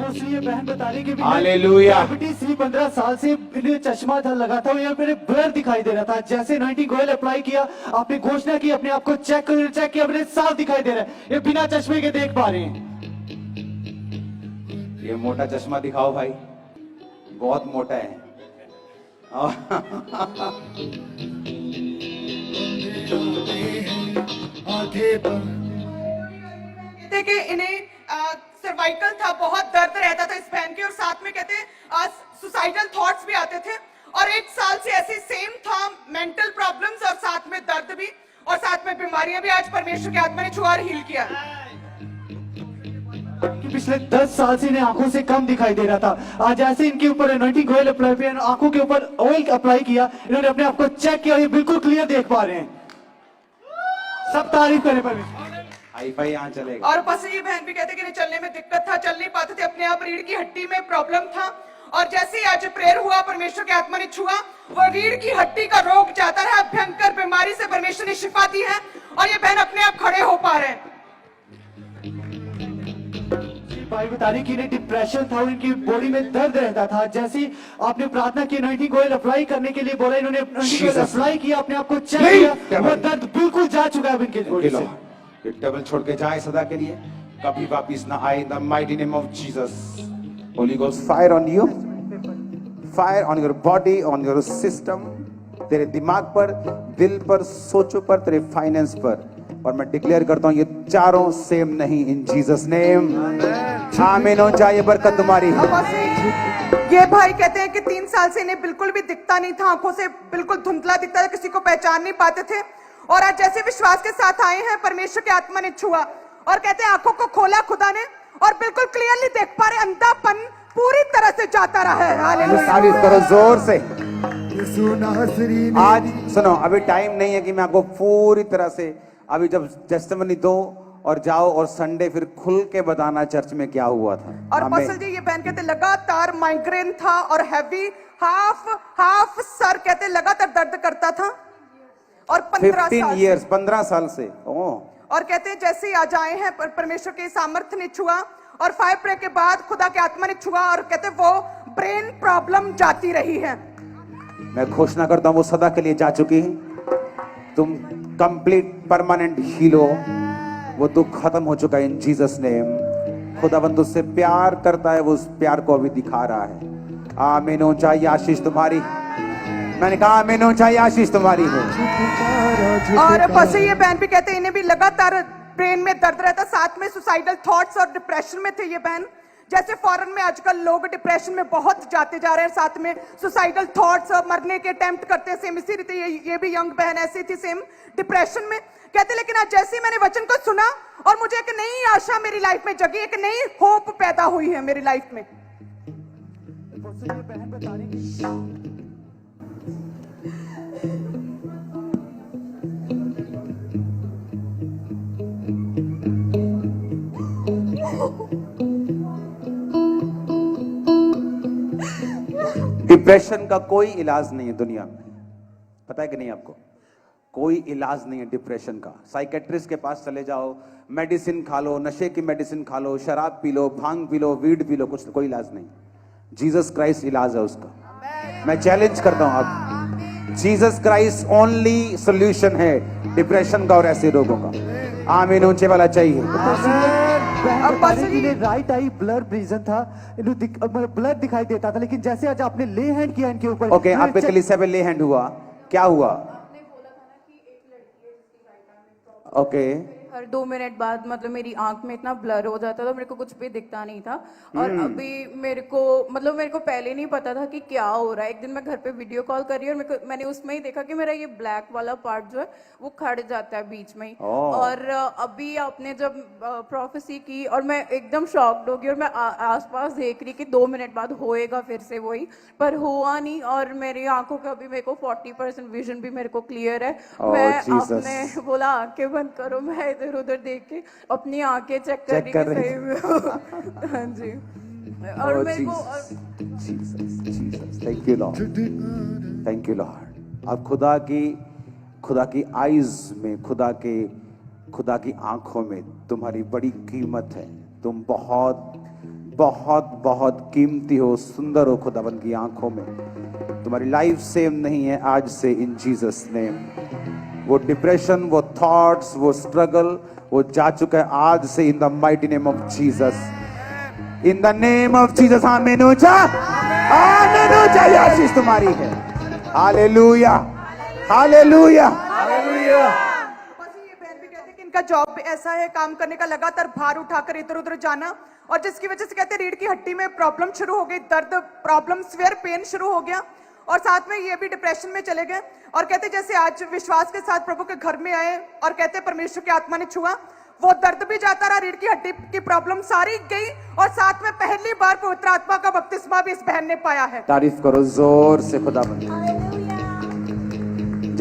इसलिए बहन बता रही कि हालेलुया। डायबिटीज थी, 15 साल से इन्हें चश्मा था लगा था, या मेरे ब्लर दिखाई दे रहा था। जैसे 90 ऑयल अप्लाई किया, आपने घोषणा की, अपने आप को चेक किया, अपने साफ दिखाई दे रहा है। ये बिना चश्मे के देख पा रहे हैं। ये मोटा चश्मा दिखाओ भाई, बहुत मोटा है। कहते कि इन्हें सर्वाइकल था, बहुत दर्द रहता था इस बहन के, और साथ में कहते सुसाइडल थॉट्स भी आते थे। और 1 साल से ऐसे सेम था, मेंटल प्रॉब्लम्स और साथ में दर्द भी और साथ में बीमारियां भी। आज परमेश्वर की आत्मा ने छुआ और हील किया। कि पिछले 10 साल से इन्हें आंखों से कम दिखाई दे रहा था। आज ऐसे इनके ऊपर एनॉइंटिंग ऑयल अप्लाई किया, आंखों के ऊपर ऑयल अप्लाई किया, इन्होंने अपने आप को चेक किया, ये बिल्कुल क्लियर देख पा रहे हैं। सब तारीफ करें परमेश्वर। हाई फाई यहाँ चलेगा। और बस ये बहन भी कहते कि इन्हें चलने में दिक्कत था, चल नहीं पाते थे, अपने आप रीढ़ की हड्डी में प्रॉब्लम था। और जैसे ही आज प्रेयर हुआ, परमेश्वर की आत्मा ने छुआ, वो रीढ़ की हड्डी का रोग जाता रहा। भयंकर बीमारी से परमेश्वर ने शिफा दी है और ये बहन अपने आप खड़े हो पा रहे हैं। भाई बता रही कि इन्हें डिप्रेशन था, इनकी बॉडी में दर्द रहता था। जैसे ही आपने प्रार्थना की, एनॉइंटिंग ऑयल अप्लाई करने के लिए बोला, इन्होंने एनॉइंटिंग ऑयल अप्लाई किया, अपने आप को चेक किया, वो दर्द बिल्कुल जा चुका है अब इनके बॉडी से। ये डबल छोड़ के जाए सदा के लिए, कभी वापिस ना आए। The mighty name of Jesus. Holi ghost fire on you, fire on your body, on your system, तेरे दिमाग पर, दिल पर, सोचों पर, तेरे फाइनेंस पर। और मैं डिक्लेयर करता हूं ये चारों सेम नहीं, इन जीसस नेम। आमीन हो जाए, बरकत तुम्हारी। ये भाई कहते हैं कि 3 साल से इन्हें बिल्कुल भी दिखता नहीं था, आंखों से बिल्कुल धुंधला दिखता था, किसी को पहचान नहीं पाते थे। और आज जैसे विश्वास के साथ आए हैं, परमेश्वर की आत्मा ने छुआ और कहते हैं आंखों को खोला खुदा ने और बिल्कुल क्लियरली देख पा रहे, अंधापन पूरी तरह से जाता रहा है। हालेलुया। तारीफ करो जोर से। आज सुनो, अभी टाइम नहीं है कि मैं आपको पूरी तरह से, अभी जब टेस्टिमनी दो और जाओ और संडे फिर खुल के बताना चर्च में क्या हुआ था। और पास्टर जी ये बहन कहते लगातार माइग्रेन था और हैवी हाफ सर कहते लगातार दर्द करता था और 15 साल से। और कहते हैं जैसे ही आज आए हैं, परमेश्वर के सामर्थ्य ने छुआ और फायर प्रे के बाद खुदा की आत्मा ने छुआ और कहते वो ब्रेन प्रॉब्लम जाती रही है। मैं घोषणा करता हूं वो सदा के लिए जा चुकी है। तुम कंप्लीट परमानेंट हील हो, वो दुख खत्म हो चुका है इन जीसस नेम। खुदावंद उससे प्यार करता है, वो उस प्यार को अभी दिखा रहा है। आमीन हो चाहिए आशीष तुम्हारी। मैंने कहा आमीन हो चाहिए आशीष तुम्हारी है। और बस ये बहन भी कहते हैं इन्हें भी लगातार ब्रेन में दर्द रहता, साथ में सुसाइडल थॉट्स और डिप्रेशन में थे ये बहन। जैसे फॉरेन में आजकल लोग डिप्रेशन में बहुत जाते जा रहे हैं, साथ में सुसाइडल थॉट्स और मरने के अटेम्प्ट करते हैं, सेम इसी रीति ये भी यंग बहन ऐसी थी, सेम डिप्रेशन में कहते। लेकिन आज जैसे ही मैंने वचन को सुना और मुझे एक नई आशा मेरी लाइफ में जगी, एक नई होप पैदा हुई है मेरी लाइफ में। बहन बता रही डिप्रेशन का कोई इलाज नहीं है दुनिया में, पता है कि नहीं आपको? कोई इलाज नहीं है डिप्रेशन का। साइकेट्रिस्ट के पास चले जाओ, मेडिसिन खा लो, नशे की मेडिसिन खा लो, शराब पी लो, भांग P low, weed P low, कुछ कोई इलाज नहीं। जीसस क्राइस्ट इलाज है उसका। मैं चैलेंज करता हूं आप, जीसस क्राइस्ट ओनली सॉल्यूशन है डिप्रेशन का और ऐसे रोगों का। आमीन ऊंचे वाला चाहिए। बहन अब बता पास्टर रही जी- इन्हें राइट आई ब्लर विजन था, इन्हें ब्लर दिखाई देता था, लेकिन जैसे आज आपने ले हैंड किया इनके ऊपर, ओके, आप पे कलीसिया पे ले हैंड हुआ, क्या हुआ? ओके, हर 2 मिनट बाद मतलब मेरी आंख में इतना ब्लर हो जाता था, मेरे को कुछ भी दिखता नहीं था। और अभी मेरे को पहले नहीं पता था कि क्या हो रहा है। एक दिन मैं घर पे वीडियो कॉल कर रही हूँ और मैंने उसमें ही देखा कि मेरा ये ब्लैक वाला पार्ट जो है वो खड़ जाता है बीच में ही। और अभी आपने जब प्रोफेसी की और मैं एकदम शॉक्ड हो गई और मैं आसपास देख रही कि 2 मिनट बाद होएगा फिर से वही, पर हुआ नहीं। और मेरी आंखों का भी मेरे को 40% विजन भी मेरे को क्लियर है। मैं Jesus. आपने बोला आंखें बंद करो, मैं इधर उधर देख के अपनी आंखें चेक कर रही कर कि रही सही में हो। हाँ जी। और मेरे को thank you Lord, thank you Lord. और खुदा की आईज में, खुदा की आंखों में तुम्हारी बड़ी कीमत है। तुम बहुत बहुत बहुत कीमती हो, सुंदर हो खुदाबंद की आंखों में। तुम्हारी लाइफ सेम नहीं है आज से, इन जीसस नेम। वो डिप्रेशन, वो थॉट्स, वो स्ट्रगल, वो जा चुका है आज से, in the mighty name of Jesus, in the name of Jesus. आमीन हो जा, आमीन हो जा। ये आशीष तुम्हारी है। Hallelujah, hallelujah, hallelujah. बस ये बहन भी कहते हैं कि इनका जॉब ऐसा है, काम करने का लगातार भार उठाकर इधर उधर जाना, और जिसकी वजह से कहते हैं रीढ़ की हड्डी में प्रॉब्लम शुरू हो गई, दर्द प्रॉब्लम, स्वेयर पेन शुरू हो गया, और साथ में ये भी डिप्रेशन में चले गए। और कहते जैसे आज विश्वास के साथ प्रभु के घर में आए और कहते परमेश्वर की आत्मा ने छुआ, वो दर्द भी जाता रहा, रीढ़ की हड्डी की प्रॉब्लम सारी गई, और साथ में पहली बार पवित्र आत्मा का बपतिस्मा भी इस बहन ने पाया है। तारीफ करो जोर से खुदाबंद।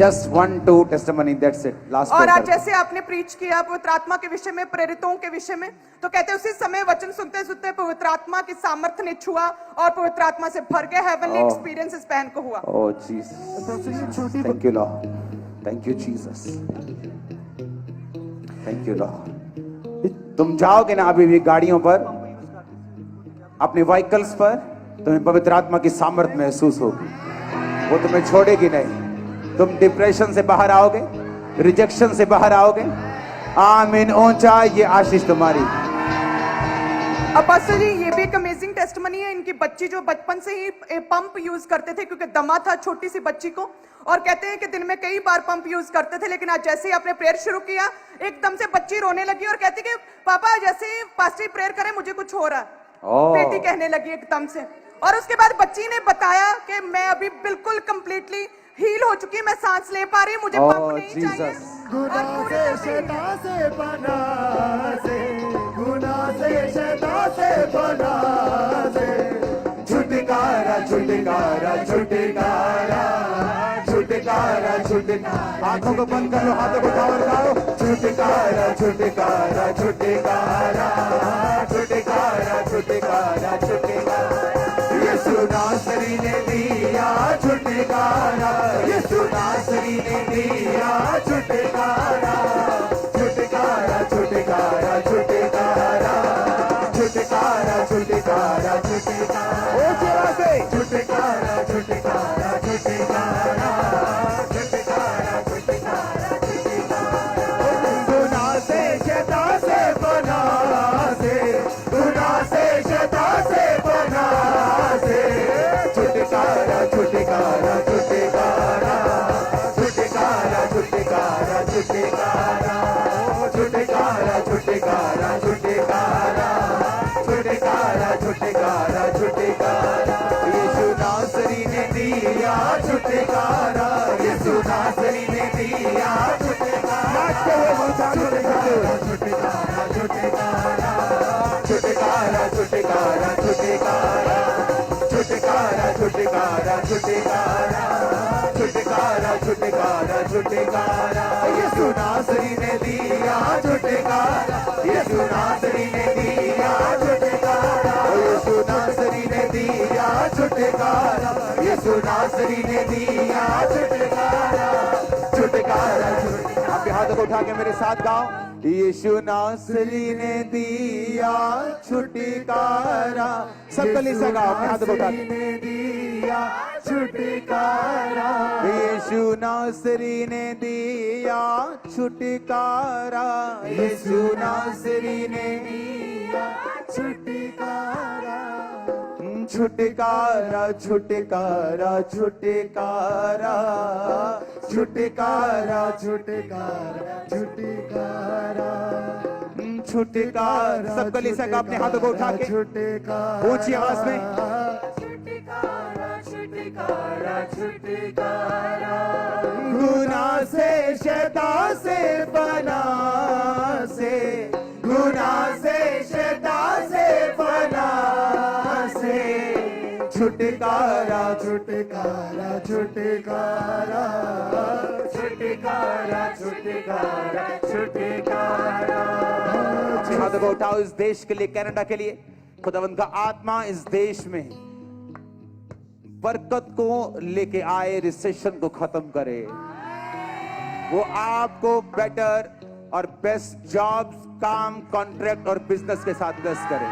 Just 1-2 testimony, that's it. Last और आज जैसे आपने प्रीच किया पवित्र आत्मा के विषय में, प्रेरितों के विषय में, तो कहते उसी समय वचन सुनते सुनते पवित्र आत्मा की सामर्थ्य ने छुआ और पवित्र आत्मा से भर गए। हेवनली एक्सपीरियंस इस बहन को हुआ। Oh Jesus, thank you Lord, thank you Jesus, thank you lord. तुम जाओगे ना अभी भी गाड़ियों पर, अपने व्हीकल्स पर, तुम्हें पवित्र आत्मा की सामर्थ्य महसूस होगी, वो तुम्हें छोड़ेगी नहीं। तुम डिप्रेशन से बाहर आओगे, रिजेक्शन से बाहर आओगे। आमीन ऊंचा, ये आशीष तुम्हारी। अपास्टल जी, ये भी एक अमेजिंग टेस्टमनी है। इनकी बच्ची जो बचपन से ही पंप यूज करते थे, क्योंकि दमा था छोटी सी बच्ची को, और कहते हैं कि दिन में कई बार पंप यूज करते थे, लेकिन आज जैसे ही आपने प्रेयर शुरू किया, एकदम से बच्ची रोने लगी और कहती कि पापा जैसे ही पास्टर प्रेयर करे मुझे कुछ हो रहा है। बेटी कहने लगी एकदम से, और उसके बाद बच्ची ने बताया कि मैं अभी बिल्कुल कंप्लीटली हील हो चुकी, मैं सांस ले पा रही हूँ, मुझे पंप नहीं चाहिए। गुनाह से शैतान से पनाह से, गुनाह से शैतान से पनाह से, छुटकारा छुटकारा छुटकारा छुटकारा छुटकारा। आंखों को बंद कर लो, हाथों को उठाओ और गाओ, छुटकारा छुटकारा छुटकारा छुटकारा छुटकारा छुटकारा। यीशु नासरी ने दिया छुटकारा, यीशु नासरी ने दिया छुटकारा, छुटकारा छुटकारा छुटकारा छुटकारा छुटकारा छुटकारा। ओ सेवा से छुटकारा छुटकारा छुटकारा छुटकारा छुटकारा छुटकारा। गुनाह से शैतान से पनाह से, गुनाह से शैतान से पनाह से, छुटकारा छुटकारा छुटकारा छुटकारा छुटकारा छुटकारा छुटकारा छुटकारा छुटकारा छुटकारा छुटकारा छुटकारा। यीशु नासरी ने दिया छुटकारा, यीशु नासरी ने दिया छुटकारा, छुटकारा छुटकारा छुटकारा छुटकारा छुटकारा छुटकारा छुटकारा छुटकारा छुटकारा छुटकारा छुटकारा छुटकारा। यीशु नासरी ने दिया छुटकारा, यीशु नासरी ने दिया छुटकारा, यीशु नासरी ने दिया छुटकारा, यीशु नासरी ने दिया छुटकारा, छुटकारा छुटकारा। आपके हाथों को उठा के मेरे साथ गाओ, यीशु नासरी ने दिया छुटकारा। सब कलीसिया गाओ, अपने हाथों को उठा के दिया छुटकारा, यीशु नासरी ने दिया छुटकारा, यीशु नासरी ने छुटकारा छुटकारा छुटकारा छुटकारा छुटकारा छुटकारा छुटकारा। सब कलीसिया का अपने हाथों को उठा के छुटकारा ऊंची आवाज में छुटकारा छुटकारा छुटकारा गुनाह से शैतान से बना से गुनाह से शैतान से बना से छुटकारा छुटकारा छुटकारा छुटकारा छुटकारा छुटकारा। अपने हाथों को उठाओ इस देश के लिए, कनाडा के लिए। खुदावंद का आत्मा इस देश में बरकत को लेके आए, रिसेशन को खत्म करे। वो आपको बेटर और बेस्ट जॉब्स, काम, कॉन्ट्रैक्ट और बिजनेस के साथ ब्लेस करे।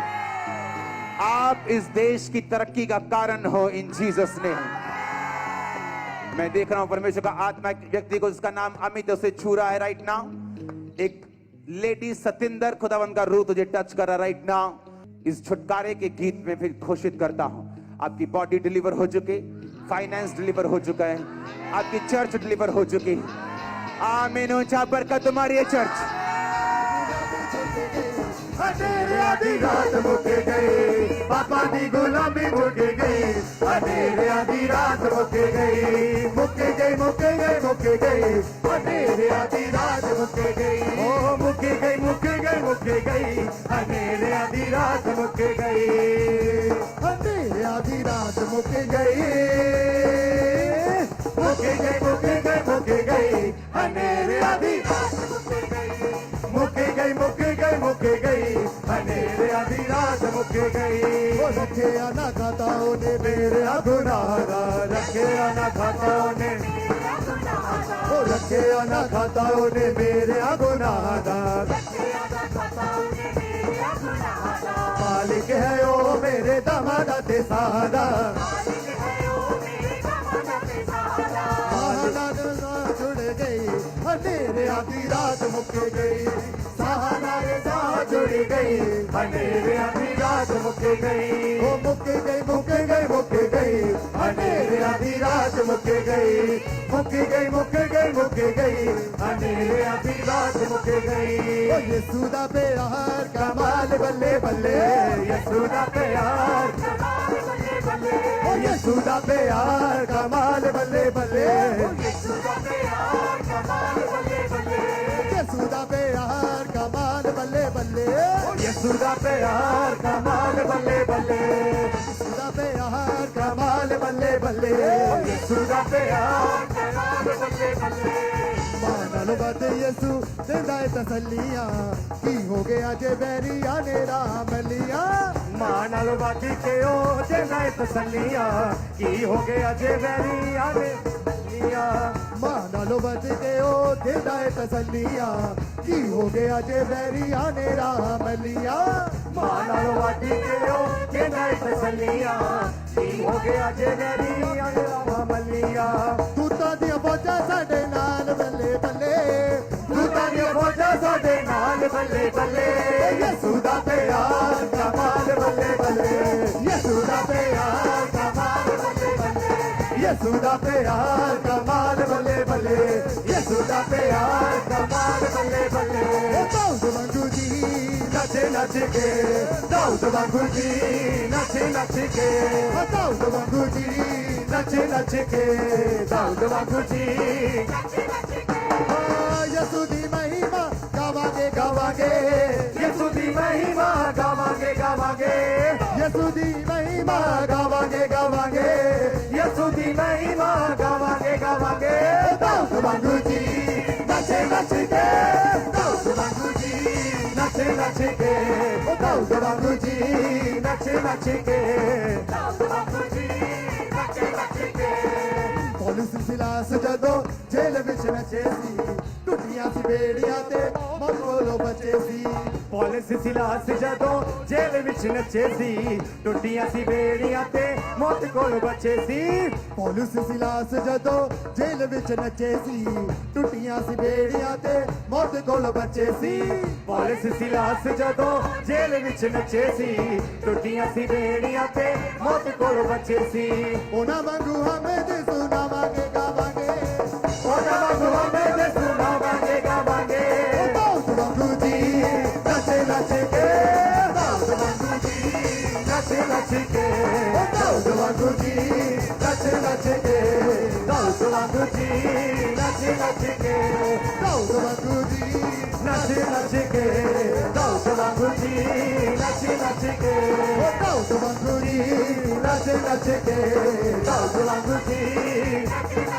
आप इस देश की तरक्की का कारण हो इन जीसस ने। मैं देख रहा हूं परमेश्वर का आत्मा एक व्यक्ति को, जिसका नाम अमित, उसे छू रहा है राइट नाउ। एक लेडी सतिंदर, खुदावंद का रूह तुझे टच कर रहा राइट नाउ। इस छुटकारे के गीत में फिर घोषित करता हूं, आपकी बॉडी डिलीवर हो चुकी, फाइनेंस डिलीवर हो चुका है, आपकी चर्च डिलीवर हो चुकी। आमीन। ऊंचा बरकत तुम्हारी है चर्च। अंधेरे आधी रात मुक गई, पापा दी गुलामी मुक गई। अंधेरे आधी रात मुक गई, मुक गई मुक गई मुक गई। अंधेरे आधी रात मुक गई, ओ मुक गई मुक गई मुक गई। अंधेरे आधी रात मुक गई, अंधेरे आधी रात मुक गई, मुक गई मुक गई मुक गई। अंधेरे आधी मुक गई मुक गई मुक गई। अंधेरे आधी रात मुक गई। वो रखे आना खाताओं ने मेरे गुनाहगा, रखे आना खाताओं ने, वो रखे आना खाताओं ने मेरे गुनाहगा। मालिक है ओ मेरे दामादा ते सहारा, जुड़ गई। अंधेरे आधी रात मुक गई, सहारा रे साथ जुड़ गई। अंधेरे आधी रात मुक गई, ओ मुक गई मुक गई मुक गई। अंधेरे आधी रात मुक गई, मुक गई मुक गई मुक गई। अंधेरे आधी रात मुक गई। ओ यीशु दा प्यार कमाल बल्ले बल्ले, यीशु दा प्यार कमाल बल्ले बल्ले। ओ यीशु दा प्यार कमाल बल्ले बल्ले, यीशु दा प्यार कमाल बल्ले बल्ले। यीशु दा प्यार कमाल बल्ले बल्ले, यीशु दा प्यार कमाल बल्ले बल्ले। यीशु दा प्यार कमाल बल्ले बल्ले, यीशु दा प्यार कमाल बल्ले बल्ले। मानल बद यीशु देंदा है तसल्लियां, की हो गया जे बैरिया ने राम लिया। मानल बद के ओ देंदा है तसल्लियां, की हो गया जे बैरिया ने लिया। मानल बद के ओ देंदा है तसल्लियां, की हो गया जे बैरिया ने राम लिया। मानल बद के ओ देंदा है तसल्लियां, की हो गया जे बैरिया ने राम लिया। तूता दी बोझा साडे नाल बल्ले बल्ले, तूता दी बोझा साडे नाल बल्ले बल्ले। यीशु दा प्यार कमाल बल्ले बल्ले, यीशु दा प्यार कमाल बल्ले बल्ले। यीशु दा प्यार कमाल बल्ले बल्ले, यीशु दा प्यार कमाल बल्ले बल्ले। दाऊद वांगू जी नचे नच के, दाऊद वांगू जी नचे नच के, दाऊद वांगू जी नचे नच के, दाऊद वांगू जी नचे नच के। यीशु दी महिमा गावांगे गावांगे, यीशु दी महिमा गावांगे गावांगे। यीशु दी महिमा गावांगे गावांगे, यीशु दी महिमा गावांगे गावांगे। दाऊद वांगू जी नचे नच के, दाऊद वांगू जी नचे नच के, दाऊद वांगू जी नचे नच के, दाऊद वांगू जी नचे नच के। पौलुस सिलास जदों जेल विच नचे सी, टुटियां सी बेड़ियां ते मौत कोलों बचे सी। ਪੌਲਸ ਸਿਲਾਸ ਜਦੋਂ ਜੇਲ੍ਹ ਵਿੱਚ ਨੱਚੇ ਸੀ ਟੁੱਟੀਆਂ ਸੀ ਬੇੜੀਆਂ ਤੇ ਮੌਤ ਕੋਲ ਬਚੇ ਸੀ ਪੌਲਸ ਸਿਲਾਸ ਜਦੋਂ ਜੇਲ੍ਹ ਵਿੱਚ ਨੱਚੇ ਸੀ ਟੁੱਟੀਆਂ ਸੀ ਬੇੜੀਆਂ ਤੇ ਮੌਤ ਕੋਲ ਬਚੇ ਸੀ ਪੌਲਸ ਸਿਲਾਸ ਜਦੋਂ ਜੇਲ੍ਹ ਵਿੱਚ ਨੱਚੇ ਸੀ ਟੁੱਟੀਆਂ ਸੀ ਬੇੜੀਆਂ ਤੇ ਮੌਤ ਕੋਲ ਬਚੇ ਸੀ ਉਹਨਾਂ ਵਾਂਗੂ ਹਮੇ ਤੇ ਸੁਣਾਵਾਂਗੇ ਗਾਵਾਂਗੇ ਉਹਨਾਂ ਵਾਂਗੂ ਹਮੇ ਤੇ ਸੁਣਾਵਾਂਗੇ ਗਾਵਾਂਗੇ ਦਾਊਦ ਵਾਂਗੂ ਜੀ ਨੱਚ ਨੱਚ ਕੇ ਦਾਊਦ ਵਾਂਗੂ ਜੀ ਨੱਚ ਨੱਚ ਕੇ ਦਾਊਦ ਵਾਂਗੂ ਜੀ ਨੱਚ ਨੱਚ ਕੇ ਦਾਊਦ ਵਾਂਗੂ ਜੀ ਨੱਚ ਨੱਚ ਕੇ ਦਾਊਦ ਵਾਂਗੂ ਜੀ ਨੱਚ ਨੱਚ ਕੇ ਦਾਊਦ ਵਾਂਗੂ ਜੀ ਨੱਚ ਨੱਚ ਕੇ ਦਾਊਦ ਵਾਂਗੂ ਜੀ ਨੱਚ ਨੱਚ ਕੇ ਦਾਊਦ ਵਾਂਗੂ ਜੀ